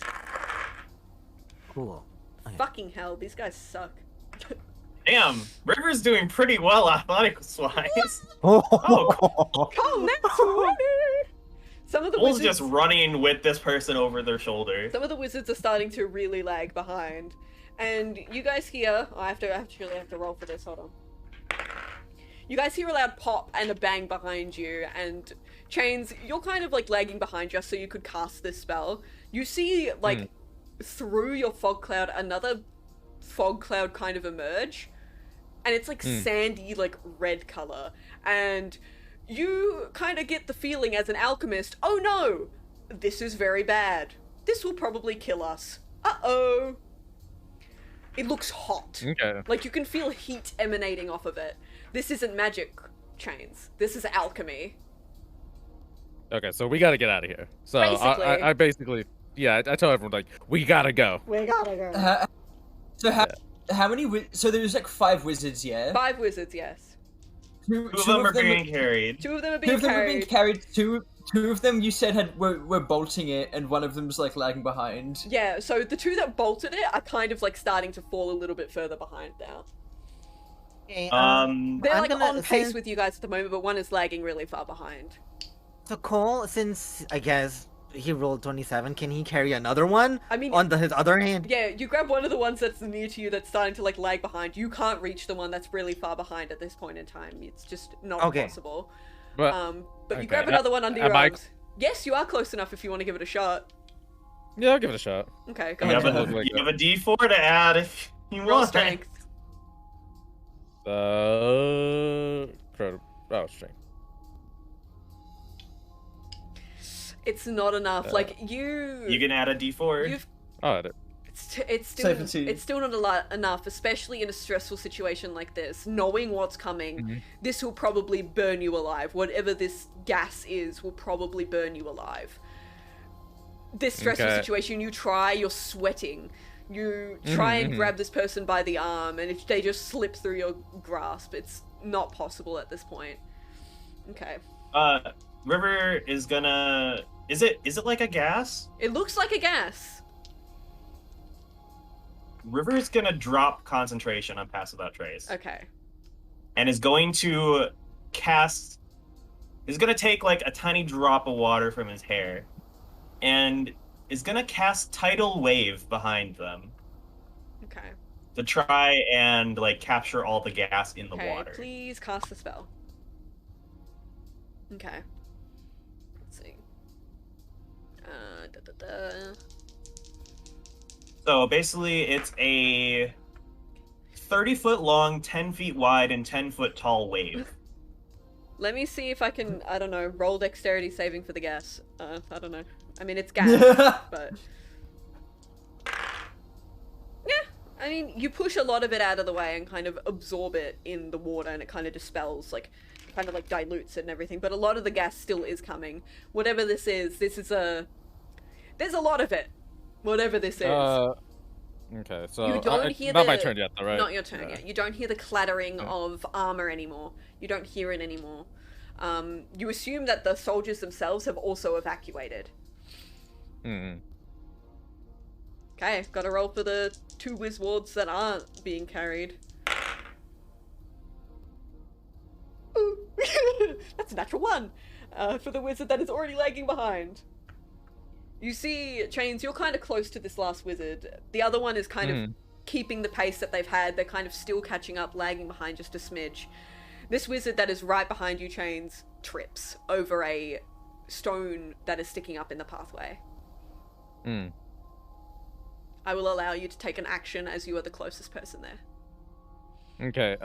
Cool. Okay. Fucking hell, these guys suck. Damn, River's doing pretty well athletics-wise. Oh, Call next 20! Some of the Bull's wizards, just running with this person over their shoulder. some of the wizards are starting to really lag behind, and you guys hear. I have to roll for this. Hold on. You guys hear a loud pop and a bang behind you, and Chains, you're kind of like lagging behind just so you could cast this spell. You see, like, through your fog cloud, another fog cloud kind of emerge, and it's like sandy, like red color, and you kind of get the feeling as an alchemist, oh no, this is very bad. This will probably kill us. Uh-oh. It looks hot. Okay. Like you can feel heat emanating off of it. This isn't magic, Chains. This is alchemy. Okay, so we gotta get out of here. So Basically. I basically, yeah, I tell everyone like we gotta go. We gotta go. So how many? So there's like 5 wizards, yeah. 5 wizards, yes. Two Two of them are being carried. 2 of them are Two being of them are being carried. carried. Two of them you said were bolting it, and one of them's like lagging behind. Yeah, so the 2 that bolted it are kind of like starting to fall a little bit further behind now. Okay, They're I'm like gonna- on pace since- with you guys at the moment, but one is lagging really far behind. So Cole, since I guess he rolled 27, can he carry another one? I mean- on his other hand. Yeah, you grab one of the ones that's near to you that's starting to like lag behind. You can't reach the one that's really far behind at this point in time. It's just not Okay. possible. But But you okay, grab another one under your am I- arms. Yes, you are close enough if you want to give it a shot. yeah, I'll give it a shot. Okay, go You have, ahead. Look like you have a D4 to add if you Roll want. strength. Strength. It's not enough. Like You can add a D4. you've I'll add it. it's still Save it to you. it's still not a lot enough, especially in a stressful situation like this. Knowing what's coming, this will probably burn you alive. Whatever this gas is will probably burn you alive. This stressful Okay. situation, you're sweating. You try and grab this person by the arm, and if they just slip through your grasp, it's not possible at this point. Okay. River is gonna. Is it like a gas? It looks like a gas. River is gonna drop concentration on Pass Without Trace. Okay. And is going to cast. Is gonna take like a tiny drop of water from his hair, and is gonna cast Tidal Wave behind them Okay. to try and like capture all the gas in the Okay, water. please cast the spell. Okay. Let's see. So basically, it's a 30-foot long, 10 feet wide, and 10-foot tall wave. Let me see if I can, I don't know, roll dexterity saving for the gas. I don't know. I mean, it's gas, but... Yeah, I mean, you push a lot of it out of the way and kind of absorb it in the water, and it kind of dispels, like, kind of like dilutes it and everything, but a lot of the gas still is coming. Whatever this is a... There's a lot of it. Whatever this is. Okay, so You don't hear not my the- turn yet, though, right? Not your turn Yeah. yet. You don't hear the clattering of armor anymore. You don't hear it anymore. You assume that the soldiers themselves have also evacuated. Mm-hmm. Okay, gotta roll for the 2 wizwards that aren't being carried. Ooh. That's a natural 1 for the wizard that is already lagging behind. You see, Chains, you're kind of close to this last wizard. The other one is kind of keeping the pace that they've had. They're kind of still catching up, lagging behind just a smidge. This wizard that is right behind you, Chains, trips over a stone that is sticking up in the pathway. Mm. I will allow you to take an action as you are the closest person there. Okay.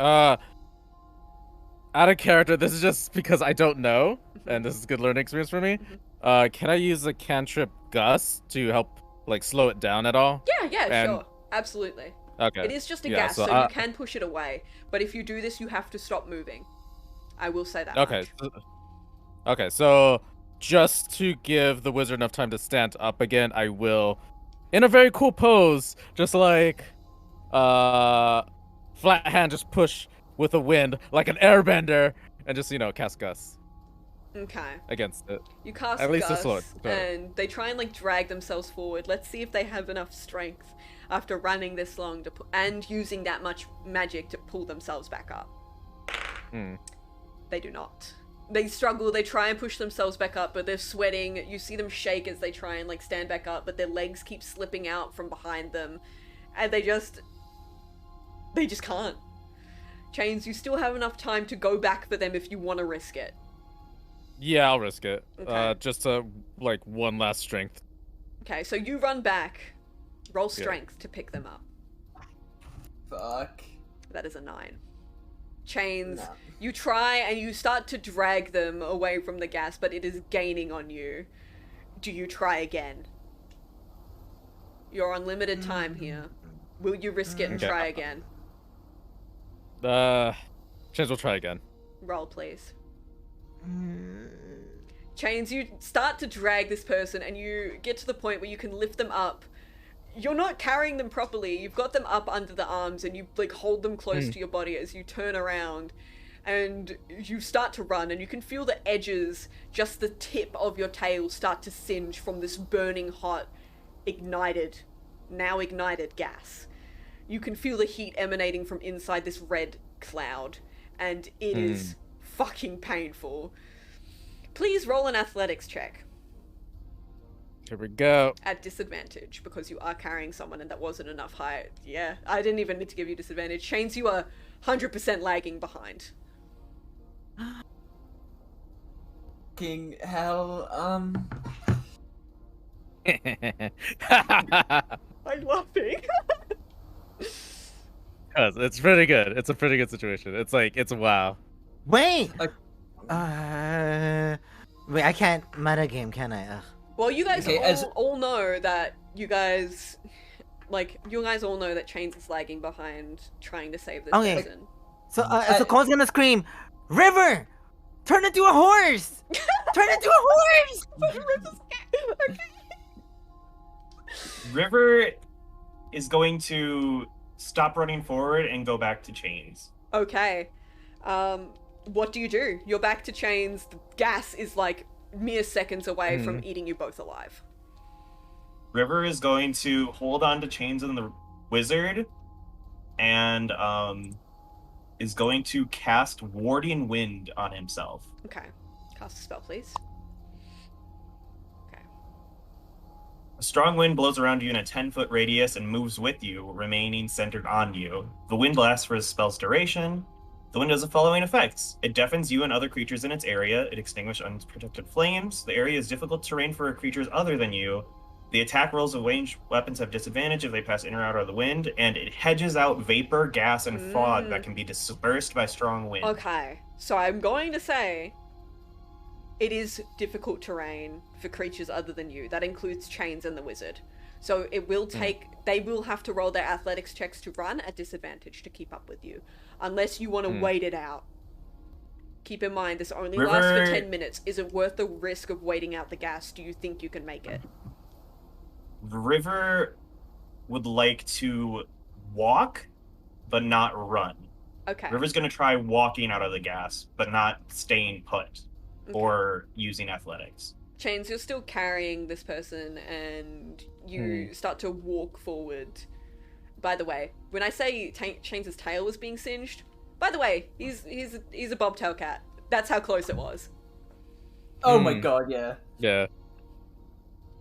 Out of character, this is just because I don't know, and this is good learning experience for me. Can I use the cantrip Gust to help, like, slow it down at all? Yeah, And- sure. Absolutely. Okay. It is just a Yeah, gas, so so I- you can push it away. But if you do this, you have to stop moving. I will say that Okay. much. Okay, so just to give the wizard enough time to stand up again, I will, in a very cool pose, just like, flat hand, just push with a wind, like an airbender, and just, cast Gust Okay. against it. You cast At least Gust, this one, sorry. and they try and like drag themselves forward. Let's see if they have enough strength after running this long to and using that much magic to pull themselves back up. Hmm. They do not. They struggle, they try and push themselves back up, but they're sweating. You see them shake as they try and like stand back up, but their legs keep slipping out from behind them. And they just can't. Chains, you still have enough time to go back for them if you want to risk it. Yeah, I'll risk it. Okay. Just like one last strength. Okay, so you run back. Roll strength to pick them up. Fuck. That is a 9. Chains, No. you try and you start to drag them away from the gas, but it is gaining on you. Do you try again? You're on limited time here. Will you risk it and Okay. try again? Chains will try again. Roll, please. Chains, you start to drag this person and you get to the point where you can lift them up. You're not carrying them properly. You've got them up under the arms and you like hold them close to your body as you turn around and you start to run and you can feel the edges, just the tip of your tail start to singe from this burning hot, now ignited gas. You can feel the heat emanating from inside this red cloud and it is fucking painful. Please roll an athletics check. Here we go. At disadvantage, because you are carrying someone and that wasn't enough height. Yeah, I didn't even need to give you disadvantage. Chains, you are 100% lagging behind. Fucking hell, I'm laughing. Cause it's pretty good. It's a pretty good situation. It's like, it's wow. Wait! Okay. Wait, I can't metagame, can I? Ugh. Well, you guys Okay, all know that you guys all know that Chains is lagging behind trying to save this Okay. person. So Cole's gonna scream, River! Turn into a horse! Turn into a horse! Okay. River is going to stop running forward and go back to Chains. Okay. What do? You're back to Chains. The gas is like mere seconds away from eating you both alive. River is going to hold on to Chains and the wizard and is going to cast Warding Wind on himself. Okay. Cast a spell, please. Okay. A strong wind blows around you in a 10-foot radius and moves with you, remaining centered on you. The wind lasts for the spell's duration. The wind has the following effects. It deafens you and other creatures in its area. It extinguishes unprotected flames. The area is difficult terrain for creatures other than you. The attack rolls of ranged weapons have disadvantage if they pass in or out of the wind, and it hedges out vapor, gas, and fog that can be dispersed by strong wind. Okay. So I'm going to say it is difficult terrain for creatures other than you. That includes Chains and the wizard. So it will take, they will have to roll their athletics checks to run at disadvantage to keep up with you. Unless you want to wait it out. Keep in mind, this only lasts for 10 minutes. Is it worth the risk of waiting out the gas? Do you think you can make it? River would like to walk, but not run. Okay. River's going to try walking out of the gas, but not staying put or using athletics. Chains, you're still carrying this person and you start to walk forward. By the way, when I say Chains' tail was being singed, by the way, he's a bobtail cat. That's how close it was. Oh my god, yeah. Yeah.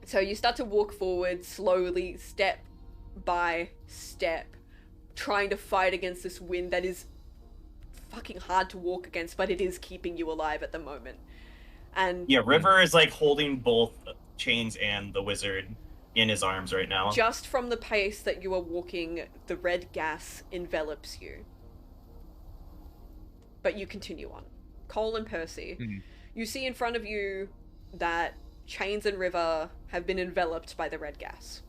So you start to walk forward slowly, step by step, trying to fight against this wind that is fucking hard to walk against, but it is keeping you alive at the moment. And yeah, River is like holding both Chains and the wizard in his arms right now. just from the pace that you are walking, the red gas envelops you. But you continue on. Cole and Percy, you see in front of you that Chains and River have been enveloped by the red gas.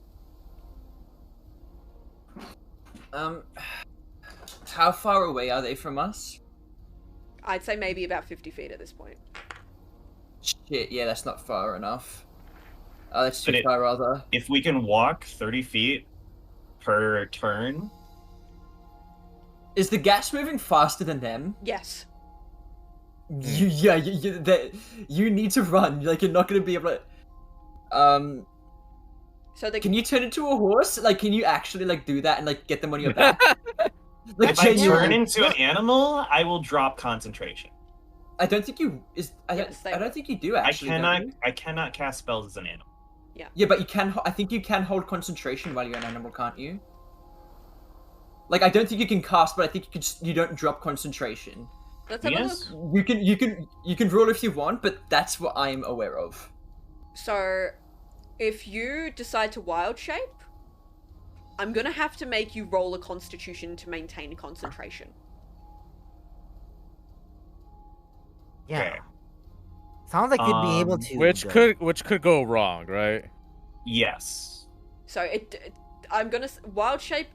How far away are they from us? I'd say maybe about 50 feet at this point. Shit, yeah, that's not far enough. That's too But far, rather. If we can walk 30 feet per turn, Is the gas moving faster than them? Yes. You need to run. Like, you're not gonna be able to. So they Can you turn into a horse? Like, can you actually like do that and like get them on your back? Like, if I turn genuinely. into an animal, I will drop concentration. I don't think you is. Yes, they I don't will. think you do actually. don't you? I cannot cast spells as an animal. Yeah, but you can. I think you can hold concentration while you're an animal, can't you? Like, I don't think you can cast, but I think you can. You don't drop concentration. Let's have a look. Yes? You can roll if you want, but that's what I'm aware of. So, if you decide to wild shape, I'm gonna have to make you roll a constitution to maintain concentration. Yeah. Okay. Sounds like you'd be able to. Which could go wrong, right? Yes. So I'm gonna wild shape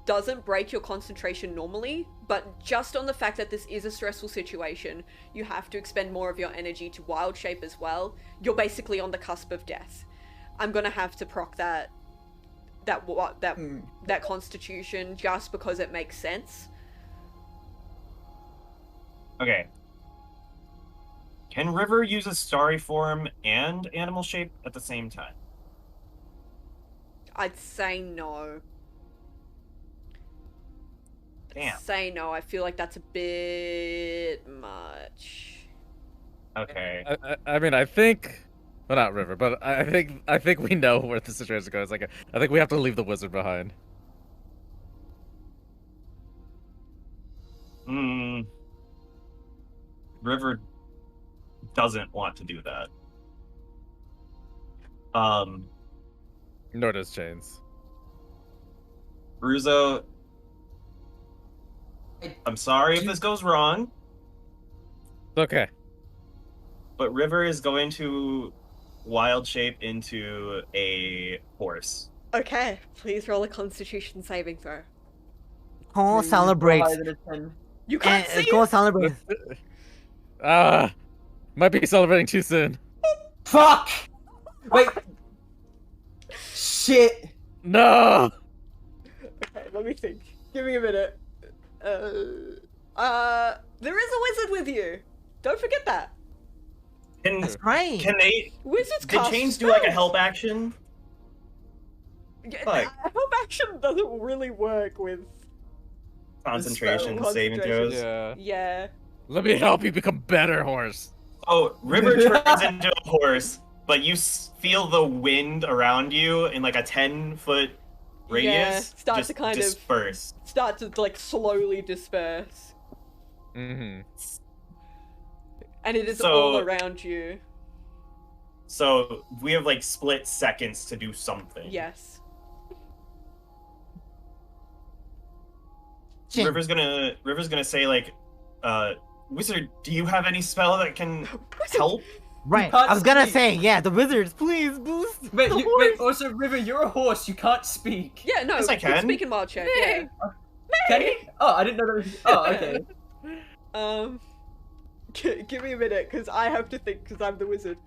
doesn't break your concentration normally, but just on the fact that this is a stressful situation, you have to expend more of your energy to wild shape as well. You're basically on the cusp of death. I'm gonna have to proc that constitution just because it makes sense. Okay. Can River use a starry form and animal shape at the same time? I'd say no. Damn. Say no. I feel like that's a bit much. Okay. I mean, I think, well, not River, but I think we know where the situation goes. Like, I think we have to leave the wizard behind. River doesn't want to do that. Nor does Chains. Ruzo, I'm sorry if this goes wrong, It's okay. but River is going to wild shape into a horse. Okay, please roll a Constitution saving throw. Cole celebrates. Higher than a 10. You can't see Cole it. celebrates. Might be celebrating too soon. Fuck! Wait. Shit. No. Okay, let me think. Give me a minute. There is a wizard with you. Don't forget that. That's right. Can they? Wizards Did cast Chains do like a spells. help action? Yeah, Like- help action doesn't really work with. Concentration, spell saving concentration. throws. Yeah. Yeah. Let me help you become better, horse. Oh, River turns into a horse, but you feel the wind around you in like a 10-foot radius. Yeah, start just to kind of- disperse. Start to like slowly disperse, Mm-hmm. and it is So- all around you. So we have like split seconds to do something. Yes. Chin. River's gonna say like, Wizard, do you have any spell that can help? Right. can't I was gonna speak. say, yeah, the wizards, please boost. Wait, the wait, horse. also, River, you're a horse. You can't speak. Yeah. No. Yes, I you can. speak in wild shape. Yeah. Can you? Oh, I didn't know that was... Oh, okay. Give me a minute, because I have to think, because I'm the wizard.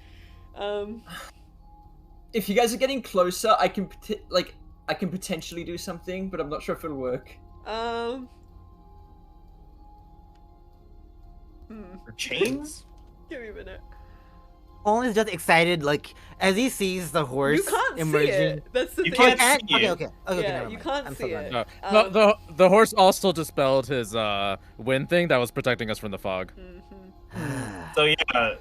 If you guys are getting closer, I can potentially do something, but I'm not sure if it'll work. Or chains? Give me a minute. Cole is just excited, like as he sees the horse You can't emerging. see it. That's the You thing. can't Can't? see it. Okay. Yeah, never you mind. can't I'm see so sorry. it. No, the horse also dispelled his wind thing that was protecting us from the fog. So yeah,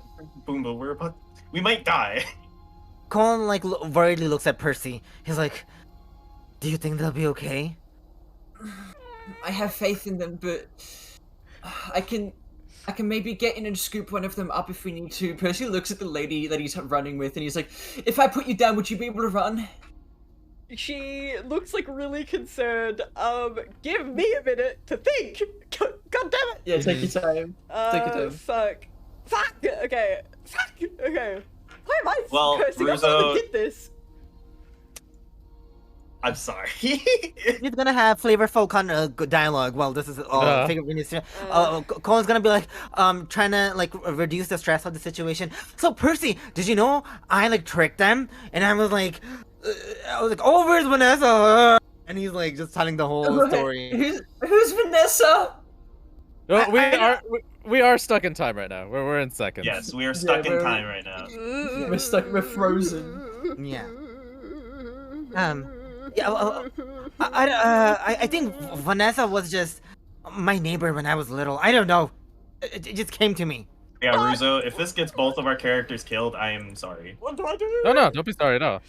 Boomba, we might die. Cole like worriedly looks at Percy. He's like, "Do you think they'll be okay?" I have faith in them, but I can maybe get in and scoop one of them up if we need to. Percy looks at the lady that he's running with, and he's like, "If I put you down, would you be able to run?" She looks like really concerned. Give me a minute to think. God damn it. Yeah, take your time. Take your time. Fuck. Okay. Fuck. Okay. Why am I Well, cursing? I'm Ruzo- gonna get this. I'm sorry. He's gonna have flavorful good dialogue while this is all Cole's gonna be like, trying to like reduce the stress of the situation. So Percy, did you know I like tricked them? And I was like, oh, where's Vanessa? And he's like just telling the whole story. Who's Vanessa? No, we are stuck in time right now. We're in seconds. Yes, we are stuck in we're- time right now. We're stuck. We're frozen. Yeah. Yeah. I think Vanessa was just my neighbor when I was little. I don't know. It just came to me. Yeah, Ruzo, if this gets both of our characters killed, I am sorry. What do I do? No, don't be sorry, no.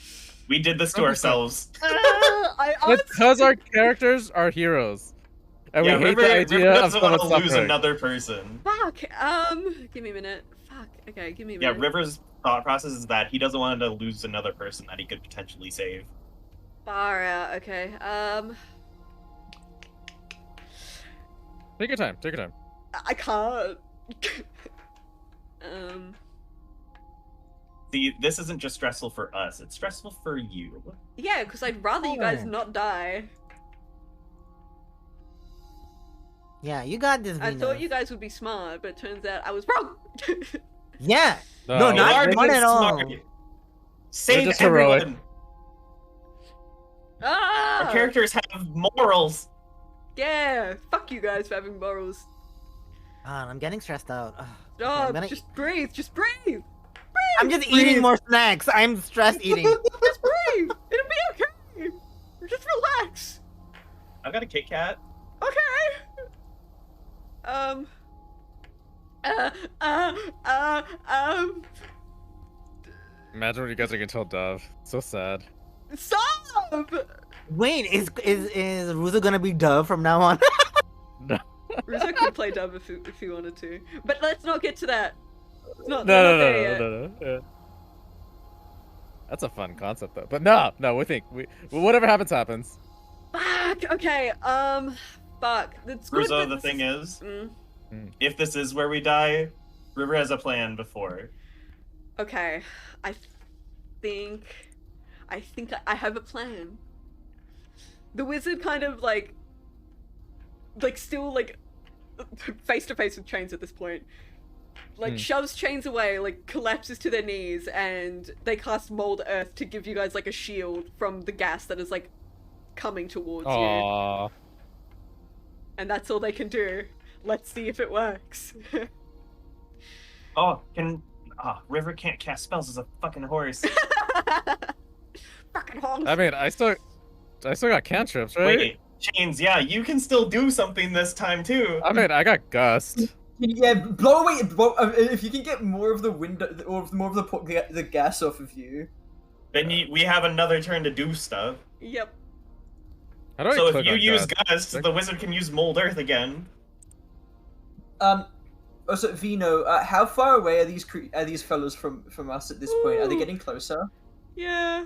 We did this to Don't be sorry. ourselves. I It's because our characters are heroes. And Yeah, we hate River, the River idea of doesn't want someone to lose suffering. another person. Fuck. Give me a minute. Fuck. Okay, give me a Yeah, minute. River's thought process is that he doesn't want to lose another person that he could potentially save. Far out. Okay. Take your time, take your time. I can't. See, this isn't just stressful for us, it's stressful for you. Yeah, because I'd rather you guys not die. Yeah, you got this, I Venus. thought you guys would be smart, but it turns out I was wrong. Yeah. No, No, You not are smart being at all. smart. Save just heroic. everyone! Ah! Our characters have morals! Yeah, fuck you guys for having morals. God, I'm getting stressed out. Ugh. Oh, I'm gonna- just breathe, just breathe! I'm just eating more snacks. I'm stress eating. Just breathe! It'll be okay! Just relax! I've got a Kit Kat. Okay! Imagine what you guys are gonna tell Dove. So sad. Stop! Wait, is Ruzo gonna be Dove from now on? No. Rizzo could play dumb if he wanted to. But let's not get to that. It's not, No, we're no, not no, there yet. no, no, yeah. That's a fun concept though. But no, whatever happens, happens. Fuck, okay, fuck. It's good Ruzo, that the this thing is... is, Mm. if this is where we die, River has a plan before. Okay, I think I have a plan. The wizard kind of like still like face to face with chains at this point. Like shoves chains away, like collapses to their knees, and they cast mold earth to give you guys like a shield from the gas that is like coming towards you. Aww. And that's all they can do. Let's see if it works. Oh, River can't cast spells as a fucking horse. Fucking honks. I mean, I still got cantrips, right? Wait, Chains, yeah, you can still do something this time too. I mean, I got gust. Yeah, blow away. If you can get more of the window or more of the gas off of you. Then we have another turn to do stuff. Yep. How do I So if click you on use gust? Gust, the wizard can use Mold Earth again. Also, Vino, how far away are these fellows from us at this point? Are they Ooh. getting closer? Yeah.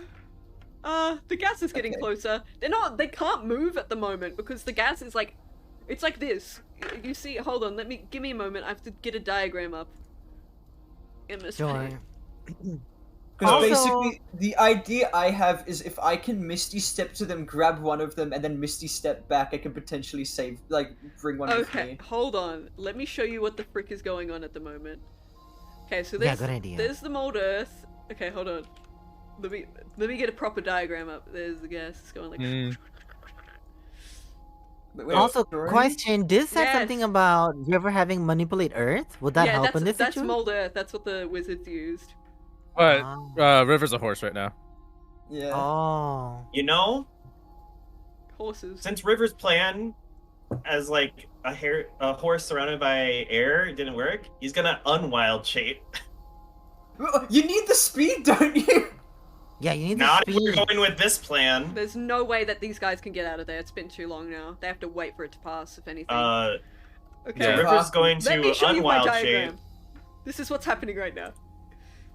The gas is getting Okay. closer. They can't move at the moment because the gas is like, it's like this. You see, hold on, give me a moment. I have to get a diagram up. MS Sure. Paint. Because Also- basically, the idea I have is if I can Misty Step to them, grab one of them, and then Misty Step back, I can potentially bring one with Okay, me. hold on. Let me show you what the frick is going on at the moment. Okay, so Yeah, there's good idea. there's the mold earth. Okay, hold on. Let me get a proper diagram up. There's the gas. It's going like. Mm. Wait, Also, sorry? question: This said Yes. something about River having manipulate Earth. Would that yeah, help that's in this that's situation? mold earth. That's what the wizards used. But Ah. River's a horse right now. Yeah. Oh. You know, Horses. since River's plan as like a horse surrounded by air didn't work, he's gonna unwild shape. You need the speed, don't you? Yeah, you need the Not if speed. we're going with this plan. There's no way that these guys can get out of there. It's been too long now. They have to wait for it to pass, if anything. So Okay. Yeah. River's going Let me to show you my unwild diagram. shape. This is what's happening right now.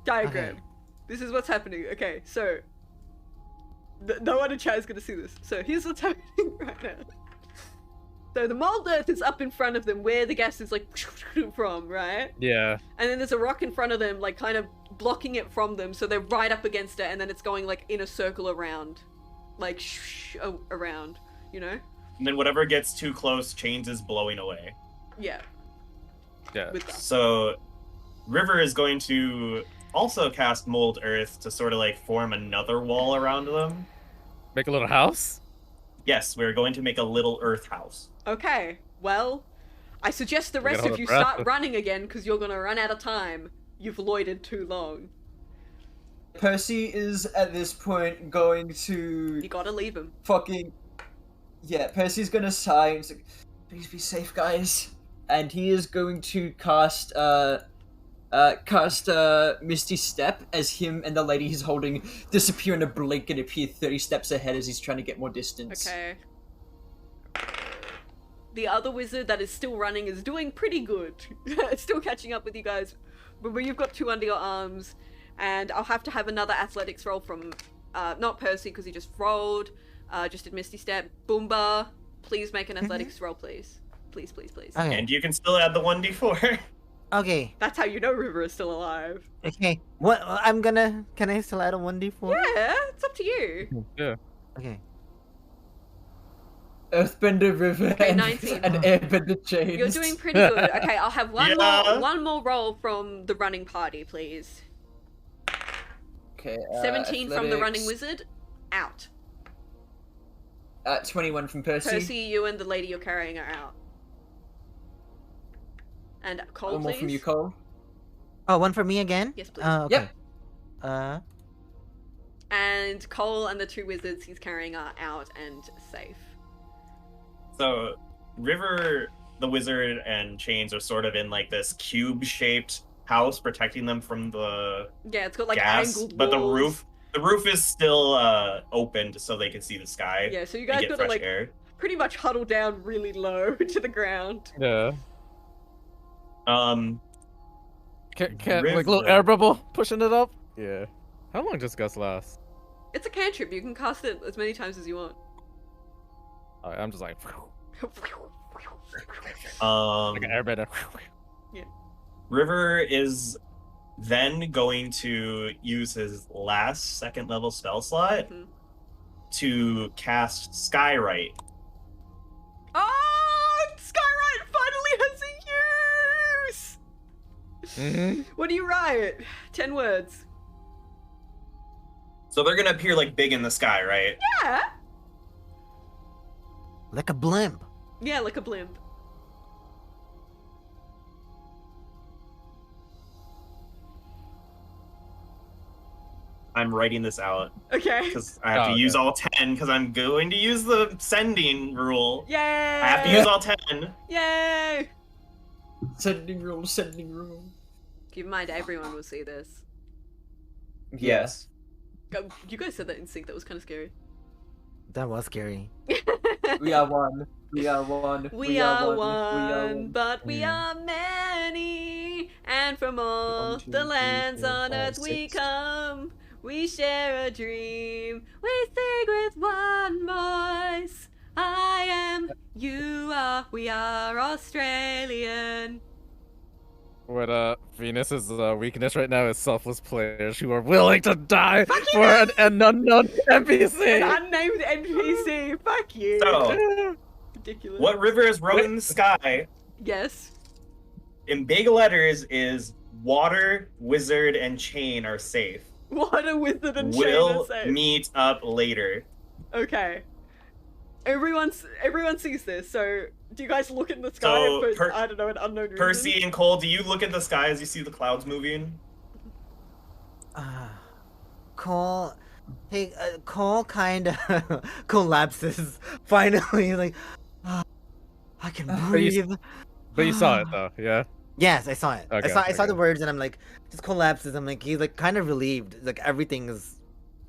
Diagram. Okay. This is what's happening. Okay, so no one in chat is gonna see this. So here's what's happening right now. So the mold earth is up in front of them, where the gas is like from, right? Yeah. And then there's a rock in front of them, like kind of blocking it from them, so they're right up against it, and then it's going like in a circle around, like around, you know? And then whatever gets too close, Chains is blowing away. Yeah. Yeah. With that. So River is going to also cast Mold Earth to sort of like form another wall around them. Make a little house? Yes, we're going to make a little Earth house. Okay, well, I suggest the We gotta rest hold of our you breath. start running again, because you're gonna run out of time. You've loitered too long. Percy is at this point going to You gotta leave him. fucking. Yeah, Percy's gonna sigh and say, "Please be safe, guys." And he is going to cast cast Misty Step as him and the lady he's holding disappear in a blink and appear 30 steps ahead as he's trying to get more distance. Okay. The other wizard that is still running is doing pretty good. It's still catching up with you guys. But you've got 2 under your arms, and I'll have to have another athletics roll from, not Percy because he just rolled, just did Misty Step. Boomba, please make an athletics roll, please. Please, please, please. Okay. And you can still add the 1d4. Okay. That's how you know River is still alive. Okay. What? Can I still add a 1d4? Yeah, it's up to you. Yeah. Okay. Earthbender River Okay, and 19. Airbender Chains. You're doing pretty good. Okay, I'll have Yeah. one more roll from the running party, please. Okay, 17 from the running athletics. wizard. Out. 21 from Percy. Percy, you and the lady you're carrying are out. And Cole, One more please. from you, Cole. Oh, one for me again? Yes, please. Okay. Yep. And Cole and the 2 wizards he's carrying are out and safe. So, River, the wizard, and Chains are sort of in like this cube-shaped house, protecting them from the Yeah, it's got like gas. angled But walls. the roof is still opened so they can see the sky. Yeah, so you and guys get gotta fresh like air. pretty much huddle down really low to the ground. Yeah. Can like little River. air bubble pushing it up? Yeah. How long does Gust last? It's a cantrip. You can cast it as many times as you want. Alright, I'm just like Um, an airbender. River is then going to use his last 2nd level spell slot Mhm. to cast Skywrite. Oh, Skywrite finally has a use! Mm-hmm. What do you write? 10 words. So they're gonna appear like big in the sky, right? Yeah! Like a blimp. Yeah, like a blimp. I'm writing this out Okay. because I have Oh, to use okay. all 10 because I'm going to use the sending rule. Yay! I have to use all 10. Yay! Sending rule, sending rule. Keep in mind, everyone will see this. Yes. Go- You guys said that in sync. That was kind of scary. That was scary. We are one. We are one. We are We are one, but we are many, and from all 1, 2, the 3, lands 4, on 5, earth we 6. come. We share a dream. We sing with one voice. I am, you are, we are Australian. What Venus's weakness right now is selfless players who are willing to die for an unknown An NPC. unnamed NPC. Fuck you. So, Ridiculous. what River has wrote in the sky Yes. in big letters is water, wizard, and chain are safe. What a wizard and chain We'll are safe. meet up later. Okay. Everyone sees this, so do you guys look in the sky So, for, I don't know, an unknown reason? Percy and Cole, do you look at the sky as you see the clouds moving? Cole, hey, Cole kind of collapses. Finally, like, I can breathe. But you saw it though, yeah. Yes, I saw it. Okay, I saw the okay. words, and I'm like, just collapses. I'm like, he's like kind of relieved. Like everything is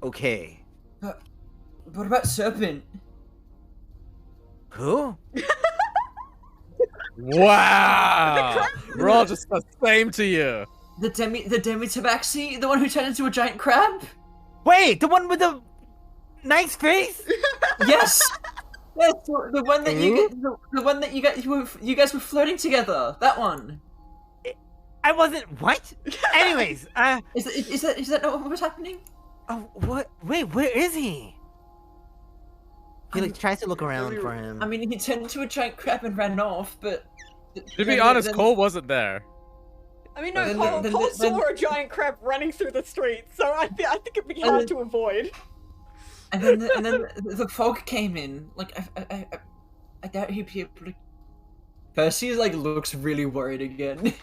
okay. What about Serpent? Who? Wow! We're all just the same to you. The Demi-Tabaxi? The one who turned into a giant crab? Wait, the one with the nice face? Yes! Yes, the one that the one that you guys were flirting together. That one. I wasn't. What? Anyways, Is that not what was happening? oh, what? Wait, where is he? He like tries to look around for him. I mean, he turned into a giant crab and ran off, but... To be honest, Cole wasn't there. I mean, no, Then- Cole then- saw a giant crab running through the streets, so I think it'd be hard to avoid. And then the fog came in. Like, I doubt he'd be able to... Percy, like, looks really worried again.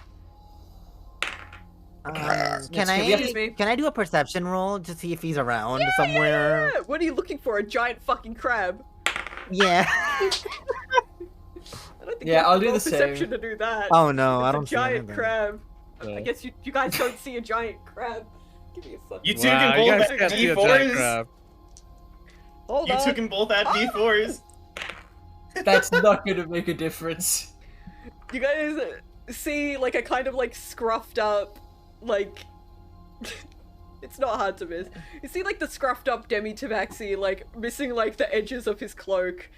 Can Excuse me. I do a perception roll to see if he's around somewhere? Yeah, what are you looking for? A giant fucking crab? Yeah. I don't think Yeah, you have I'll to do roll the same. perception to do that. Oh no, It's I a don't see giant anything. crab. I guess you guys don't see a giant crab. Give me a fucking. You two Wow, can you both guys add can't see a giant D4s. crab. Hold You on. two can both add D4s. That's not gonna make a difference. You guys see like a kind of like scruffed up, like it's not hard to miss. You see like the scruffed up demi-tabaxi, like missing like the edges of his cloak,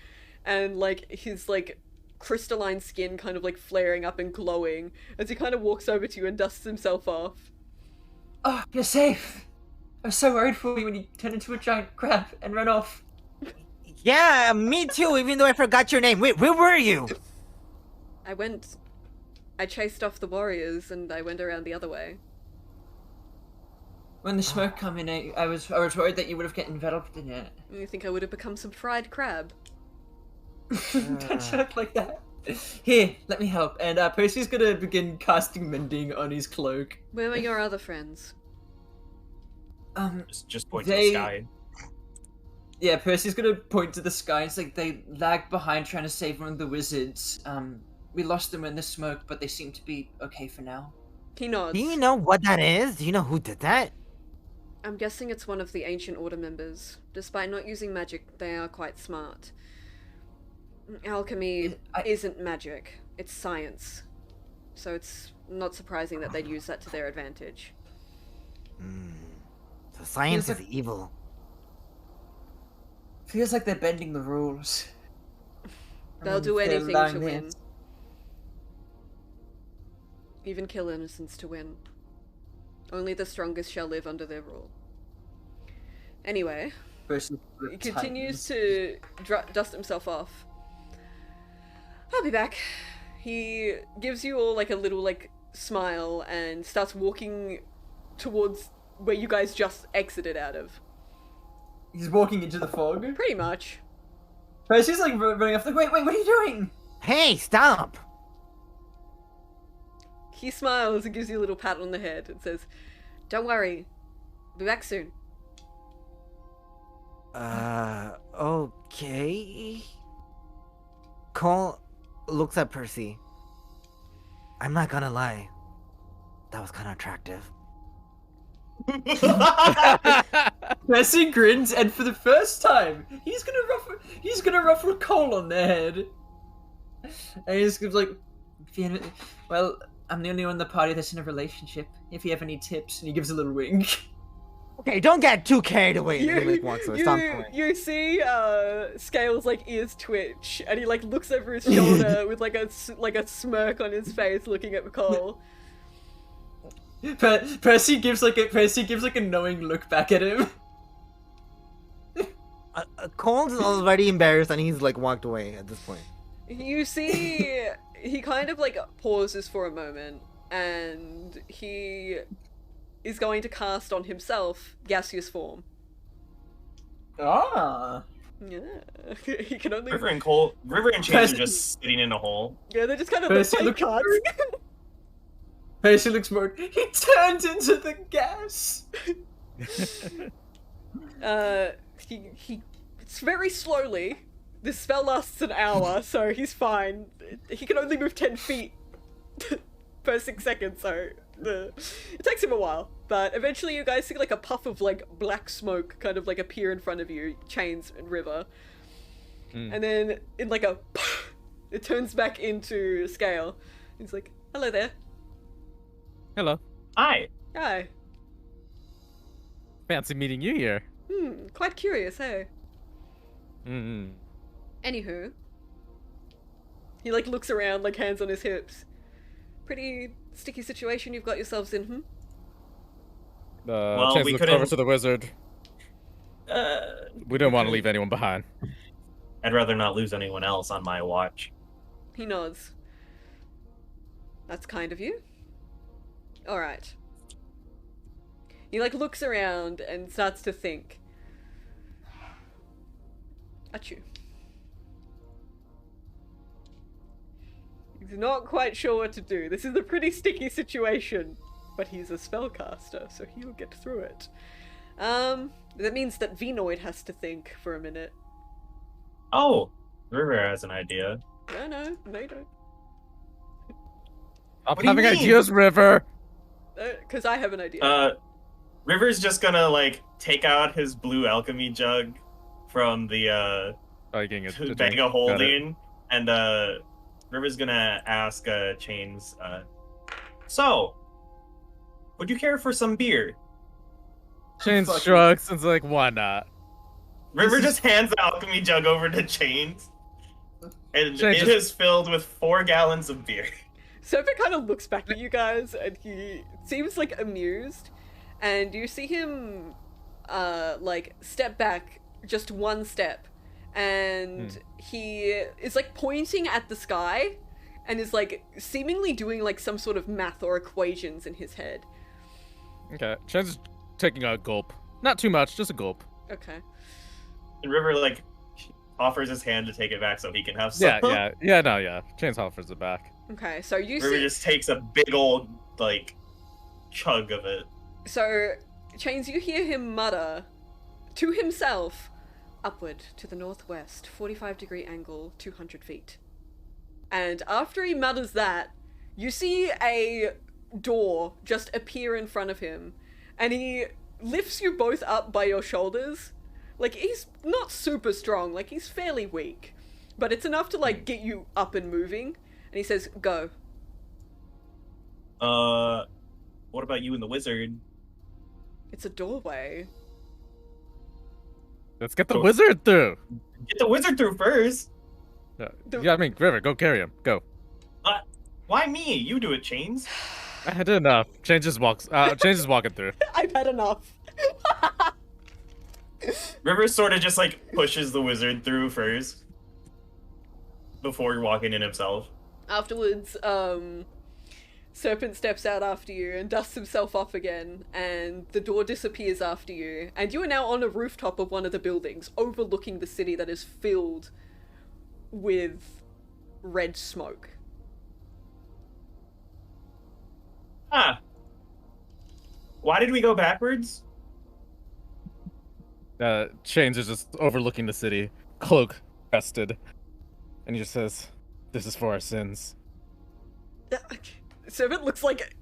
and like his like crystalline skin kind of like flaring up and glowing as he kind of walks over to you and dusts himself off. Oh, you're safe. I was so worried for you when you turned into a giant crab and ran off. Yeah, me too, even though I forgot your name. Wait, where were you? I chased off the warriors and I went around the other way. When the smoke came in, I was worried that you would have get enveloped in it. You think I would have become some fried crab? Don't joke like that. Here, let me help. And Percy's gonna begin casting mending on his cloak. Where were your other friends? Just point to They- the sky. Yeah, Percy's gonna point to the sky. It's like they lagged behind trying to save one of the wizards. We lost them in the smoke, but they seem to be okay for now. He nods. Do you know what that is? Do you know who did that? I'm guessing it's one of the Ancient Order members. Despite not using magic, they are quite smart. Alchemy isn't magic, it's science. So it's not surprising that they'd use that to their advantage. So science Feels is evil. Feels like they're bending the rules. They'll do They're anything allowing to this. win. Even kill innocents to win. Only the strongest shall live under their rule. Anyway, Percy he continues to dust himself off. I'll be back. He gives you all like a little like smile and starts walking towards where you guys just exited out of. He's walking into the fog. Pretty much. Percy's like running off. Like, wait, what are you doing? Hey, stop! He smiles and gives you a little pat on the head and says, "Don't worry, I'll be back soon." Okay. Cole looks at Percy. I'm not gonna lie. That was kind of attractive. Percy grins, and for the first time, he's gonna ruffle Cole on the head. And he's like, well, I'm the only one in the party that's in a relationship. If you have any tips, and he gives a little wink. Okay, don't get too carried away. And he, like, walks away. Stop going. You see Scales like ears twitch and he like looks over his shoulder with like a smirk on his face looking at Cole. Percy gives like a knowing look back at him. Cole's already embarrassed and he's like walked away at this point. You see he kind of like pauses for a moment and he is going to cast on himself gaseous form. Ah. Yeah. He can only River and Chase are just sitting in a hole. Yeah, they're just kind of Percy like looks cards. Percy looks more. He turns into the gas. It's very slowly. This spell lasts an hour, so he's fine. He can only move 10 feet per 6 seconds, so it takes him a while. But eventually you guys see like a puff of like black smoke kind of like appear in front of you, Chains and River. And then in like a it turns back into Scale. He's like, "Hello there." Hello. Hi. Hi. Fancy meeting you here. Quite curious, hey? Mm-hmm. Anywho. He like looks around, like hands on his hips. Pretty sticky situation you've got yourselves in, Chance we looks over couldn't- to the wizard. We didn't want to leave anyone behind. I'd rather not lose anyone else on my watch. He nods. That's kind of you. Alright. He like looks around and starts to think. Achoo. He's not quite sure what to do. This is a pretty sticky situation. But he's a spellcaster, so he'll get through it. That means that Vinoid has to think for a minute. Oh, River has an idea. No, they don't. Stop What do you having mean? ideas, River. Because I have an idea. River's just gonna like take out his blue alchemy jug from the Oh, you're getting a bag drink. of Got it. holding, and River's gonna ask Chains, so, would you care for some beer? Chains Fuck shrugs and is like, why not? River This is- just hands the alchemy jug over to Chains, and Chains it just- is filled with 4 gallons of beer. Serpent kind of looks back at you guys, and he seems like amused, and you see him, like step back just one step, and he is like pointing at the sky, and is like seemingly doing like some sort of math or equations in his head. Okay. Chains is taking a gulp. Not too much, just a gulp. Okay. And River like offers his hand to take it back so he can have some. Yeah. Chains offers it back. Okay, so you River see. just takes a big old like chug of it. So, Chains, you hear him mutter to himself, upward to the northwest, 45-degree angle, 200 feet. And after he mutters that, you see a door just appear in front of him, and he lifts you both up by your shoulders. Like, he's not super strong, like, he's fairly weak, but it's enough to, like, get you up and moving. And he says, go. What about you and the wizard? It's a doorway. Let's get the wizard through. Get the wizard through first. Yeah, I mean, River, go carry him. Go. Why me? You do it, Chains. I did enough. Chains just walks. Chains is walking through. I've had enough. River sort of just like pushes the wizard through first before walking in himself. Afterwards, Serpent steps out after you and dusts himself off again, and the door disappears after you, and you are now on a rooftop of one of the buildings, overlooking the city that is filled with red smoke. Ah. Why did we go backwards? Chains is just overlooking the city, cloak rested, and he just says, "This is for our sins." Serpent looks like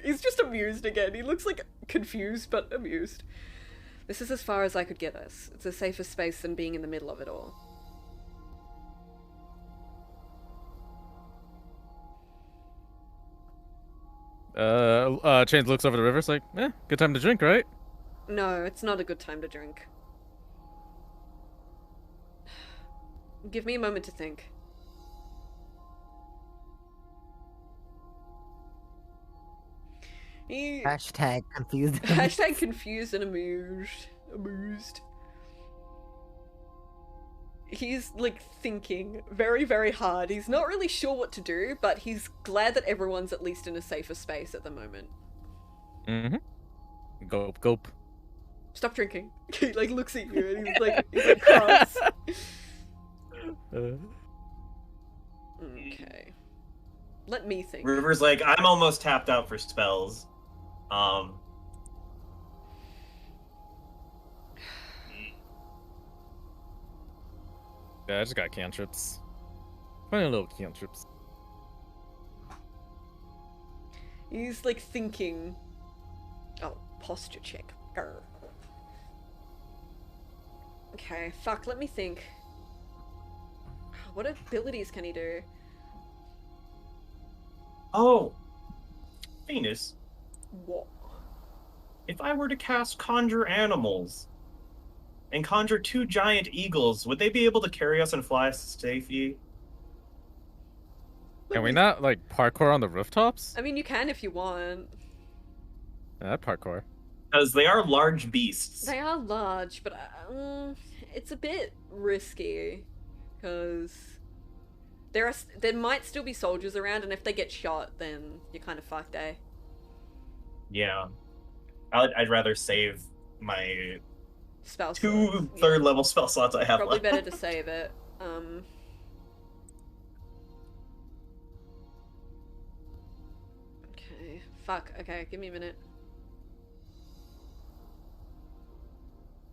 he's just amused again. He looks like confused but amused. This is as far as I could get us. It's a safer space than being in the middle of it all. Chains looks over the river. It's like, good time to drink, right? No, it's not a good time to drink. Give me a moment to think. Hashtag confused. Hashtag confused and amused. He's like thinking very, very hard. He's not really sure what to do, but he's glad that everyone's at least in a safer space at the moment. Mm-hmm. Gulp, gulp. Stop drinking. He like looks at you and he's like cross. Okay. Let me think. River's like, I'm almost tapped out for spells. Yeah, I just got cantrips. Funny little cantrips. He's like thinking. Oh, posture check. Grr. Okay, fuck, let me think. What abilities can he do? Oh, Venus, What? if I were to cast Conjure Animals and conjure 2 giant eagles, would they be able to carry us and fly us to safety? Can we not, like, parkour on the rooftops? I mean, you can if you want. Yeah, parkour. Because they are large beasts. They are large, but it's a bit risky because there might still be soldiers around, and if they get shot, then you're kind of fucked, eh? Yeah. I'd rather save my Spell 2 slots, yeah. third level spell slots I have Probably left. better to save it. Okay. Fuck. Okay, give me a minute.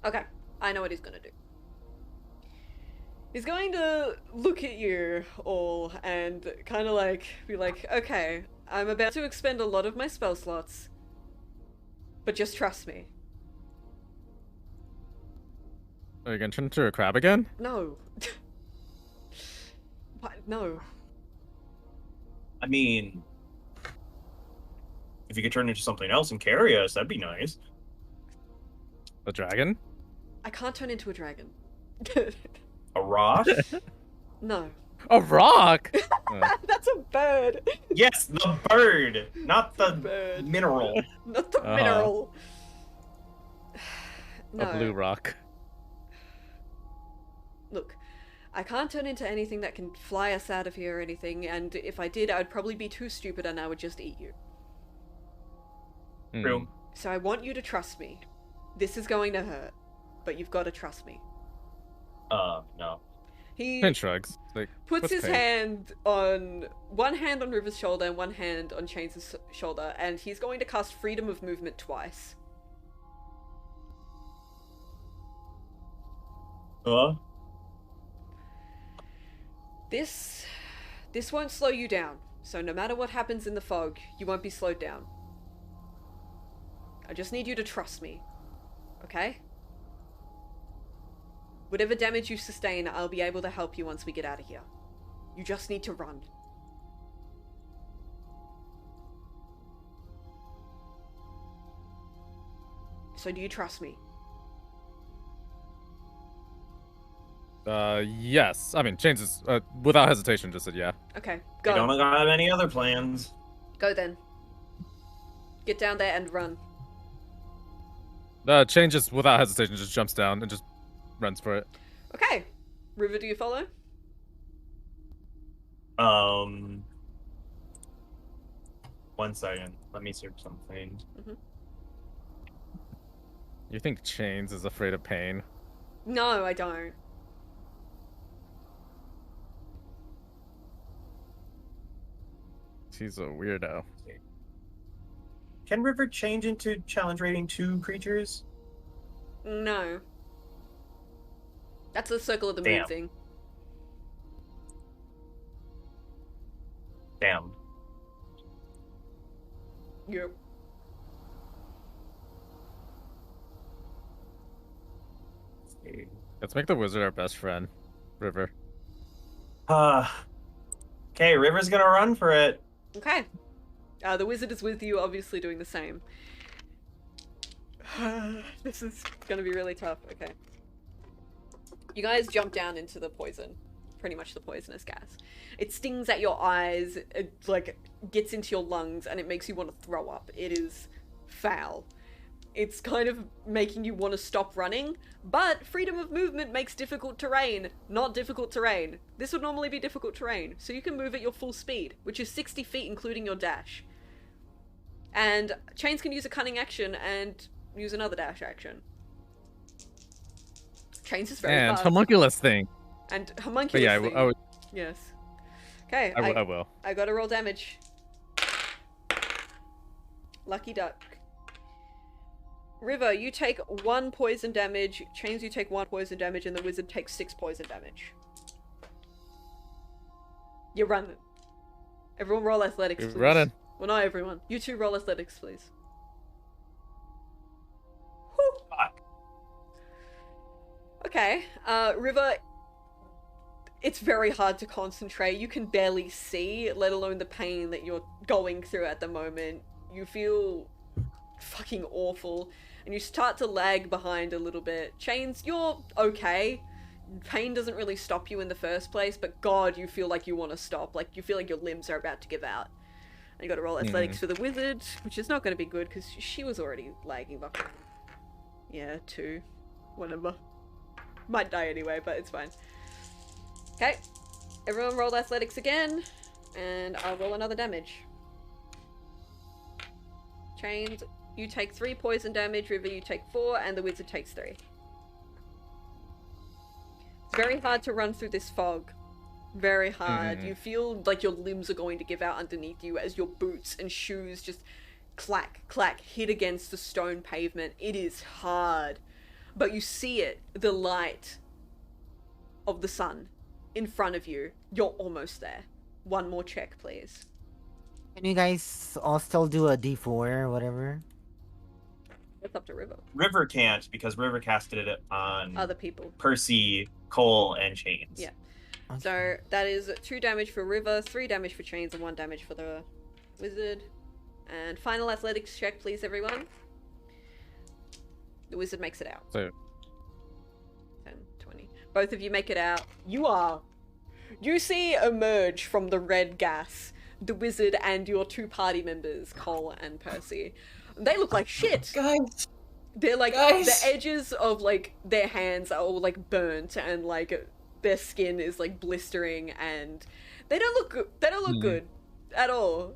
Okay, I know what he's gonna do. He's going to look at you all and kind of like be like, okay, I'm about to expend a lot of my spell slots. But just trust me. Are you gonna turn into a crab again? No. What? No. I mean, if you could turn into something else and carry us, that'd be nice. A dragon? I can't turn into a dragon. A rock? No. A rock? That's a bird. Yes, the bird, not the Bird. mineral. Not the mineral. No. A blue rock. Look, I can't turn into anything that can fly us out of here or anything, and if I did, I would probably be too stupid and I would just eat you. True. So I want you to trust me. This is going to hurt, but you've got to trust me. No. He Pin shrugs. Like, puts what's his pain? one hand on River's shoulder and one hand on Chains' shoulder, and he's going to cast Freedom of Movement twice. This won't slow you down, so no matter what happens in the fog, you won't be slowed down. I just need you to trust me, okay? Whatever damage you sustain, I'll be able to help you once we get out of here. You just need to run. So do you trust me? Yes. I mean, Chains is, without hesitation, just said yeah. Okay, I go. don't have any other plans. Go then. Get down there and run. Chains just, without hesitation, just jumps down and just runs for it. Okay. River, do you follow? One second. Let me search something. You think Chains is afraid of pain? No, I don't. He's a weirdo. Can River change into challenge rating 2 creatures? No. That's the circle of the moon Damn. thing. Damn. Yep. Let's make the wizard our best friend, River. Okay, River's gonna run for it. Okay. The wizard is with you, obviously doing the same. This is gonna be really tough. Okay. You guys jump down into the poison. Pretty much the poisonous gas. It stings at your eyes, it like gets into your lungs, and it makes you want to throw up. It is foul. It's kind of making you want to stop running, but freedom of movement makes difficult terrain not difficult terrain. This would normally be difficult terrain, so you can move at your full speed, which is 60 feet including your dash. And Chains can use a cunning action and use another dash action. Chains is very And fast. homunculus thing. And But homunculus yeah, thing. I would. Yes. Okay, I will. I gotta roll damage. Lucky duck. River, you take 1 poison damage, Chains you take 1 poison damage, and the wizard takes 6 poison damage. You're running. Everyone roll athletics, You're please. running. Well, not everyone. You two roll athletics, please. Whew. Fuck. Okay, River, it's very hard to concentrate. You can barely see, let alone the pain that you're going through at the moment. You feel fucking awful, and you start to lag behind a little bit. Chains, you're okay. Pain doesn't really stop you in the first place, but God, you feel like you want to stop. Like, you feel like your limbs are about to give out. And you gotta roll athletics for the wizard, which is not gonna be good, because she was already lagging behind. Yeah, 2. Whatever. Might die anyway, but it's fine. Okay. Everyone roll athletics again, and I'll roll another damage. Chains, you take 3 poison damage, River, you take 4, and the wizard takes 3. It's very hard to run through this fog. Very hard. You feel like your limbs are going to give out underneath you as your boots and shoes just clack, clack, hit against the stone pavement. It is hard. But you see it, the light of the sun in front of you. You're almost there. 1 more check, please. Can you guys all still do a D4 or whatever? It's up to River. River can't because River casted it on Other people. Percy, Cole, and Chains. Yeah. So that is 2 damage for River, 3 damage for Chains, and 1 damage for the wizard. And final athletics check, please, everyone. The wizard makes it out. So 10, 20. Both of you make it out. You see emerge from the red gas the wizard and your 2 party members, Cole and Percy. They look like shit. Guys, They're like, Guys. the edges of like their hands are all like burnt and like their skin is like blistering and they don't look good. They don't look good at all.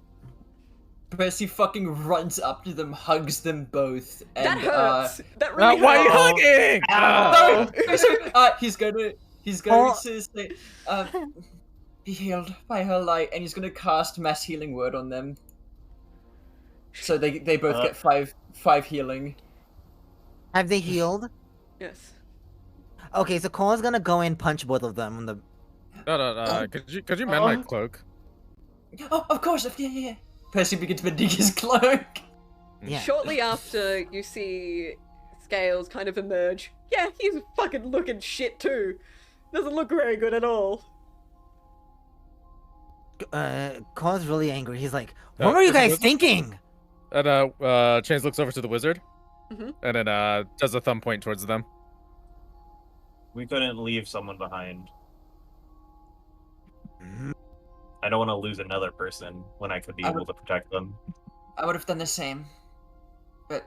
Percy fucking runs up to them, hugs them both, and That hurts. That really why are you hurts. hugging? Ow. he's going Oh. to say, be healed by her light, and he's gonna cast mass healing word on them. So they both get five healing. Have they healed? Yes. Okay, so Cole's gonna go and punch both of them on the. No. Could you mend my cloak? Oh, of course, yeah. Percy begins mending his cloak. Yeah. Shortly after, you see Scales kind of emerge. Yeah, he's fucking looking shit too. Doesn't look very good at all. Cole's really angry. He's like, "What were you guys thinking?" And Chains looks over to the wizard, Mhm. and then does a thumb point towards them. We couldn't leave someone behind. I don't want to lose another person when I could be able to protect them. I would have done the same, but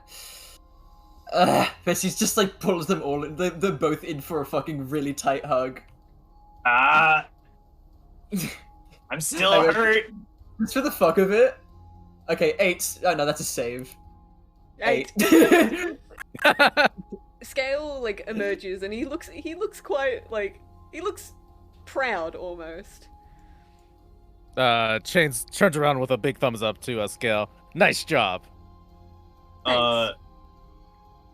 Percy's just like pulls them all in. They're both in for a fucking really tight hug. Ah! I'm still I would- hurt! Just for the fuck of it. Okay, 8. Oh no, that's a save. 8. 8. Scale like emerges and he looks quite like he looks proud almost. Chains turns around with a big thumbs up to Scale. Nice job. Thanks.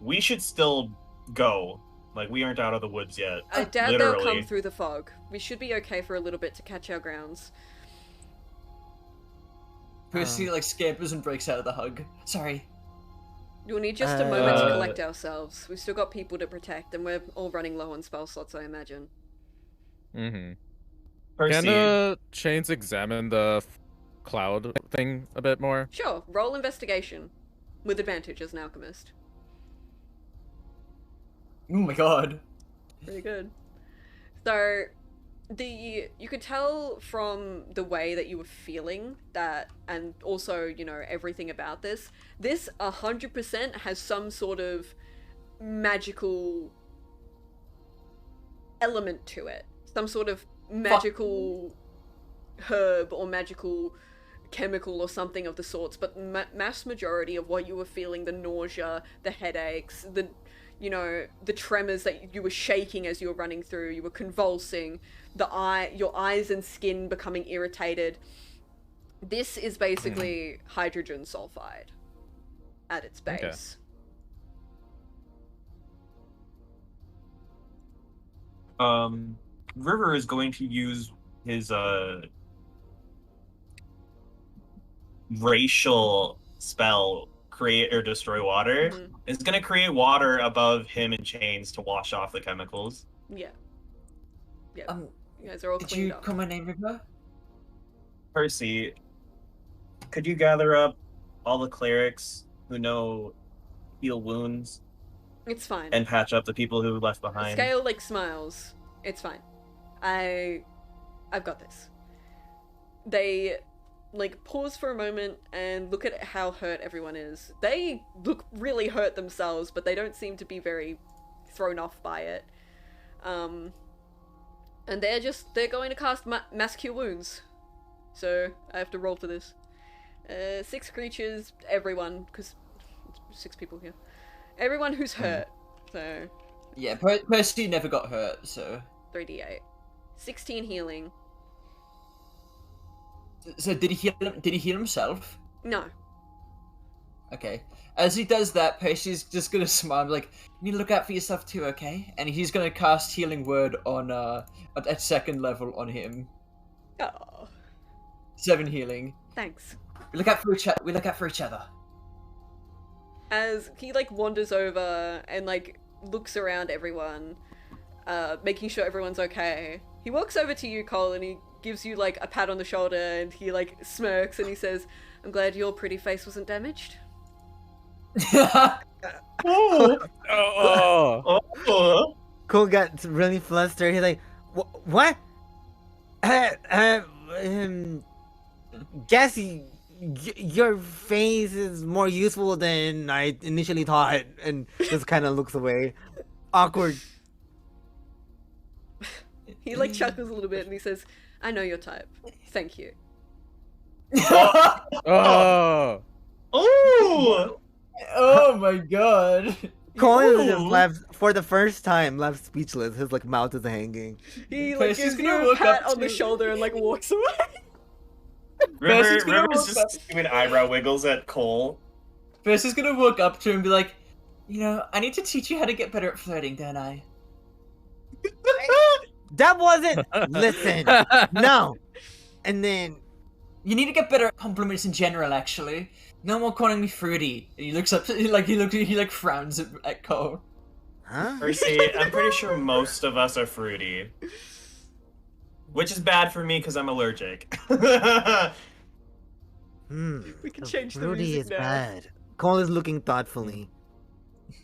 We should still go. Like, we aren't out of the woods yet. I doubt they'll come Literally. through the fog. We should be okay for a little bit to catch our grounds. Percy like scampers and breaks out of the hug. Sorry. We'll need just a moment to Uh, collect ourselves. We've still got people to protect, and we're all running low on spell slots, I imagine. Mm-hmm. Percy, Can Chains examine the cloud thing a bit more? Sure, roll investigation. With advantage as an alchemist. Oh my god. Pretty good. So, you could tell from the way that you were feeling that, and also, you know, everything about this 100% has some sort of magical element to it. Some sort of magical herb or magical chemical or something of the sorts, but mass majority of what you were feeling, the nausea, the headaches, the tremors that you were shaking as you were running through, you were convulsing, your eyes and skin becoming irritated. This is basically hydrogen sulfide at its base. River is going to use his racial spell, create or destroy water. Mhm. It's going to create water above him and Chains to wash off the chemicals. Yeah. Yeah. Um, You guys are all did cleaned you up. call my name, River? Percy, could you gather up all the clerics who know heal wounds It's fine. and patch up the people who left behind? Scale like smiles. It's fine. I've got this. They like pause for a moment and look at how hurt everyone is. They look really hurt themselves, but they don't seem to be very thrown off by it. And they're going to cast mass cure wounds. So I have to roll for this. 6 creatures, everyone, because 6 people here. Everyone who's hurt. So Yeah, Percy never got hurt, so. 3d8. 16 healing. So did he heal? Did he heal himself? No. Okay. As he does that, Percy's just gonna smile, like, "You need to look out for yourself too, okay?" And he's gonna cast Healing Word on at 2nd level on him. Oh, 7 healing. thanks. We look out for each other. We look out for each other. As he like wanders over and like looks around everyone, making sure everyone's okay. He walks over to you, Cole, and he gives you like a pat on the shoulder, and he like smirks and he says, "I'm glad your pretty face wasn't damaged." Oh, Oh. Cole got really flustered. He's like, "What? Guess your face is more useful than I initially thought," and just kind of looks away. Awkward. He like chuckles a little bit and he says, "I know your type. Thank you." Oh. oh, Oh my god. Cole is just Ooh. left for the first time, left speechless. His like mouth is hanging. He like Percy's gives gonna you a look pat up on the to- shoulder and like walks away. Percy's gonna River's walk just doing eyebrow wiggles at Cole. Percy's gonna walk up to him and be like, you know, I need to teach you how to get better at flirting, don't I? That wasn't. Listen, no. And then You need to get better at compliments in general, actually. No more calling me fruity. And he looks up, he frowns at Cole. huh? Percy, I'm pretty sure most of us are fruity. Which is bad for me because I'm allergic. We can change the Rudy music is now. bad. Cole is looking thoughtfully. We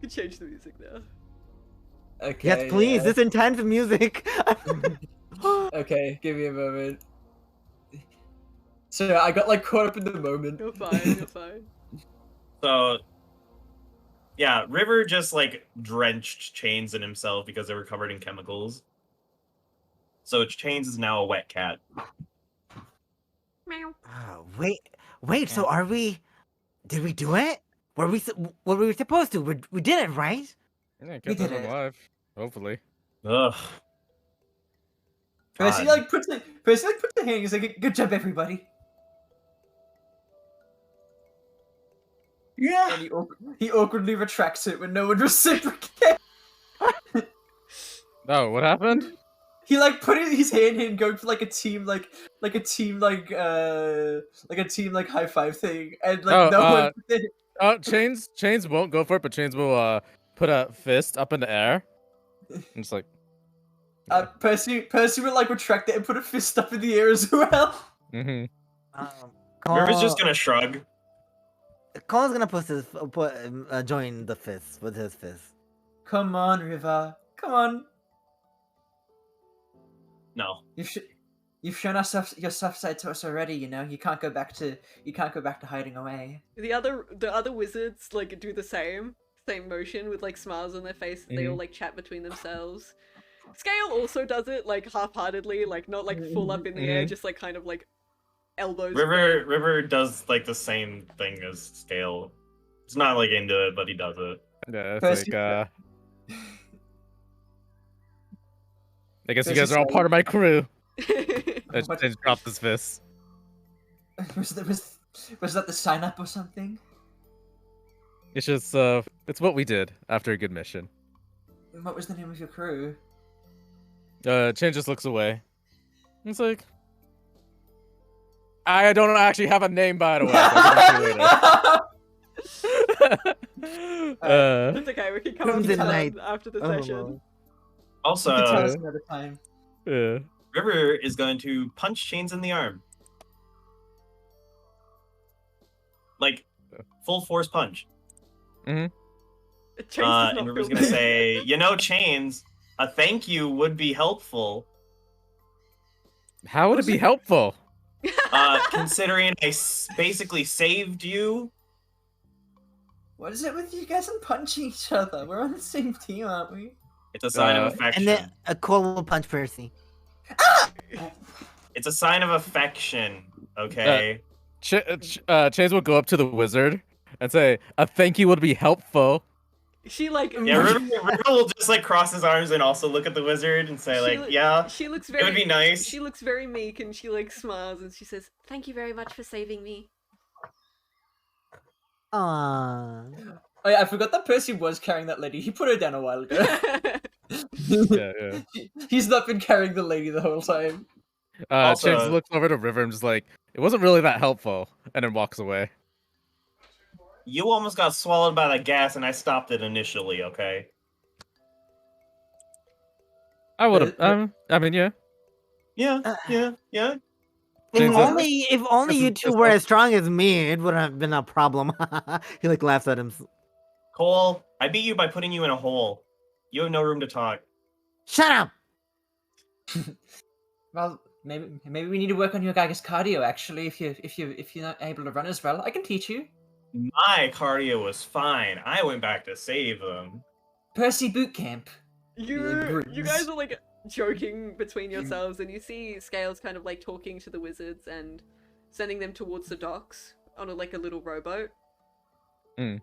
can change the music now. Okay. Yes, please. yeah. This intense music. Okay, give me a moment. So I got like caught up in the moment. You're fine, you're fine. So, yeah, River just like drenched Chains in himself because they were covered in chemicals. So Chains is now a wet cat. Meow. Oh, wait. So are we? Did we do it? Were we? What were we supposed to? We did it, right? Yeah, We kept did them it. alive. Hopefully. Ugh. Percy God. puts the hand. He's like, "Good job, everybody." Yeah. And he awkwardly retracts it when no one reciprocates. Oh, what happened? He like put his hand in, going for like a team like a team high five thing, and like Oh, no one. Oh, Chains won't go for it, but Chains will put a fist up in the air. And it's like Percy will like retract it and put a fist up in the air as well. mm-hmm. River's just gonna shrug. Cole's gonna join the fist with his fist. Come on, River. Come on. No. You've shown your soft side to us already. You know you can't go back to hiding away. The other wizards like do the same motion with like smiles on their face. They all like chat between themselves. Scale also does it like half-heartedly, like not like full up in the air, just like kind of like elbows. River does like the same thing as Scale. It's not like into it, but he does it. Yeah, it's Percy- like I guess you Percy guys are all said- part of my crew. What- Chains dropped his fist. Was that the sign up or something? It's just it's what we did after a good mission. What was the name of your crew? Chain just looks away. It's like I don't actually have a name, by the way. So I'll get you later. It's okay, we can come up Crimson to Knight. after the Oh, session. well. You can tell Also, us another time. Yeah. River is going to punch Chains in the arm. Like, full force punch. Chase does not And River's feel gonna bad. say, you know, Chains, a thank you would be helpful. How would it be helpful? Considering I basically saved you. What is it with you guys and punching each other? We're on the same team, aren't we? It's a sign of And affection. then Cole will punch Percy. It's a sign of affection, okay? Chains will go up to the wizard and say, "A thank you would be helpful." She like Yeah, River will just like cross his arms and also look at the wizard and say, like, yeah, she looks it very would be nice. She looks very meek and she like smiles and she says, "Thank you very much for saving me." Aww. Oh yeah, I forgot that Percy was carrying that lady. He put her down a while ago. Yeah, yeah. He's not been carrying the lady the whole time. Chance Also- looks over to River and just like, it wasn't really that helpful, and then walks away. You almost got swallowed by the gas, and I stopped it initially. Okay. I would have. But- I mean, yeah. Yeah. Uh, Yeah. Yeah. If James, only this you is two just were like- as strong as me, it wouldn't have been a problem. He like laughs at him. Cole, I beat you by putting you in a hole. You have no room to talk. Shut up! Well, maybe we need to work on your guys' cardio. Actually, if you're not able to run as well, I can teach you. My cardio was fine. I went back to save them. Percy boot camp. You grins. guys are like joking between yourselves, and you see Scales kind of like talking to the wizards and sending them towards the docks on a little rowboat. Oh,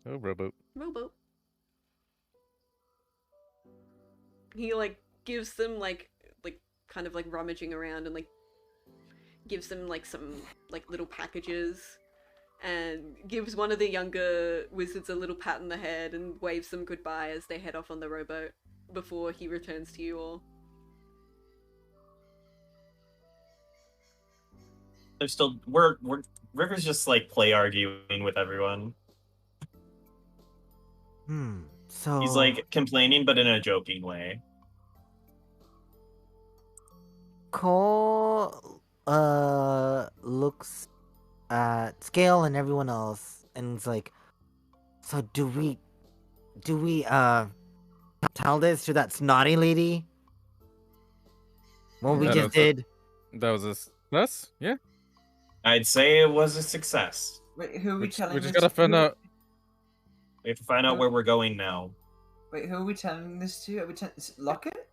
rowboat. Rowboat. He like gives them like kind of like rummaging around and like gives them like some like little packages and gives one of the younger wizards a little pat on the head and waves them goodbye as they head off on the rowboat before he returns to you all. They're still we're River's just like play arguing with everyone. So He's like complaining, but in a joking way. Cole looks at Scale and everyone else and is like, so do we tell this to that snotty lady? What we Yeah, just that's it. did? That was a success. Yeah. I'd say it was a success. Wait, who are we We telling? just this gotta find who- out. We have to find out where we're going now. Wait, who are we telling this to? Are we Locket?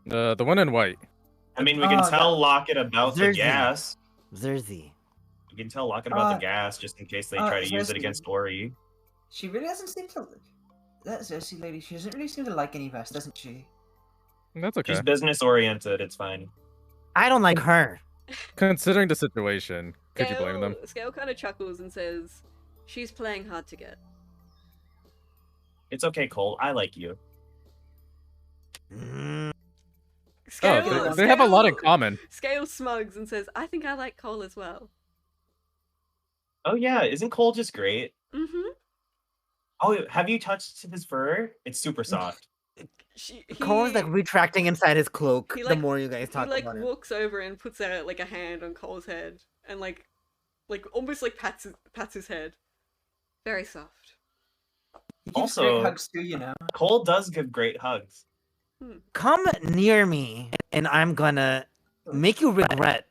The one in white. I mean, we can Oh, tell Locket about the Zerzy. gas. Zerzy. We can tell Locket about Uh, the gas just in case they try to use it Zerzy. against Ori. She really doesn't seem to. That Cersei lady, she doesn't really seem to like any of us, doesn't she? That's okay. She's business oriented. It's fine. I don't like her. Considering the situation, could you blame them? Scale kind of chuckles and says, "She's playing hard to get." It's okay, Cole. I like you. Mm, Scale, Oh, they have a lot in common. Scale smugs and says, "I think I like Cole as well." Oh yeah, isn't Cole just great? Mm-hmm. Oh, have you touched his fur? It's super soft. Cole is like retracting inside his cloak. he, The like- more you guys He talk like about it. walks over and puts out like a hand on Cole's head and like almost like pats his head. Very soft. He gives Also- great hugs too, you know. Cole does give great hugs. Come near me, and I'm gonna make you regret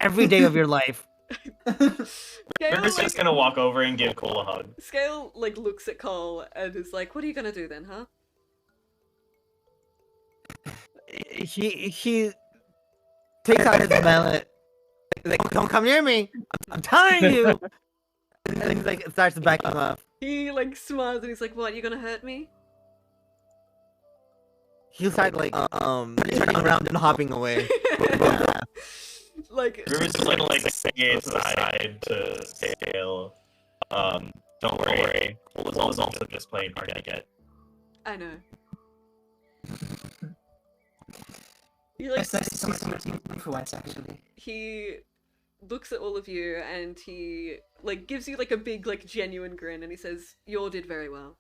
every day of your life. Scale, River's just gonna walk over and give Cole a hug. Scale like looks at Cole and is like, "What are you gonna do then, huh?" He takes out his mallet. He's like, don't come near me. I'm telling you. And then he's like, starts to back him up. He like smiles and he's like, "What? You gonna hurt me?" He'll start like turning around and hopping away. Like River's just like say it to the side to Scale. Don't worry. Cole is also just playing hard to get. I know. He like It's nice to see someone team for once, actually. he looks at all of you and he like gives you like a big like genuine grin and he says, "You all did very well.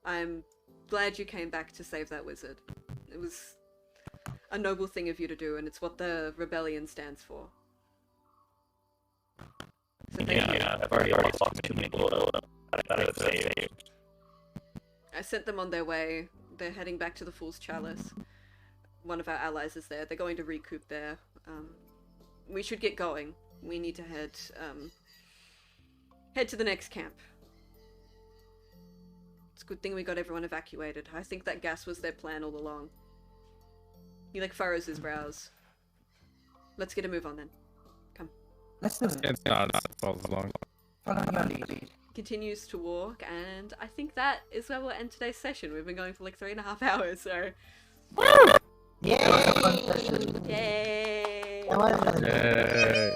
I'm glad you came back to save that wizard. It was a noble thing of you to do, and it's what the rebellion stands for." So thank you. Yeah, I've already talked to people that I've saved. I sent them on their way. They're heading back to the Fool's Chalice. One of our allies is there. They're going to recoup there. We should get going. We need to head to the next camp. It's a good thing we got everyone evacuated. I think that gas was their plan all along. He like furrows his brows. Let's get a move on then. Let's do it. It's not follows along. Following your lead. Continues to walk, and I think that is where we'll end today's session. We've been going for like 3.5 hours, so Yay! yay! Yay.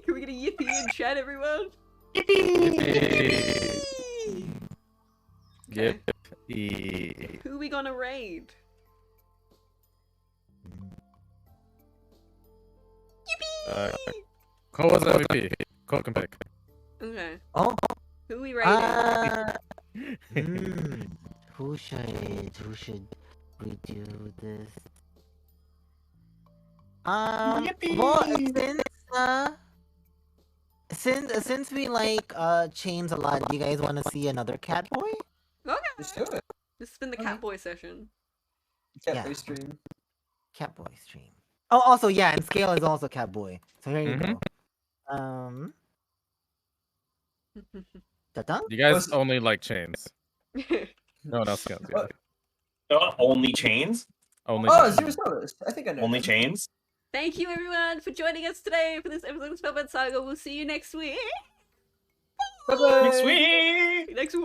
Can we get a yippee in chat, everyone? Yippee. Okay. Yippee. Who we gonna raid? Cole was MVP. Cole can pick. Okay. Oh. Who we raiding? Who should we do this? Well, since we like chains a lot, do you guys want to see another cat boy? Okay. Let's do it. This has been the Catboy session. Catboy Yeah. stream. Cat boy stream. Oh, also yeah, and scale is also cat boy. So here you Mhm. go. Ta-ta? You guys Was- only like chains. No one else counts. Yeah. Only chains? Only Oh, chains. Zero Solas. I think I know. Only them. chains? Thank you everyone for joining us today for this episode of Spellbound Saga. We'll see you next week. Bye-bye. Next week! Next week.